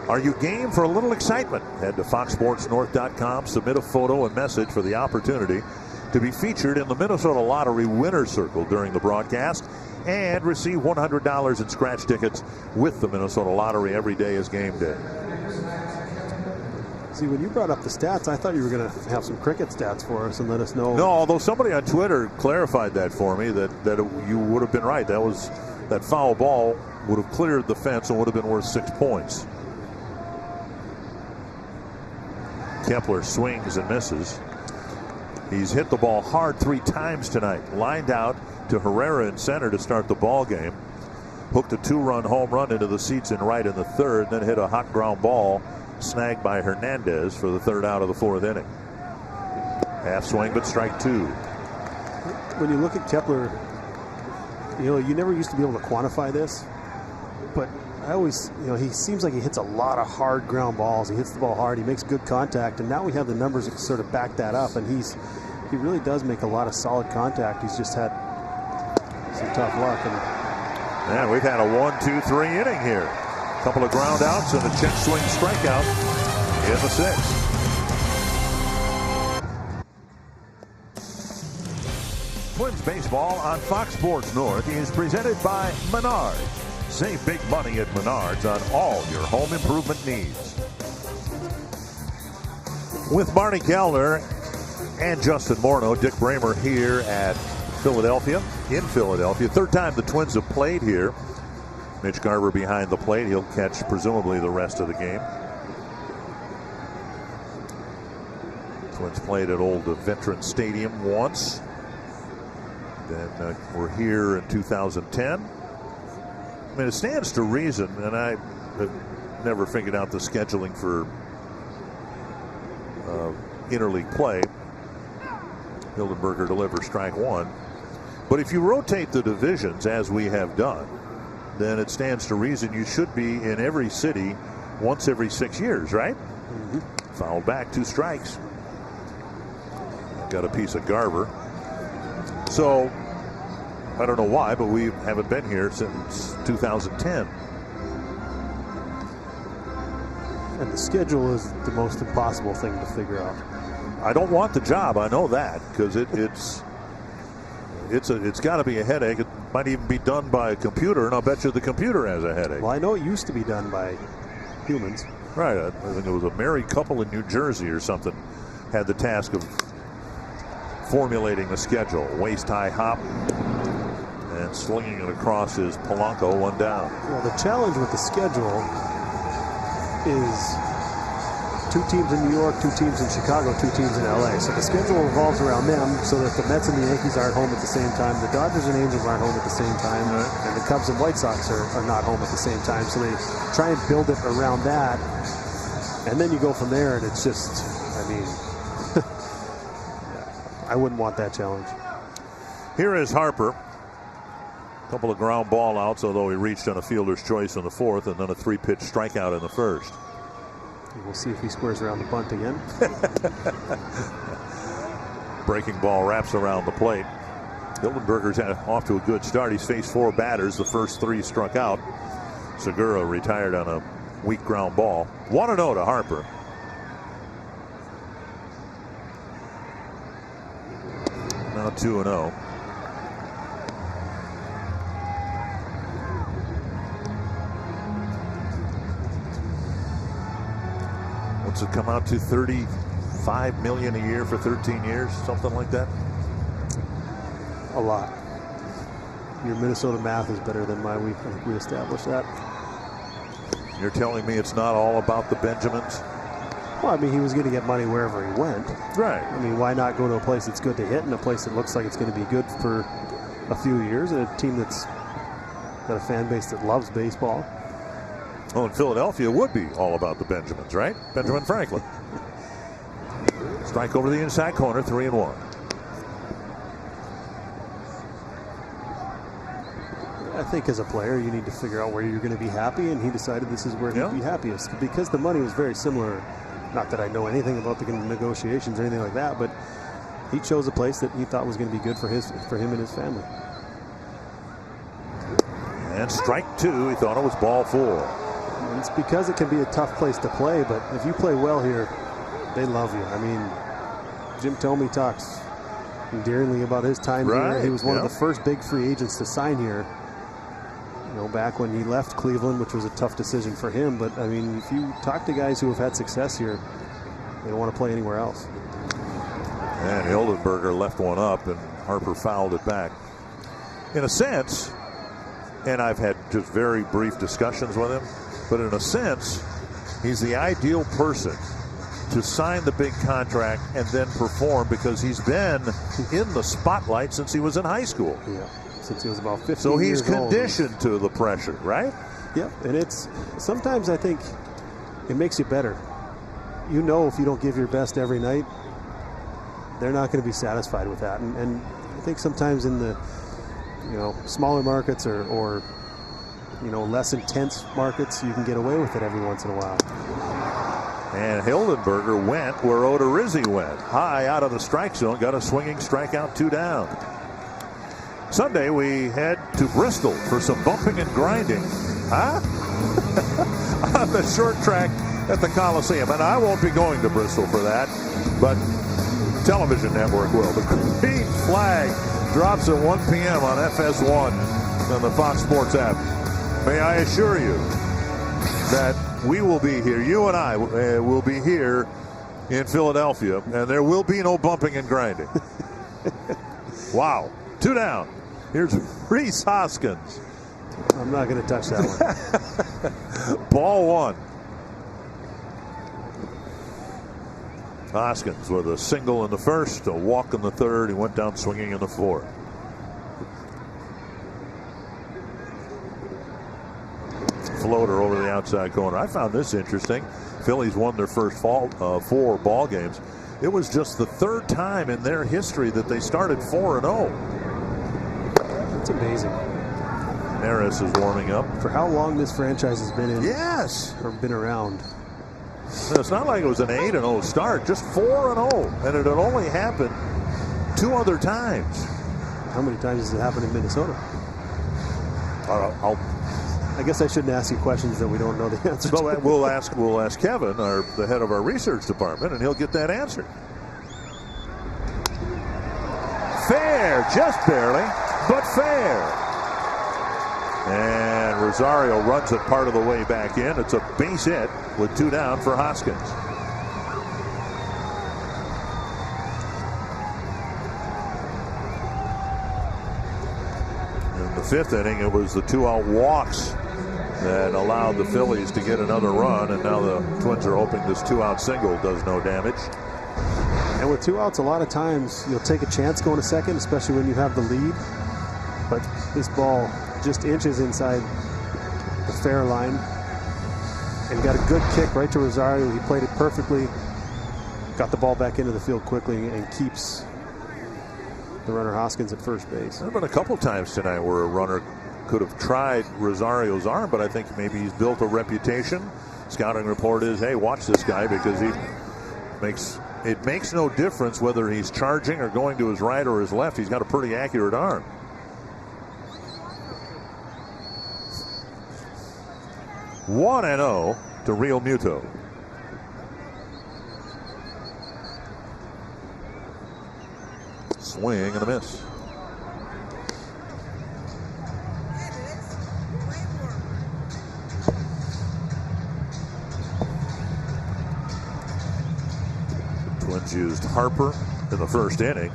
Are you game for a little excitement? Head to foxsportsnorth.com, submit a photo and message for the opportunity to be featured in the Minnesota Lottery Winner's Circle during the broadcast and receive $100 in scratch tickets with the Minnesota Lottery. Every day is game day. See, when you brought up the stats, I thought you were going to have some cricket stats for us and let us know. No, although somebody on Twitter clarified that for me, that you would have been right. That foul ball would have cleared the fence and would have been worth 6 points. Kepler swings and misses. He's hit the ball hard 3 times tonight. Lined out to Herrera in center to start the ball game. Hooked a 2-run home run into the seats in right in the 3rd, then hit a hot ground ball snagged by Hernandez for the 3rd out of the 4th inning. Half swing, but strike 2. When you look at Kepler, you never used to be able to quantify this, but I always, he seems like he hits a lot of hard ground balls. He hits the ball hard. He makes good contact, and now we have the numbers that sort of back that up. And he really does make a lot of solid contact. He's just had some tough luck. And we've had a 1-2-3 inning here. A couple of ground outs and a check swing strikeout in the 6th. Twins baseball on Fox Sports North is presented by Menards. Save big money at Menards on all your home improvement needs. With Barney Kellner and Justin Morneau, Dick Bremer here at Philadelphia, in Philadelphia. 3rd time the Twins have played here. Mitch Garver behind the plate. He'll catch presumably the rest of the game. Twins played at old Veterans Stadium once. Then we're here in 2010. I mean, it stands to reason, and I have never figured out the scheduling for interleague play. Hildenberger delivers strike 1. But if you rotate the divisions as we have done, then it stands to reason you should be in every city once every 6 years, right? Mm-hmm. Fouled back, 2 strikes. Got a piece of Garver. So I don't know why, but we haven't been here since 2010. And the schedule is the most impossible thing to figure out. I don't want the job. I know that, because it's got to be a headache. It might even be done by a computer, and I'll bet you the computer has a headache. Well, I know it used to be done by humans. Right. I think it was a married couple in New Jersey or something had the task of formulating the schedule. Waist-high hop and slinging it across his Polanco, one down. Well, the challenge with the schedule is 2 teams in New York, 2 teams in Chicago, 2 teams in LA. So the schedule revolves around them, so that the Mets and the Yankees aren't home at the same time, the Dodgers and Angels aren't home at the same time, and the Cubs and White Sox are not home at the same time. So they try and build it around that, and then you go from there, and it's just, I mean, I wouldn't want that challenge. Here is Harper. A couple of ground ball outs, although he reached on a fielder's choice in the 4th, and then a 3-pitch strikeout in the 1st. We'll see if he squares around the bunt again. Breaking ball wraps around the plate. Hildenberger's off to a good start. He's faced 4 batters. The first 3 struck out. Segura retired on a weak ground ball. 1-0 to Harper. Now 2-0. What's it come out to? $35 million a year for 13 years, something like that. A lot. Your Minnesota math is better than mine. I think we established that. You're telling me it's not all about the Benjamins? Well, I mean, he was going to get money wherever he went. Right. I mean, why not go to a place that's good to hit and a place that looks like it's going to be good for a few years, and a team that's got a fan base that loves baseball? Oh, in Philadelphia would be all about the Benjamins, right? Benjamin Franklin. Strike over the inside corner, 3-1. I think as a player, you need to figure out where you're going to be happy, and he decided this is where he'd be happiest, because the money was very similar. Not that I know anything about the negotiations or anything like that, but he chose a place that he thought was going to be good for him and his family. And strike 2. He thought it was ball 4. And it's because it can be a tough place to play, but if you play well here, they love you. I mean, Jim Thome talks endearingly about his time here. He was one of the first big free agents to sign here. You know, back when he left Cleveland, which was a tough decision for him. But I mean, if you talk to guys who have had success here, they don't want to play anywhere else. And Hildenberger left one up, and Harper fouled it back. In a sense, and I've had just very brief discussions with him, but in a sense, he's the ideal person to sign the big contract and then perform, because he's been in the spotlight since he was in high school. Yeah, since he was about 15 So he's years conditioned to the pressure, right? Yep, and it's sometimes I think it makes you better. You know, if you don't give your best every night, they're not going to be satisfied with that. And I think sometimes in the smaller markets or less intense markets, you can get away with it every once in a while. And Hildenberger went where Odorizzi went. High out of the strike zone. Got a swinging strikeout, 2 down. Sunday, we head to Bristol for some bumping and grinding. Huh? On the short track at the Coliseum. And I won't be going to Bristol for that, but television network will. The green flag drops at 1 p.m. on FS1 on the Fox Sports app. May I assure you that we will be here, you and I will be here in Philadelphia, and there will be no bumping and grinding. Wow. 2 down. Here's Rhys Hoskins. I'm not going to touch that one. Ball 1. Hoskins with a single in the 1st, a walk in the 3rd. He went down swinging in the 4th. Floater over the outside corner. I found this interesting. Phillies won their first 4 ball games. It was just the 3rd time in their history that they started 4-0. That's amazing. Neris is warming up. For how long this franchise has been in? Yes. Or been around. It's not like it was an 8-0 start, just 4-0, and it had only happened 2 other times. How many times has it happened in Minnesota? I guess I shouldn't ask you questions that we don't know the answer So to. we'll ask Kevin, the head of our research department, and he'll get that answer. Fair, just barely, but fair. And Rosario runs it part of the way back in. It's a base hit with 2 down for Hoskins. In the 5th inning, it was the 2-out walks that allowed the Phillies to get another run, and now the Twins are hoping this 2-out single does no damage. And with 2 outs, a lot of times you'll take a chance going to second, especially when you have the lead. But this ball just inches inside the fair line and got a good kick right to Rosario. He played it perfectly, got the ball back into the field quickly, and keeps the runner Hoskins at first base. There have been a couple times tonight where a runner could have tried Rosario's arm, but I think maybe he's built a reputation. Scouting report is, hey, watch this guy, because it makes no difference whether he's charging or going to his right or his left. He's got a pretty accurate arm. One and 0 to Real Muto. Swing and a miss. Twins used Harper in the 1st inning.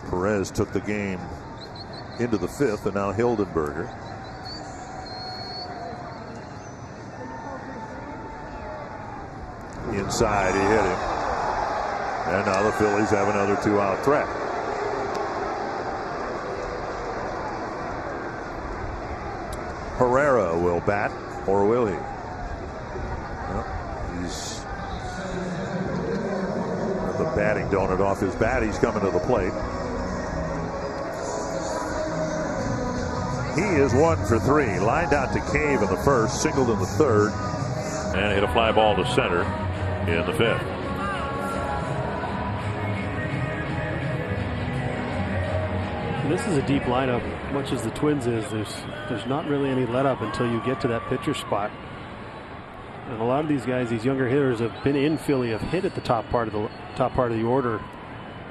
Perez took the game into the 5th, and now Hildenberger. Inside, he hit him. And now the Phillies have another 2-out threat. Herrera will bat, or will he? Well, he's got the batting donut off his bat. He's coming to the plate. He is 1 for 3. Lined out to Cave in the 1st, singled in the 3rd, and hit a fly ball to center in the 5th. This is a deep lineup, much as the Twins is. There's not really any let up until you get to that pitcher spot. And a lot of these guys, these younger hitters, have been in Philly, have hit at the top part of the order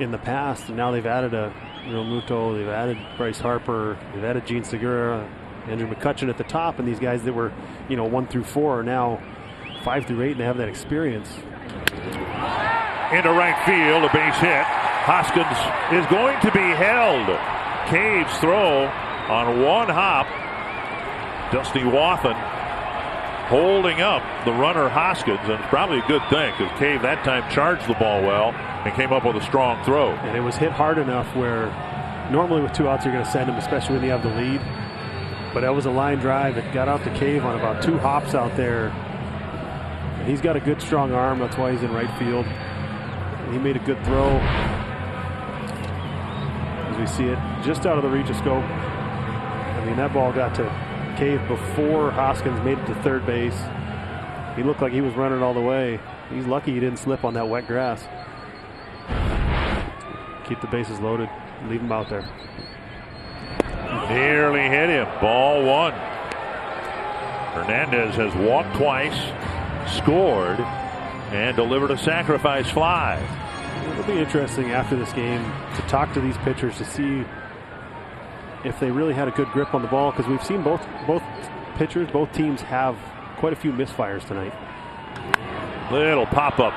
in the past, and now they've added a Real Muto, they've added Bryce Harper, they've added Gene Segura, Andrew McCutchen at the top, and these guys that were 1 through 4 are now 5 through 8, and they have that experience. Into right field, a base hit. Hoskins is going to be held. Cave's throw on 1 hop. Dusty Wathan holding up the runner Hoskins, and it's probably a good thing because Cave that time charged the ball well and came up with a strong throw. And it was hit hard enough where normally with 2 outs you're going to send him, especially when you have the lead. But that was a line drive. It got out to Cave on about 2 hops out there. And he's got a good strong arm. That's why he's in right field. And he made a good throw. As we see it just out of the reach of scope. I mean, that ball got to Cave before Hoskins made it to 3rd base. He looked like he was running all the way. He's lucky he didn't slip on that wet grass. Keep the bases loaded. Leave him out there. Nearly hit him. Ball 1. Hernandez has walked twice, scored, and delivered a sacrifice fly. It'll be interesting after this game to talk to these pitchers to see if they really had a good grip on the ball, because we've seen both pitchers, both teams have quite a few misfires tonight. Little pop-up.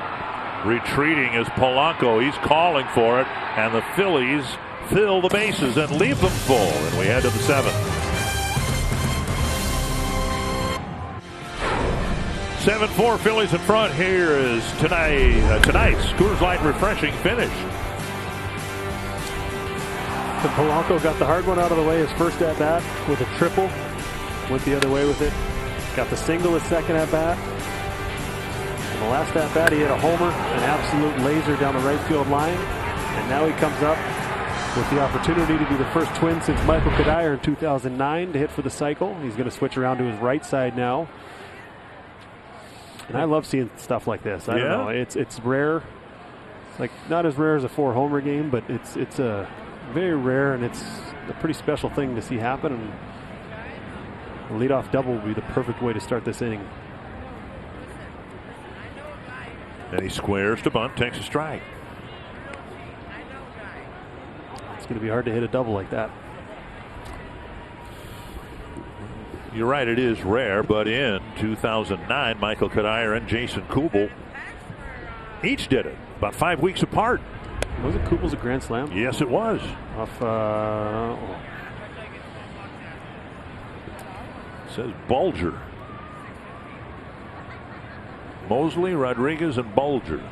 Retreating is Polanco. He's calling for it, and the Phillies fill the bases and leave them full, and we head to the 7th. 7-4 Phillies in front. Here is tonight's Coors Light refreshing finish. And Polanco got the hard one out of the way his first at bat with a triple. Went the other way with it. Got the single his second at bat. And the last at bat he hit a homer, an absolute laser down the right field line. And now he comes up with the opportunity to be the first Twin since Michael Kadire in 2009 to hit for the cycle. He's going to switch around to his right side now. And I love seeing stuff like this. I don't know. It's rare. Like, not as rare as a 4-homer game, but it's a very rare, and it's a pretty special thing to see happen. And A leadoff double would be the perfect way to start this inning. And he squares to bunt, takes a strike. It's going to be hard to hit a double like that. You're right, it is rare, but in 2009, Michael Kadire and Jason Kubel each did it, about 5 weeks apart. Was it Kubel's a grand slam? Yes, it was. Says Bulger. Mosley, Rodriguez, and Bulger.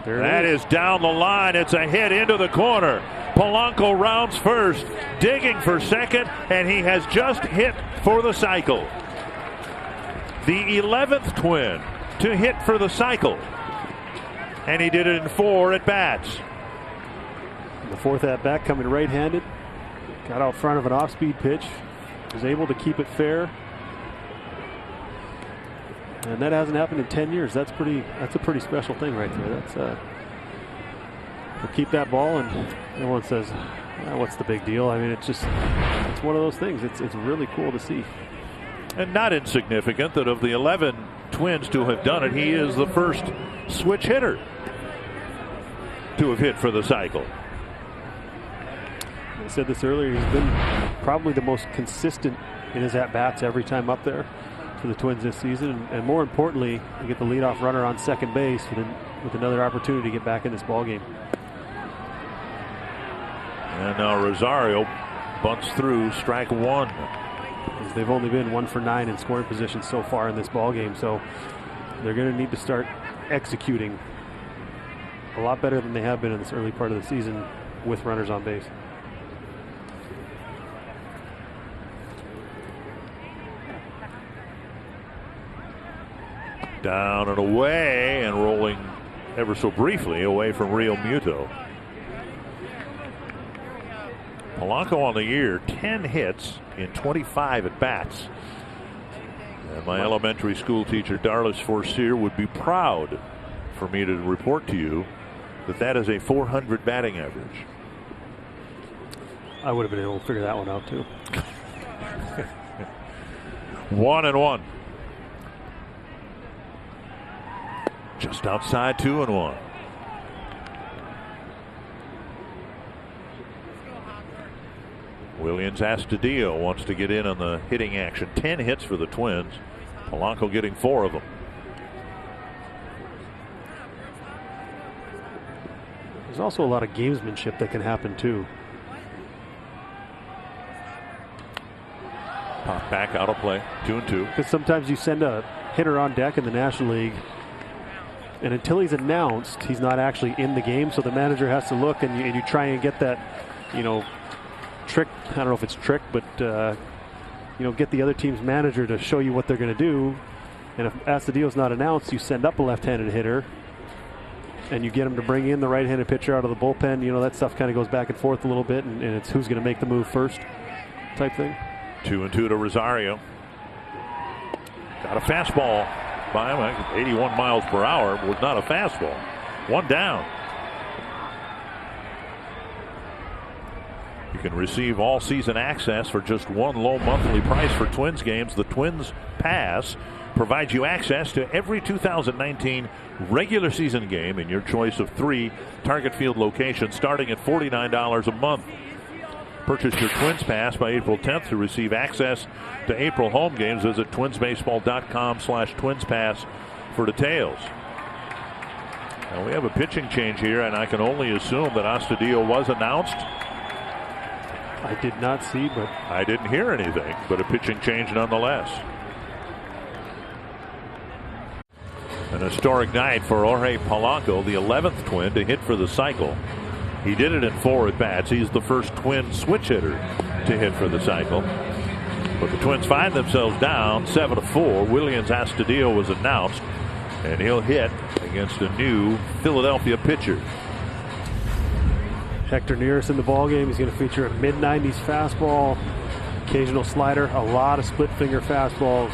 That is down the line. It's a hit into the corner. Polanco rounds first, digging for second, and he has just hit for the cycle. The 11th Twin to hit for the cycle. And he did it in 4 at-bats. The 4th at-bat coming right-handed. Got out front of an off-speed pitch. Was able to keep it fair. And that hasn't happened in 10 years. That's a pretty special thing right there. That's keep that ball, and everyone says, what's the big deal? I mean, it's one of those things. It's really cool to see. And not insignificant that of the 11 Twins to have done it, he is the first switch hitter to have hit for the cycle. I said this earlier, he's been probably the most consistent in his at-bats every time up there for the Twins this season, and more importantly, you get the leadoff runner on second base with another opportunity to get back in this ball game. And now Rosario bunts through strike 1. They've only been 1 for 9 in scoring position so far in this ball game, so they're going to need to start executing a lot better than they have been in this early part of the season with runners on base. Down and away, and rolling ever so briefly away from Real Muto. Polanco on the year, 10 hits in 25 at-bats. And my elementary school teacher, Darlis Forcier, would be proud for me to report to you that is a 400 batting average. I would have been able to figure that one out too. 1-1. Just outside 2-1. Williams Astudillo wants to get in on the hitting action. 10 hits for the Twins. Polanco getting 4 of them. There's also a lot of gamesmanship that can happen too. Pop back out of play. 2-2. Because sometimes you send a hitter on deck in the National League, and until he's announced, he's not actually in the game. So the manager has to look, and you try and get that, trick. I don't know if it's trick, but get the other team's manager to show you what they're going to do. And if Astudillo's not announced, you send up a left-handed hitter, and you get him to bring in the right-handed pitcher out of the bullpen. That stuff kind of goes back and forth a little bit, and it's who's going to make the move first, type thing. 2-2 to Rosario. Got a fastball by him. 81 miles per hour was not a fastball. 1 down. You can receive all season access for just 1 low monthly price for Twins games. The Twins Pass provides you access to every 2019 regular season game in your choice of 3 Target Field locations starting at $49 a month. Purchase your Twins Pass by April 10th to receive access to April home games. Visit twinsbaseball.com/twinspass for details. Now we have a pitching change here, and I can only assume that Astudillo was announced. I did not see, but I didn't hear anything, but a pitching change nonetheless. An historic night for Jorge Polanco, the 11th Twin to hit for the cycle. He did it in 4 at-bats. He's the first Twin switch hitter to hit for the cycle. But the Twins find themselves down 7-4. Williams Astudillo was announced, and he'll hit against a new Philadelphia pitcher. Hector Neris in the ballgame. He's going to feature a mid-90s fastball, occasional slider, a lot of split-finger fastballs.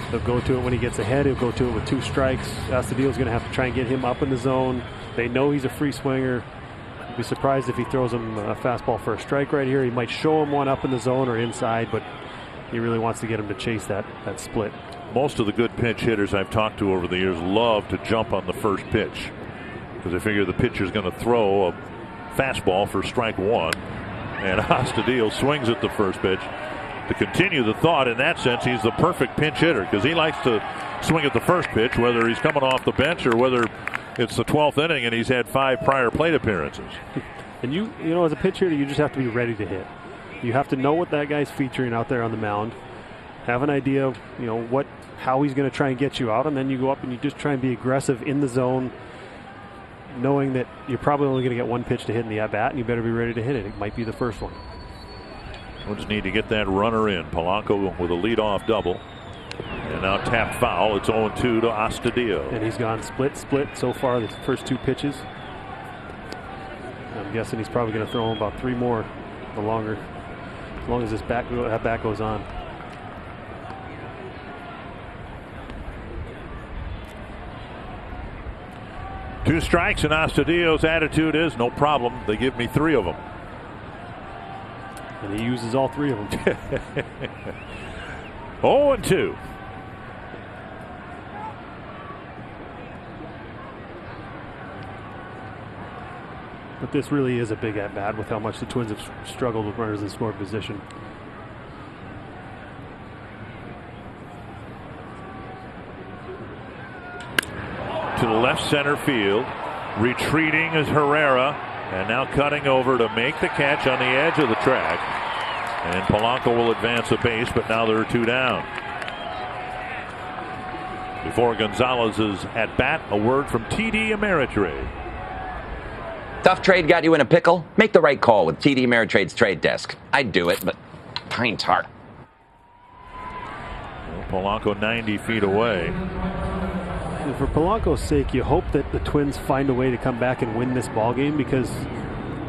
He'll go to it when he gets ahead. He'll go to it with 2 strikes. Astudillo's going to have to try and get him up in the zone. They know he's a free swinger. be surprised if he throws him a fastball for a strike right here. He might show him one up in the zone or inside, but he really wants to get him to chase that split. Most of the good pinch hitters I've talked to over the years love to jump on the first pitch because they figure the pitcher's going to throw a fastball for strike one, and Astudillo swings at the first pitch. To continue the thought, in that sense, he's the perfect pinch hitter because he likes to swing at the first pitch, whether he's coming off the bench or whether it's the 12th inning and he's had 5 prior plate appearances. And you know, as a pitch hitter, you just have to be ready to hit. You have to know what that guy's featuring out there on the mound, have an idea of, you know, how he's going to try and get you out, and then you go up and you just try and be aggressive in the zone, knowing that you're probably only going to get one pitch to hit in the at-bat, and you better be ready to hit it. It might be the first one. We'll just need to get that runner in. Polanco with a leadoff double. And now tapped foul. It's 0-2 to Astudillo. And he's gone split so far, the first 2 pitches. I'm guessing he's probably going to throw him about 3 more the longer, as long as this bat goes on. Two strikes, and Astudillo's attitude is no problem. They give me 3 of them. And he uses all 3 of them. 0-2. But this really is a big at-bat with how much the Twins have struggled with runners in scoring position. To the left center field. Retreating is Herrera. And now cutting over to make the catch on the edge of the track. And Polanco will advance a base, but now there are 2 down. Before Gonzalez's at bat, a word from TD Ameritrade. Tough trade got you in a pickle? Make the right call with TD Ameritrade's trade desk. I'd do it, but time's hard. Well, Polanco 90 feet away. And for Polanco's sake, you hope that the Twins find a way to come back and win this ball game, because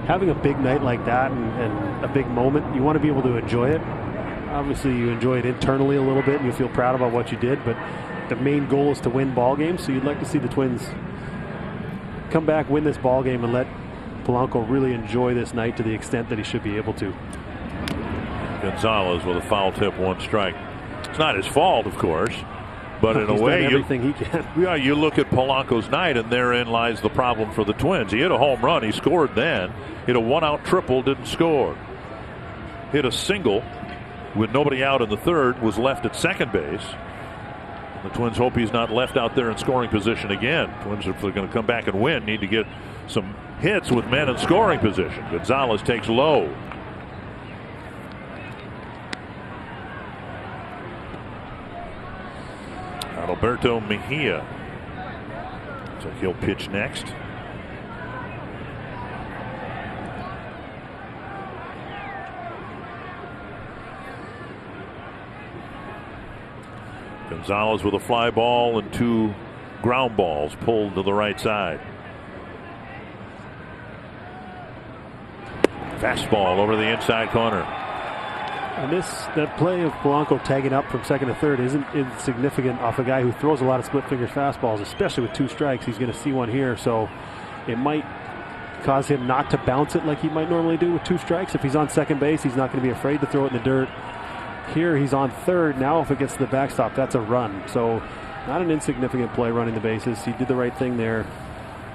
having a big night like that and a big moment, you want to be able to enjoy it. Obviously, you enjoy it internally a little bit and you feel proud about what you did, but the main goal is to win ball games, so you'd like to see the Twins come back, win this ball game, and let Polanco really enjoy this night to the extent that he should be able to. Gonzalez with a foul tip, 1 strike. It's not his fault, of course, but in a way, everything he can. Yeah, you look at Polanco's night, and therein lies the problem for the Twins. He hit a home run, he scored then. Hit a 1-out triple, didn't score. Hit a single with nobody out in the third, was left at second base. The Twins hope he's not left out there in scoring position again. Twins, if they're going to come back and win, need to get some hits with men in scoring position. Gonzalez takes low. Alberto Mejia. So he'll pitch next. Gonzalez with a fly ball and 2 ground balls pulled to the right side. Fastball over the inside corner. And that play of Polanco tagging up from second to third isn't insignificant off a guy who throws a lot of split finger fastballs, especially with 2 strikes. He's going to see one here, so it might cause him not to bounce it like he might normally do with 2 strikes. If he's on second base, he's not going to be afraid to throw it in the dirt. Here he's on third. Now if it gets to the backstop, that's a run. So not an insignificant play running the bases. He did the right thing there.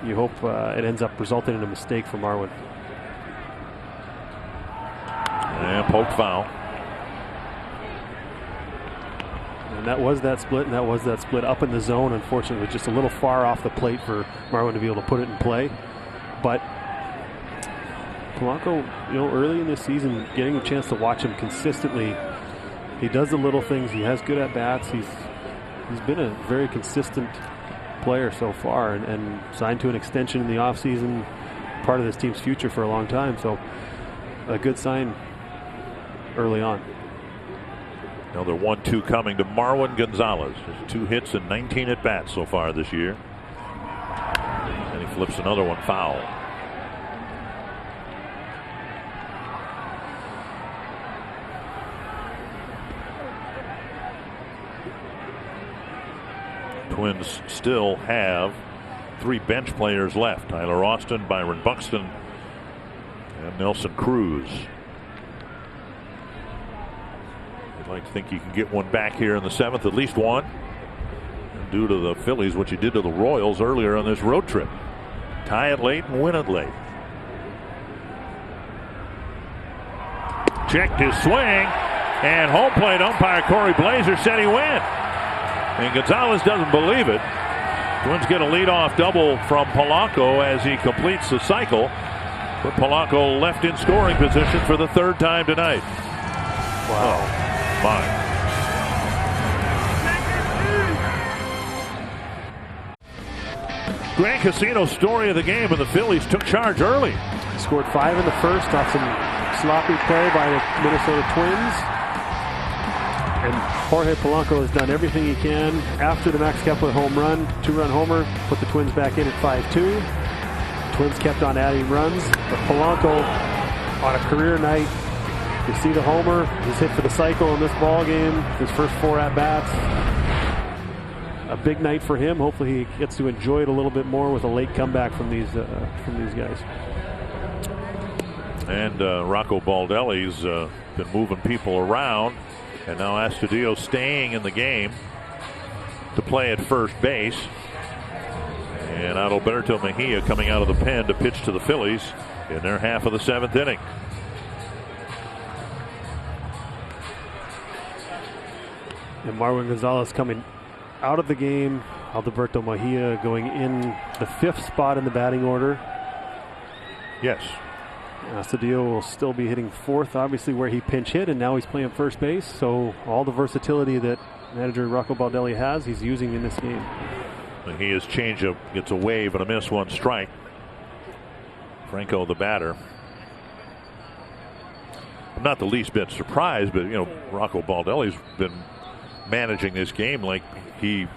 You hope it ends up resulting in a mistake for Marwin. And poked foul. And that was that split, and that was that split up in the zone. Unfortunately, just a little far off the plate for Marwin to be able to put it in play. But Polanco, early in this season, getting a chance to watch him consistently, he does the little things. He has good at-bats. He's been a very consistent player so far, and signed to an extension in the offseason, part of this team's future for a long time. So a good sign early on. Another 1-2 coming to Marwin Gonzalez. Just 2 hits and 19 at bats so far this year. And he flips another one foul. Twins still have 3 bench players left. Tyler Austin, Byron Buxton, And Nelson Cruz. I'd like to think you can get one back here in the 7th, at least one. And due to the Phillies, what you did to the Royals earlier on this road trip. Tie it late and win it late. Checked his swing, and home plate umpire Corey Blazer said he went. And Gonzalez doesn't believe it. Twins get a leadoff double from Polanco as he completes the cycle. But Polanco left in scoring position for the 3rd time tonight. Wow. Oh, my. Grand Casino story of the game, and the Phillies took charge early. Scored 5 in the first off some sloppy play by the Minnesota Twins. And Jorge Polanco has done everything he can after the Max Kepler home run, 2-run homer, put the Twins back in at 5-2. Twins kept on adding runs, but Polanco on a career night, you see the homer, he's hit for the cycle in this ball game, his first 4 at-bats. A big night for him. Hopefully he gets to enjoy it a little bit more with a late comeback from these guys. And Rocco Baldelli's been moving people around, and now Astudillo staying in the game to play at first base. And Adalberto Mejia coming out of the pen to pitch to the Phillies in their half of the 7th inning. And Marwin Gonzalez coming out of the game. Adalberto Mejia going in the 5th spot in the batting order. Yes. Astudillo will still be hitting 4th, obviously, where he pinch hit, and now he's playing first base. So all the versatility that manager Rocco Baldelli has, he's using in this game. Mejia's changeup gets a wave and a miss, 1 strike. Franco, the batter. I'm not the least bit surprised, but Rocco Baldelli's been managing this game like he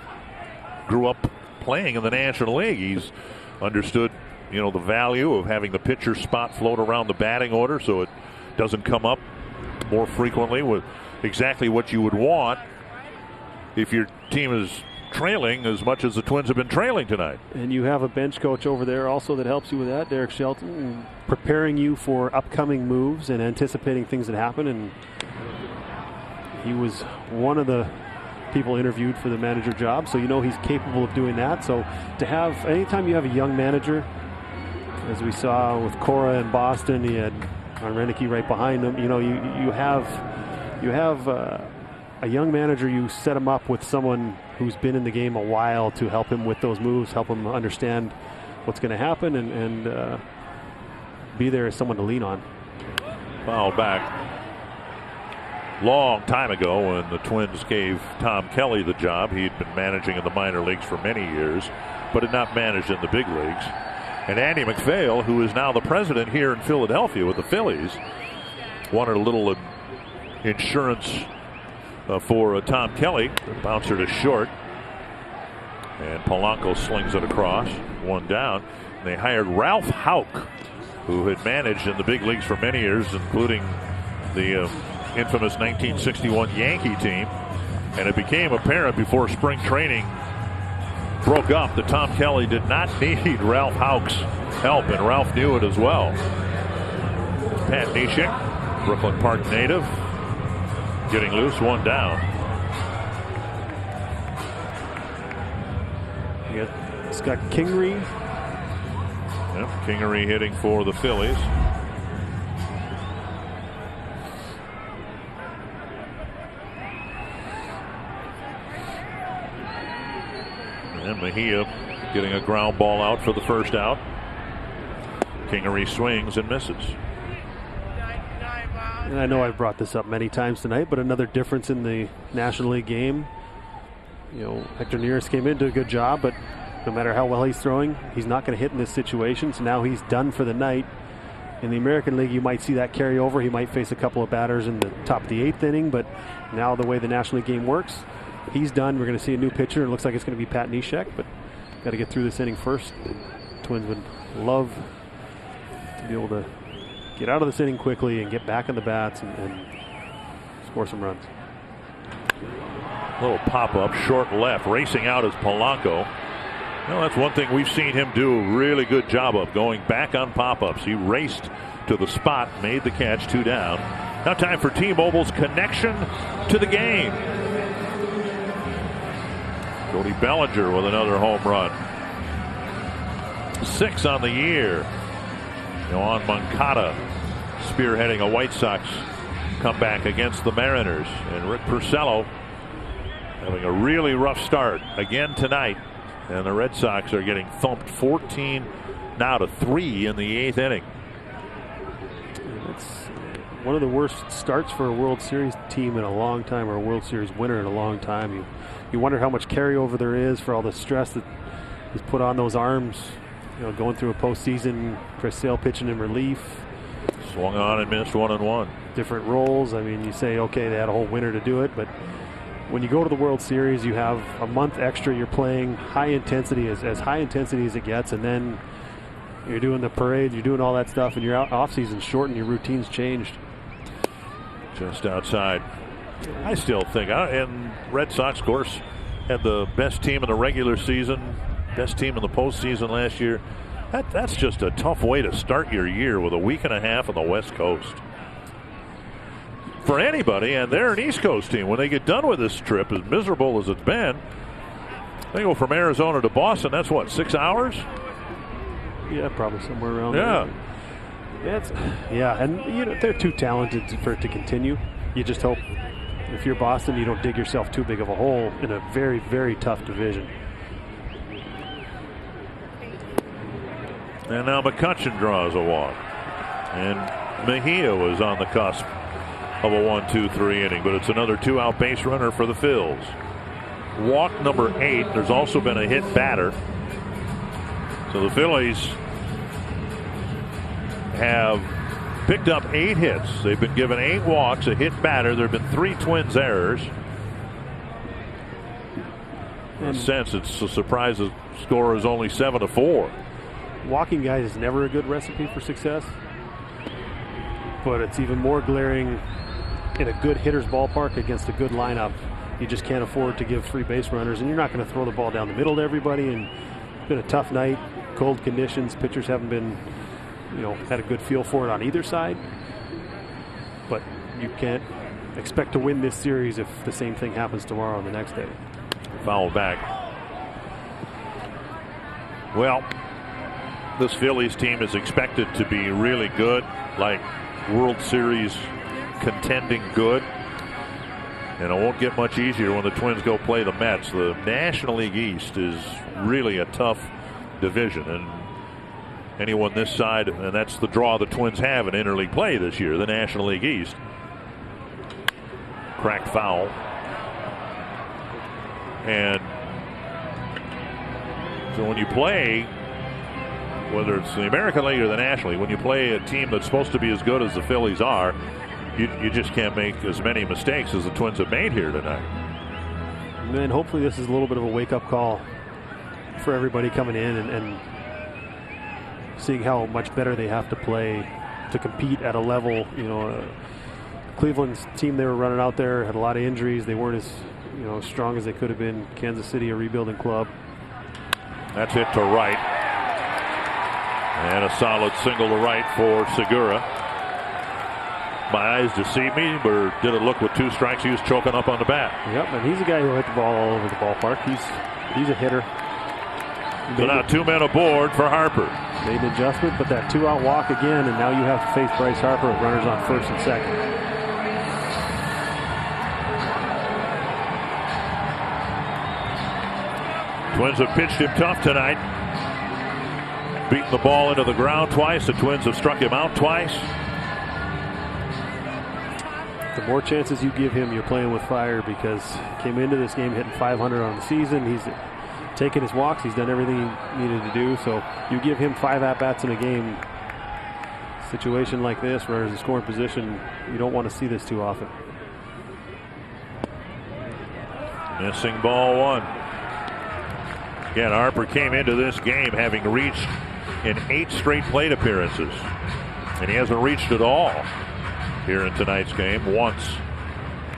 grew up playing in the National League. He's understood the value of having the pitcher spot float around the batting order so it doesn't come up more frequently, with exactly what you would want if your team is trailing as much as the Twins have been trailing tonight. And you have a bench coach over there also that helps you with that, Derek Shelton, preparing you for upcoming moves and anticipating things that happen. And he was one of the people interviewed for the manager job, so he's capable of doing that. So to have, anytime you have a young manager, as we saw with Cora in Boston, he had Reneke right behind him. You have a young manager. You set him up with someone who's been in the game a while to help him with those moves, help him understand what's going to happen, and be there as someone to lean on. Foul back. Long time ago when the Twins gave Tom Kelly the job. He'd been managing in the minor leagues for many years, but had not managed in the big leagues. And Andy MacPhail, who is now the president here in Philadelphia with the Phillies, wanted a little insurance for Tom Kelly. The bouncer to short. And Polanco slings it across. 1 down. And they hired Ralph Houck, who had managed in the big leagues for many years, including the infamous 1961 Yankee team. And it became apparent before spring training broke up that Tom Kelly did not need Ralph Houck's help, and Ralph knew it as well. Pat Neshek, Brooklyn Park native, getting loose. 1 down. You got Scott Kingery. Yep, Kingery hitting for the Phillies. And Mejia getting a ground ball out for the first out. Kingery swings and misses. And I know I've brought this up many times tonight, but another difference in the National League game. Hector Neris came in, did a good job, but no matter how well he's throwing, he's not going to hit in this situation. So now he's done for the night. In the American League, you might see that carry over. He might face a couple of batters in the top of the 8th inning, but now the way the National League game works, he's done. We're going to see a new pitcher. It looks like it's going to be Pat Neshek, but got to get through this inning first. Twins would love to be able to get out of this inning quickly and get back on the bats and score some runs. Little pop-up, short left, racing out is Polanco. Well, that's one thing we've seen him do a really good job of, going back on pop-ups. He raced to the spot, made the catch, 2 down. Now time for T-Mobile's connection to the game. Cody Bellinger with another home run. 6 on the year. Yoan Moncada spearheading a White Sox comeback against the Mariners. And Rick Porcello having a really rough start again tonight. And the Red Sox are getting thumped 14 now to 3 in the 8th inning. It's one of the worst starts for a World Series team in a long time, or a World Series winner in a long time. You wonder how much carryover there is for all the stress that is put on those arms. You know, going through a postseason, Chris Sale pitching in relief. Swung on and missed 1-1. Different roles. I mean, you say, okay, they had a whole winter to do it, but when you go to the World Series, you have a month extra. You're playing high intensity, as high intensity as it gets, and then you're doing the parades, you're doing all that stuff, and your off-season's short and your routine's changed. Just outside. I still think, and Red Sox, of course, had the best team in the regular season, best team in the postseason last year. That's just a tough way to start your year with a week and a half on the West Coast. For anybody, and they're an East Coast team. When they get done with this trip, as miserable as it's been, they go from Arizona to Boston. That's what, 6 hours? Yeah, probably somewhere around there. Yeah, and you know they're too talented for it to continue. You just hope, if you're Boston, you don't dig yourself too big of a hole in a very, very tough division. And now McCutchen draws a walk. And Mejia was on the cusp of a 1-2-3 inning, but it's another 2-out base runner for the Phils. Walk number 8. There's also been a hit batter. So the Phillies have picked up 8 hits. They've been given 8 walks, a hit batter. There have been 3 Twins errors. In a sense, it's a surprise the score is only 7-4. Walking guys is never a good recipe for success, but it's even more glaring in a good hitter's ballpark against a good lineup. You just can't afford to give 3 base runners, and you're not going to throw the ball down the middle to everybody. And it's been a tough night, cold conditions. Pitchers haven't been, had a good feel for it on either side. But you can't expect to win this series if the same thing happens tomorrow or the next day. Foul back. Well, this Phillies team is expected to be really good, like World Series contending good. And it won't get much easier when the Twins go play the Mets. The National League East is really a tough division, and anyone this side, and that's the draw the Twins have in interleague play this year, the National League East. Cracked foul. And so when you play, whether it's the American League or the National League, when you play a team that's supposed to be as good as the Phillies are, you just can't make as many mistakes as the Twins have made here tonight. And then hopefully this is a little bit of a wake-up call for everybody coming in and seeing how much better they have to play to compete at a level. Cleveland's team they were running out there had a lot of injuries. They weren't as strong as they could have been. Kansas City, a rebuilding club. That's hit to right. And a solid single to right for Segura. My eyes deceive me, or did it look with 2 strikes? He was choking up on the bat. Yep, and he's a guy who hit the ball all over the ballpark. He's a hitter. So now 2 men aboard for Harper. Made an adjustment, but that 2-out walk again, and now you have to face Bryce Harper with runners on first and second. Twins have pitched him tough tonight. Beaten the ball into the ground twice. The Twins have struck him out twice. The more chances you give him, you're playing with fire, because he came into this game hitting .500 on the season. He's taken his walks. He's done everything he needed to do. So you give him 5 at-bats in a game. Situation like this, runners in scoring position, you don't want to see this too often. Missing ball 1. Again, Harper came into this game having reached in 8 straight plate appearances, and he hasn't reached at all here in tonight's game. Once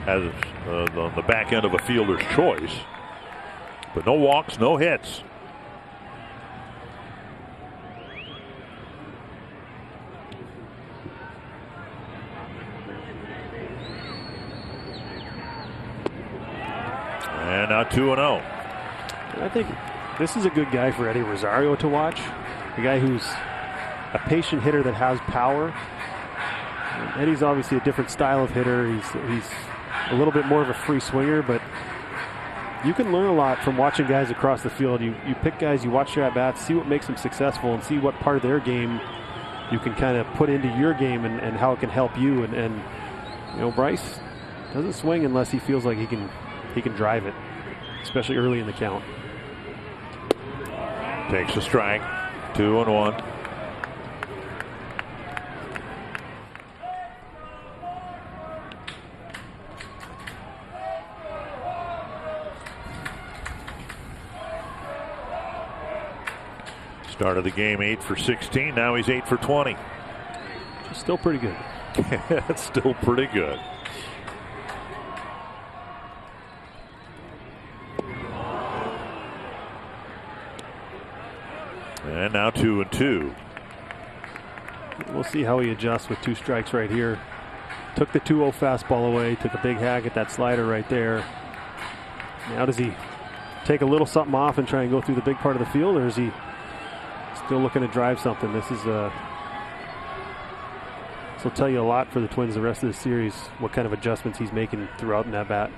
as on the back end of a fielder's choice, but no walks, no hits. now 2-0. I think this is a good guy for Eddie Rosario to watch. A guy who's a patient hitter that has power. And Eddie's obviously a different style of hitter. He's a little bit more of a free swinger, but you can learn a lot from watching guys across the field. You pick guys, you watch their at-bats, see what makes them successful, and see what part of their game you can kind of put into your game and how it can help you. And you know, Bryce doesn't swing unless he feels like he can drive it, especially early in the count. Takes a strike. 2-1. Started the game 8 for 16. Now he's 8 for 20. Still pretty good. It's still pretty good. And now 2-2. We'll see how he adjusts with 2 strikes right here. Took the 2-0 fastball away. Took a big hack at that slider right there. Now does he take a little something off and try and go through the big part of the field, or is he still looking to drive something? This will tell you a lot for the Twins the rest of the series, what kind of adjustments he's making throughout in that bat.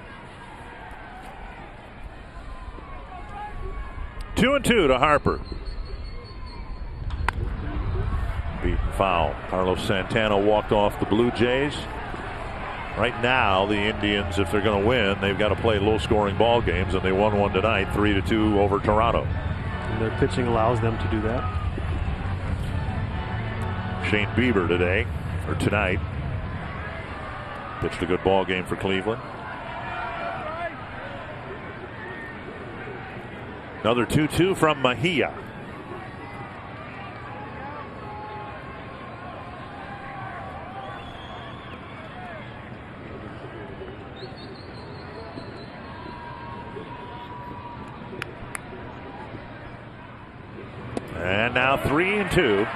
2-2 to Harper. Beaten foul. Carlos Santana walked off the Blue Jays. Right now, the Indians, if they're going to win, they've got to play low-scoring ball games, and they won one tonight, 3-2 over Toronto. And their pitching allows them to do that. Shane Bieber tonight, pitched a good ball game for Cleveland. Another 2-2 from Mejia. And now 3-2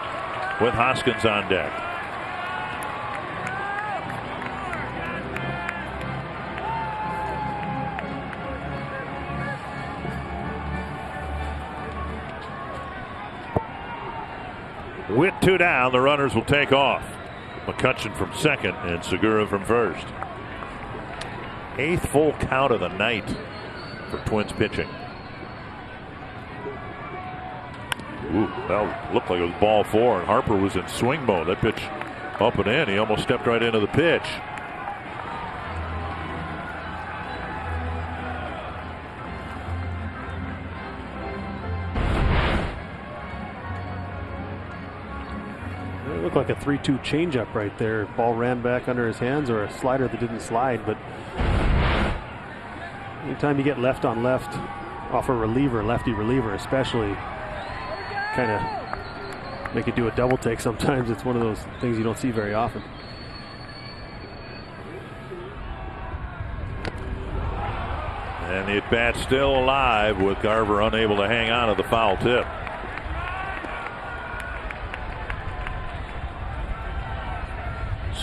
with Hoskins on deck. With 2 down, the runners will take off. McCutcheon from second and Segura from first. 8th full count of the night for Twins pitching. Ooh, that looked like it was ball 4, and Harper was in swing mode. That pitch up and in. He almost stepped right into the pitch. It looked like a 3-2 changeup right there. Ball ran back under his hands, or a slider that didn't slide. But anytime you get left on left off a reliever, lefty reliever especially, kind of make it do a double take sometimes. It's one of those things you don't see very often. And the at-bat still alive with Garver unable to hang on to the foul tip.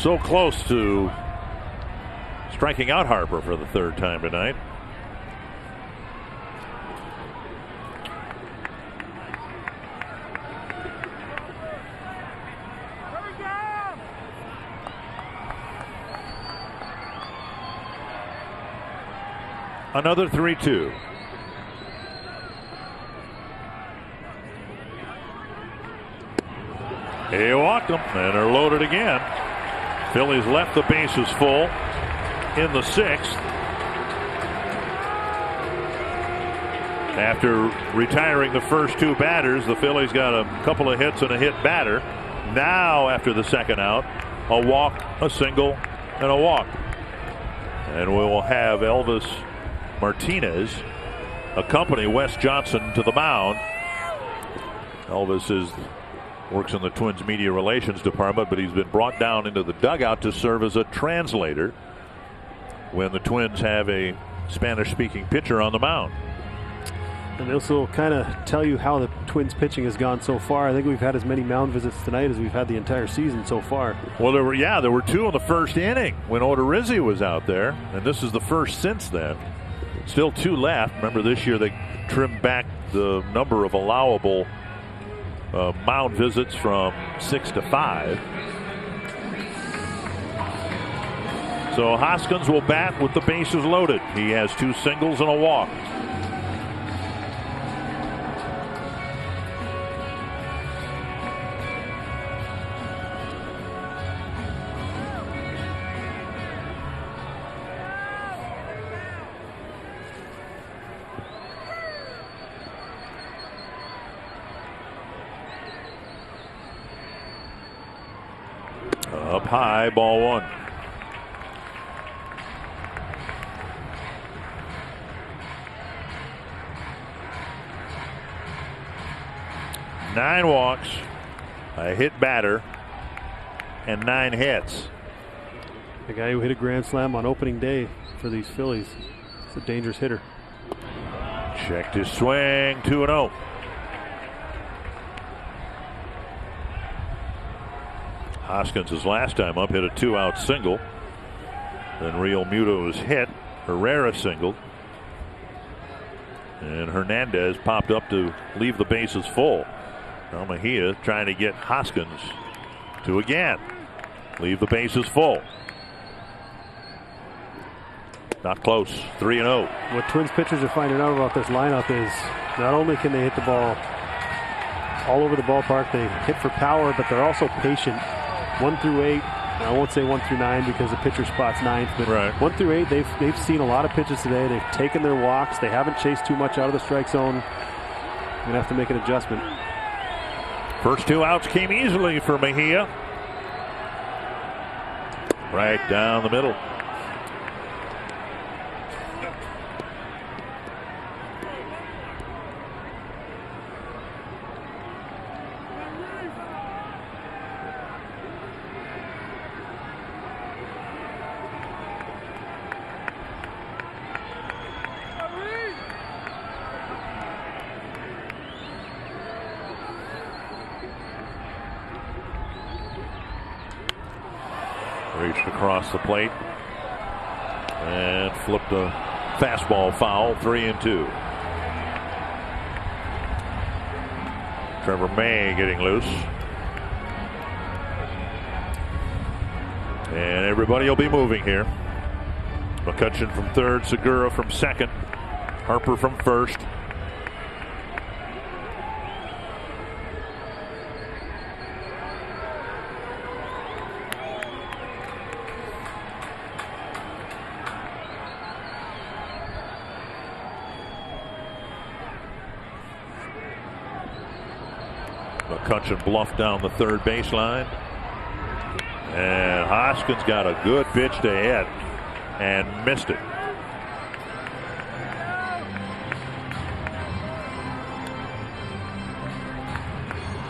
So close to striking out Harper for the 3rd time tonight. Another 3-2. He walked them, and they're loaded again. Phillies left the bases full in the 6th. After retiring the first 2 batters, the Phillies got a couple of hits and a hit batter. Now, after the 2nd out, a walk, a single, and a walk. And we will have Elvis Martinez accompany Wes Johnson to the mound. Elvis works in the Twins media relations department, but he's been brought down into the dugout to serve as a translator when the Twins have a Spanish-speaking pitcher on the mound. And this will kind of tell you how the Twins pitching has gone so far. I think we've had as many mound visits tonight as we've had the entire season so far. Well, there were 2 in the 1st inning when Odorizzi was out there, and this is the first since then. Still 2 left. Remember, this year they trimmed back the number of allowable mound visits from 6 to 5. So Hoskins will bat with the bases loaded. He has 2 singles and a walk. Up high, ball 1. Nine walks, a hit batter, and 9 hits. The guy who hit a grand slam on opening day for these Phillies. It's a dangerous hitter. Checked his swing, 2-0. Hoskins, his last time up, hit a 2-out single. Then Real Muto's hit. Herrera singled. And Hernandez popped up to leave the bases full. Now Mejia trying to get Hoskins to again leave the bases full. Not close. 3-0. What Twins pitchers are finding out about this lineup is not only can they hit the ball all over the ballpark, they hit for power, but they're also patient. 1 through 8. I won't say 1 through 9 because the pitcher spot's 9th, but right. 1 through 8, they've seen a lot of pitches today. They've taken their walks. They haven't chased too much out of the strike zone. You're gonna have to make an adjustment. First 2 outs came easily for Mejia. Right down the middle. Reached across the plate and flipped a fastball foul. 3-2. Trevor May getting loose. And everybody will be moving here. McCutcheon from third, Segura from second, Harper from first. McCutcheon bluffed down the third baseline. And Hoskins got a good pitch to hit and missed it.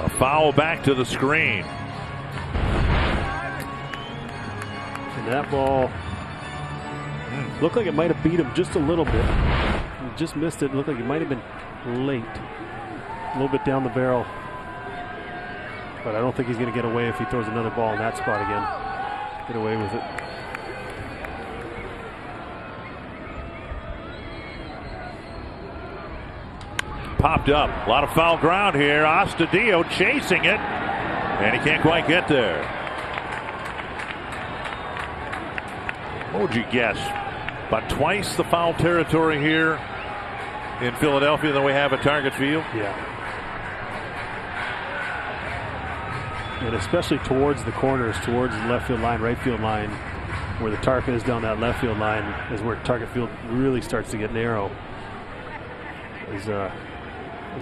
A foul back to the screen. And that ball looked like it might have beat him just a little bit. He just missed it. It looked like it might have been late. A little bit down the barrel. But I don't think he's going to get away if he throws another ball in that spot again. Get away with it. Popped up. A lot of foul ground here. Astudillo chasing it. And he can't quite get there. What would you guess? About twice the foul territory here in Philadelphia than we have at Target Field? Yeah. And especially towards the corners, towards the left field line, right field line, where the target is down that left field line is where Target Field really starts to get narrow. It's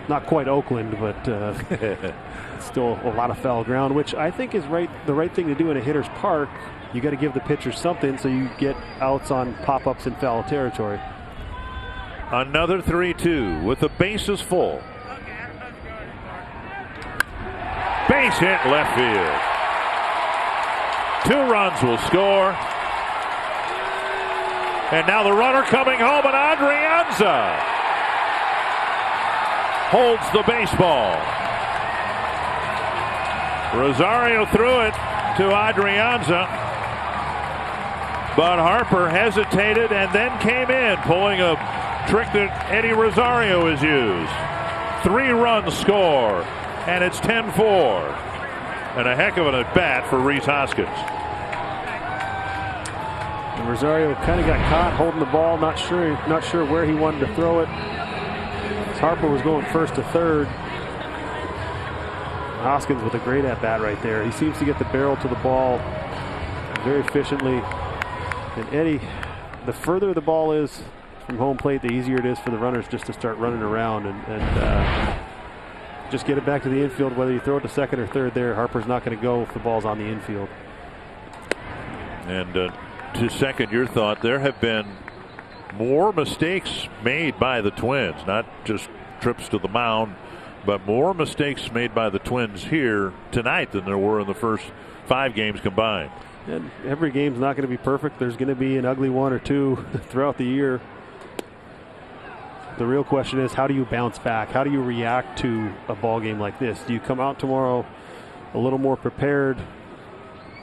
not quite Oakland, but it's still a lot of foul ground, which I think is the right thing to do in a hitter's park. You got to give the pitcher something so you get outs on pop-ups in foul territory. Another 3-2 with the bases full. Base hit left field. 2 runs will score. And now the runner coming home, and Adrianza holds the baseball. Rosario threw it to Adrianza, but Harper hesitated and then came in, pulling a trick that Eddie Rosario has used. 3-run score, and it's 10-4. And a heck of an at-bat for Rhys Hoskins. And Rosario kind of got caught holding the ball, not sure where he wanted to throw it. Harper was going first to third. Hoskins with a great at-bat right there. He seems to get the barrel to the ball very efficiently. And Eddie, the further the ball is from home plate, the easier it is for the runners just to start running around and just get it back to the infield. Whether you throw it to second or third there, Harper's not going to go if the ball's on the infield. And to second your thought, there have been more mistakes made by the Twins, not just trips to the mound, but more mistakes made by the Twins here tonight than there were in the first 5 games combined. And every game's not going to be perfect. There's going to be an ugly one or two throughout the year. The real question is, how do you bounce back? How do you react to a ball game like this? Do you come out tomorrow a little more prepared?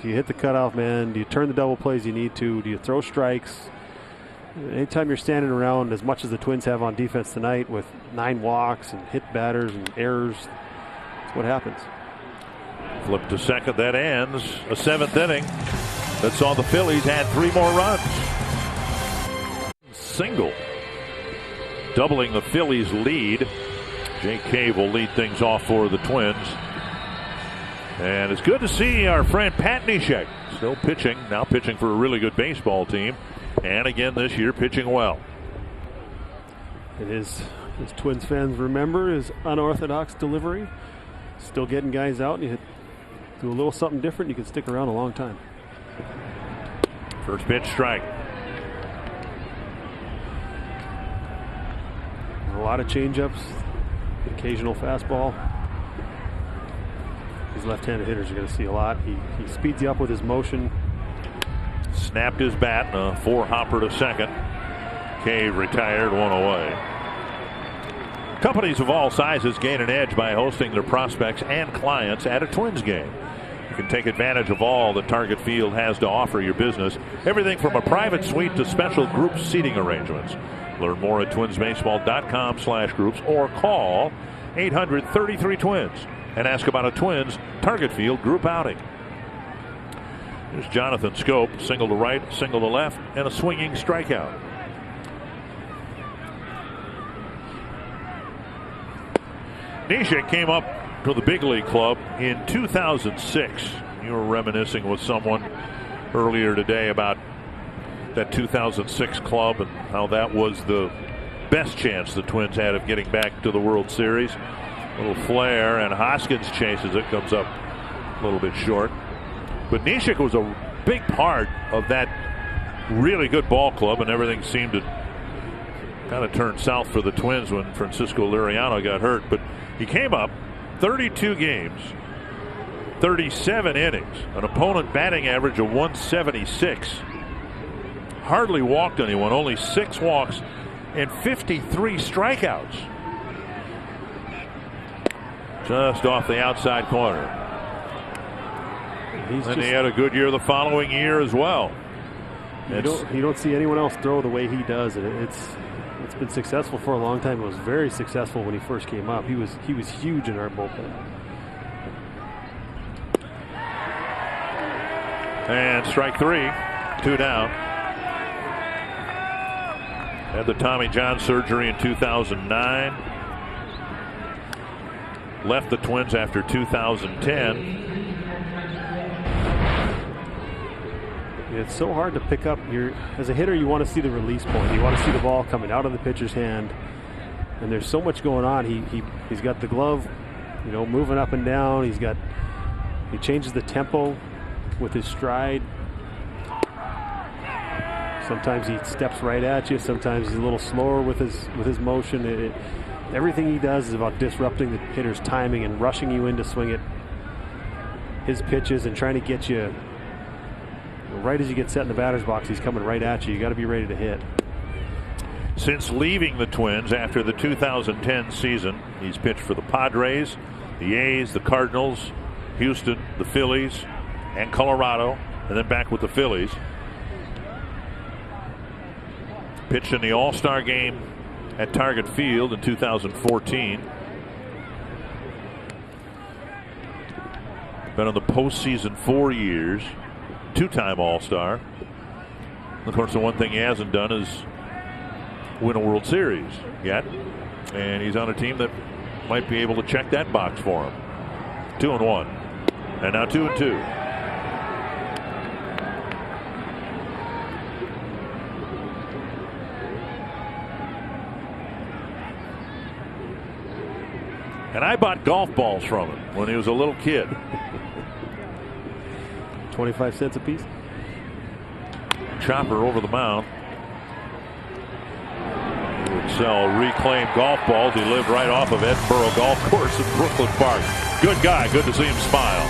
Do you hit the cutoff man? Do you turn the double plays you need to? Do you throw strikes? Anytime you're standing around as much as the Twins have on defense tonight with 9 walks and hit batters and errors, that's what happens. Flip to second, that ends a 7th inning that saw the Phillies add 3 more runs. Single, doubling the Phillies lead. Jake Cave will lead things off for the Twins. And it's good to see our friend Pat Neshek still pitching, now pitching for a really good baseball team. And again this year pitching well. It is, as Twins fans remember, his unorthodox delivery. Still getting guys out, and you do a little something different, you can stick around a long time. First pitch strike. A lot of changeups, occasional fastball. These left-handed hitters are going to see a lot. He speeds you up with his motion. Snapped his bat in a 4-hopper to second. Cave retired, 1 away. Companies of all sizes gain an edge by hosting their prospects and clients at a Twins game. You can take advantage of all that Target Field has to offer your business. Everything from a private suite to special group seating arrangements. Learn more at twinsbaseball.com/groups or call 800-33-TWINS and ask about a Twins Target Field group outing. Here's Jonathan Schoop, single to right, single to left, and a swinging strikeout. Neshek came up to the big league club in 2006. You were reminiscing with someone earlier today about that 2006 club and how that was the best chance the Twins had of getting back to the World Series. A little flare, and Hoskins chases it, comes up a little bit short. But Neshek was a big part of that really good ball club, and everything seemed to kind of turn south for the Twins when Francisco Liriano got hurt. But he came up 32 games, 37 innings, an opponent batting average of 176. Hardly walked anyone, only 6 walks and 53 strikeouts. Just off the outside corner. And he had a good year the following year as well. You don't see anyone else throw the way he does, and it's been successful for a long time. It was very successful when he first came up. He was huge in our bullpen. And strike 3, 2 down. Had the Tommy John surgery in 2009. Left the Twins after 2010. It's so hard to pick up. As a hitter, you want to see the release point. You want to see the ball coming out of the pitcher's hand. And there's so much going on. He's got the glove, moving up and down. He changes the tempo with his stride. Sometimes he steps right at you. Sometimes he's a little slower with his motion. Everything he does is about disrupting the hitter's timing and rushing you in to swing at his pitches and trying to get you right as you get set in the batter's box. He's coming right at you. You got to be ready to hit. Since leaving the Twins after the 2010 season, he's pitched for the Padres, the A's, the Cardinals, Houston, the Phillies, and Colorado, and then back with the Phillies. Pitched in the All-Star game at Target Field in 2014. Been in the postseason 4 years. 2-time All-Star. Of course, the one thing he hasn't done is win a World Series yet. And he's on a team that might be able to check that box for him. 2-1. And now 2-2. And I bought golf balls from him when he was a little kid. 25 cents a piece. Chopper over the mound. He would sell reclaimed golf balls. He lived right off of Edinburgh Golf Course in Brooklyn Park. Good guy. Good to see him smile.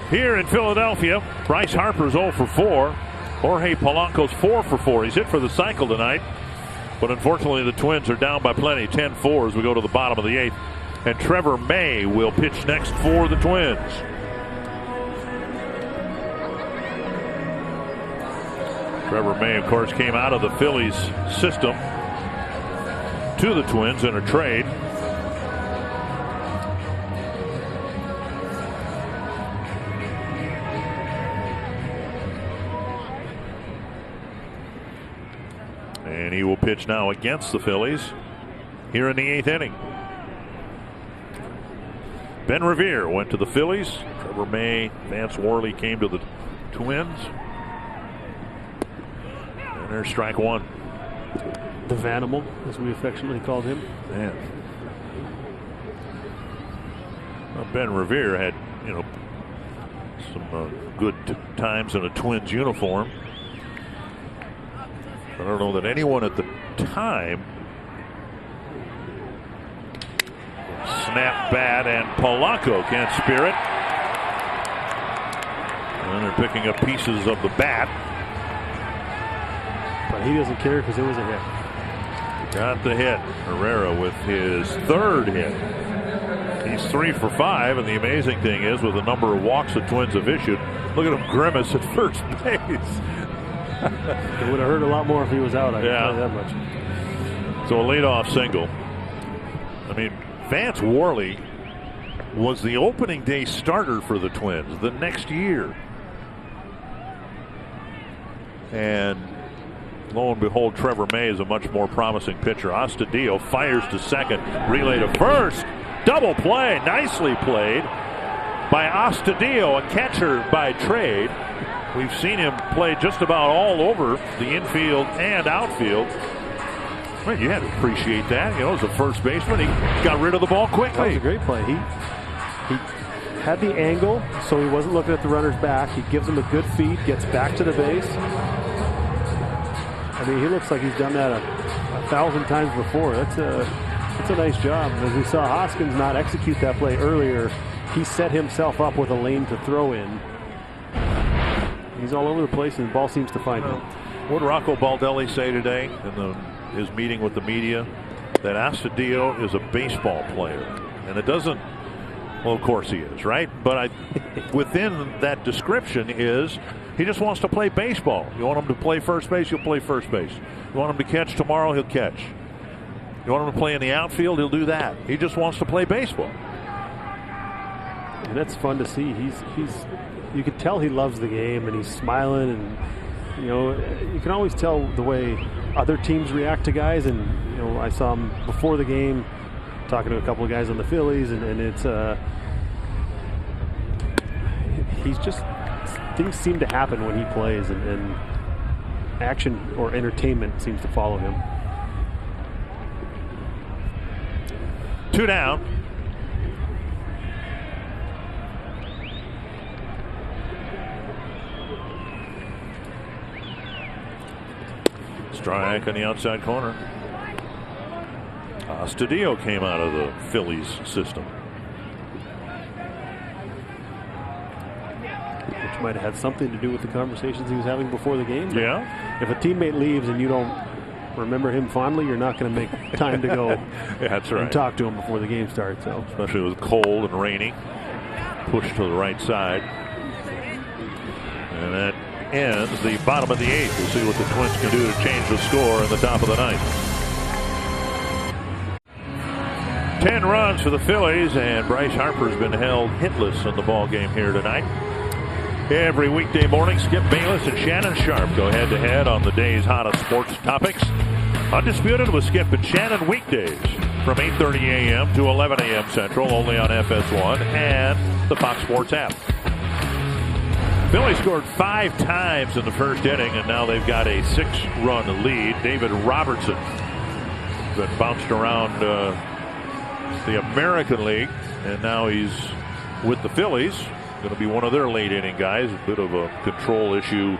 Here in Philadelphia, Bryce Harper's 0 for 4. Jorge Polanco's 4 for 4. He's hit for the cycle tonight. But unfortunately, the Twins are down by plenty, 10-4 as we go to the bottom of the 8th. And Trevor May will pitch next for the Twins. Trevor May, of course, came out of the Phillies system to the Twins in a trade. And he will pitch now against the Phillies here in the 8th inning. Ben Revere went to the Phillies. Trevor May, Vance Worley came to the Twins. And there's strike one. The Vanimal, as we affectionately called him. Man. Well, Ben Revere had, some good times in a Twins uniform. I don't know that anyone at the time. Snap bat, and Polanco can't spear it. And they're picking up pieces of the bat. But he doesn't care because it was a hit. Got the hit. Herrera with his 3rd hit. He's 3 for 5, and the amazing thing is, with the number of walks the Twins have issued, look at him grimace at first base. It would have hurt a lot more if he was out. I can tell you that much. So a leadoff single. I mean, Vance Worley was the opening day starter for the Twins the next year. And lo and behold, Trevor May is a much more promising pitcher. Astudillo fires to second, relay to first. Double play, nicely played by Astudillo, a catcher by trade. We've seen him play just about all over the infield and outfield. Well, you had to appreciate that. As a first baseman, he got rid of the ball quickly. That was a great play. He had the angle, so he wasn't looking at the runner's back. He gives him a good feed, gets back to the base. I mean, he looks like he's done that a 1,000 times before. That's a nice job. As we saw Hoskins not execute that play earlier, he set himself up with a lane to throw in. He's all over the place, and the ball seems to find him. What did Rocco Baldelli say today in his meeting with the media? That Astudillo is a baseball player. And it doesn't, well, of course he is, right? But within that description is he just wants to play baseball. You want him to play first base, he'll play first base. You want him to catch tomorrow, he'll catch. You want him to play in the outfield, he'll do that. He just wants to play baseball. And that's fun to see. You can tell he loves the game, and he's smiling, and you can always tell the way other teams react to guys. And I saw him before the game talking to a couple of guys on the Phillies, and it's he's just, things seem to happen when he plays, and action or entertainment seems to follow him. 2 down. Strike on the outside corner. Astudillo came out of the Phillies system. Which might have had something to do with the conversations he was having before the game. Yeah. If a teammate leaves and you don't remember him fondly, you're not going to make time to go yeah, that's right. and talk to him before the game starts. So. Especially with cold and rainy. Push to the right side. And that ends the bottom of the 8th. We'll see what the Twins can do to change the score in the top of the 9th. 10 runs for the Phillies, and Bryce Harper's been held hitless in the ball game here tonight. Every weekday morning, Skip Bayless and Shannon Sharp go head-to-head on the day's hottest sports topics. Undisputed with Skip and Shannon weekdays from 8:30 a.m. to 11 a.m. Central, only on FS1 and the Fox Sports app. Phillies scored 5 times in the first inning, and now they've got a 6-run lead. David Robertson been bounced around the American League, and now he's with the Phillies. Going to be one of their late inning guys. A bit of a control issue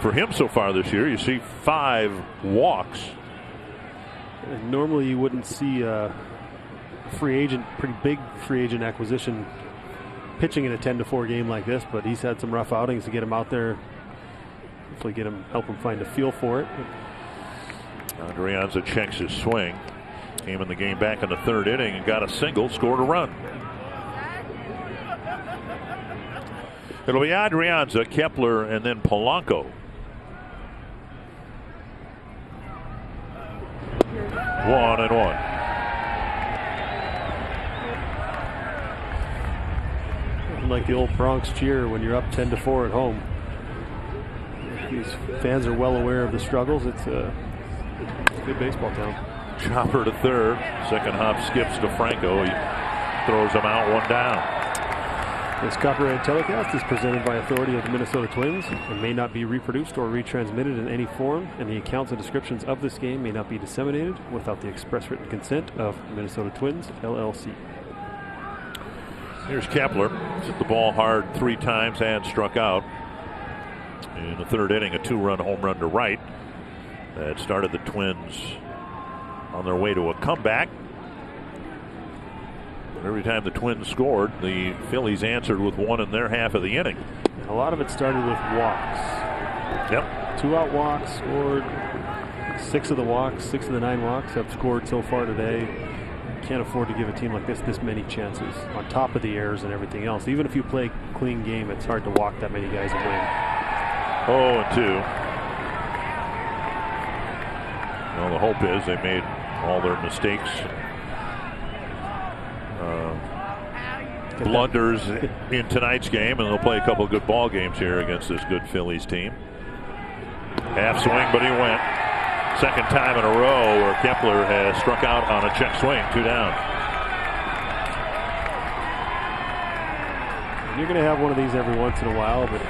for him so far this year. You see 5 walks. And normally you wouldn't see a free agent, pretty big free agent acquisition pitching in a 10-4 game like this, but he's had some rough outings to get him out there. Hopefully help him find a feel for it. Adrianza checks his swing. Came in the game back in the 3rd inning and got a single, scored a run. It'll be Adrianza, Kepler, and then Polanco. 1-1. Like the old Bronx cheer when you're up 10-4 at home. These fans are well aware of the struggles. It's a good baseball town. Chopper to 3rd. Second hop skips to Franco. He throws him out, 1 down. This copyrighted telecast is presented by authority of the Minnesota Twins and may not be reproduced or retransmitted in any form, and the accounts and descriptions of this game may not be disseminated without the express written consent of Minnesota Twins, LLC. Here's Kepler. Hit the ball hard 3 times and struck out. In the 3rd inning, a 2-run home run to right. That started the Twins on their way to a comeback. Every time the Twins scored, the Phillies answered with 1 in their half of the inning. A lot of it started with walks. Yep. 2-out walks, scored 6 of the walks, 6 of the 9 walks have scored so far today. Can't afford to give a team like this many chances on top of the errors and everything else. Even if you play a clean game, it's hard to walk that many guys and win. 0-2. Well, the hope is they made all their mistakes, blunders in tonight's game, and they'll play a couple of good ball games here against this good Phillies team. Half swing, but he went. Second time in a row where Kepler has struck out on a check swing, 2 down. You're going to have one of these every once in a while, but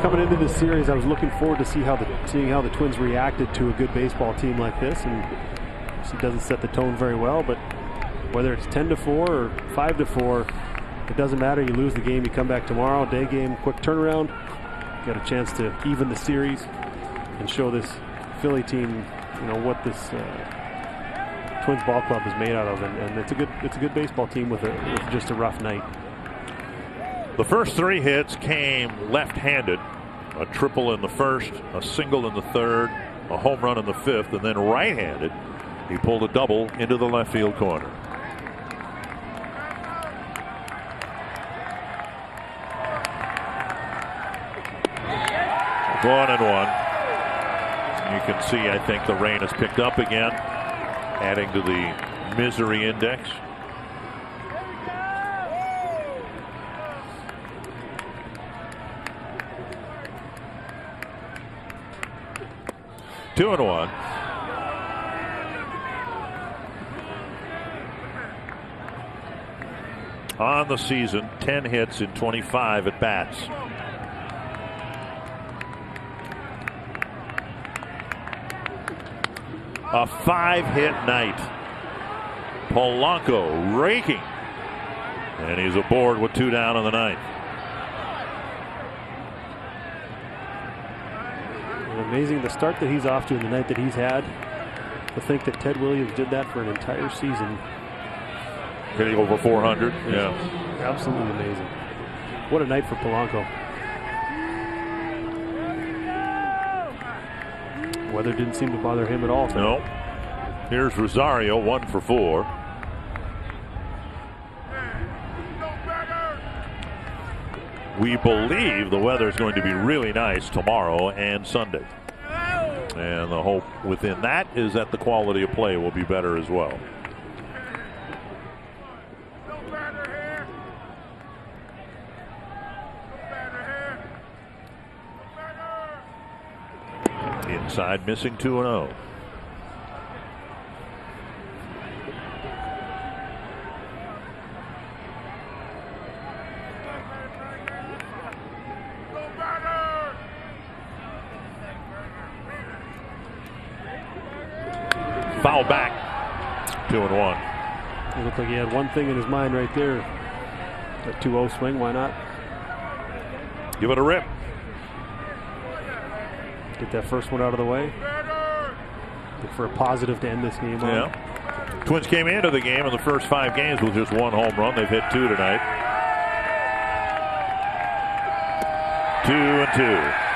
coming into this series, I was looking forward to seeing how the Twins reacted to a good baseball team like this, and it doesn't set the tone very well. But whether it's 10-4 or 5-4, it doesn't matter. You lose the game, you come back tomorrow, day game, quick turnaround. Got a chance to even the series and show this Philly team, what this Twins ball club is made out of, and it's a good baseball team with just a rough night. The first 3 hits came left-handed. A triple in the first, a single in the 3rd, a home run in the 5th, and then right-handed. He pulled a double into the left field corner. One and one. You can see, I think, the rain has picked up again, adding to the misery index. Two and one. On the season, 10 hits in 25 at bats. A 5-hit night. Polanco raking. And he's aboard with 2 down in the 9th. Amazing the start that he's off to in the night that he's had. To think that Ted Williams did that for an entire season. Hitting over 400. Yeah. Absolutely amazing. What a night for Polanco. Weather didn't seem to bother him at all tonight. No. Here's Rosario, 1 for 4. we believe the weather is going to be really nice tomorrow and Sunday. And the hope within that is that the quality of play will be better as well. Inside, missing 2-0. Foul back. 2-1. It looked like he had one thing in his mind right there. A 2-0 swing, why not? Give it a rip. Get that first one out of the way. Look for a positive to end this game on. Yeah. Twins came into the game in the first 5 games with just 1 home run. They've hit 2 tonight. 2-2.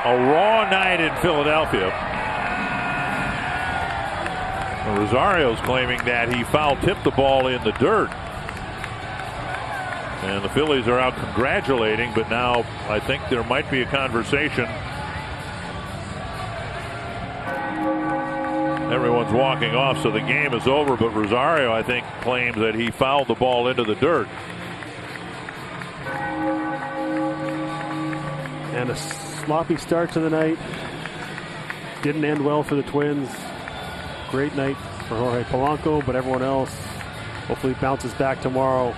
A raw night in Philadelphia. Rosario's claiming that he foul-tipped the ball in the dirt. And the Phillies are out congratulating, but now I think there might be a conversation. Everyone's walking off, so the game is over, but Rosario, I think, claims that he fouled the ball into the dirt. And a sloppy start to the night. Didn't end well for the Twins. Great night for Jorge Polanco, but everyone else hopefully bounces back tomorrow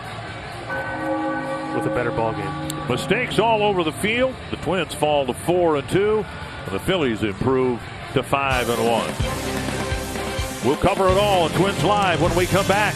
with a better ball game. Mistakes all over the field. The Twins fall to 4-2, and the Phillies improve to 5-1. We'll cover it all on Twins Live when we come back.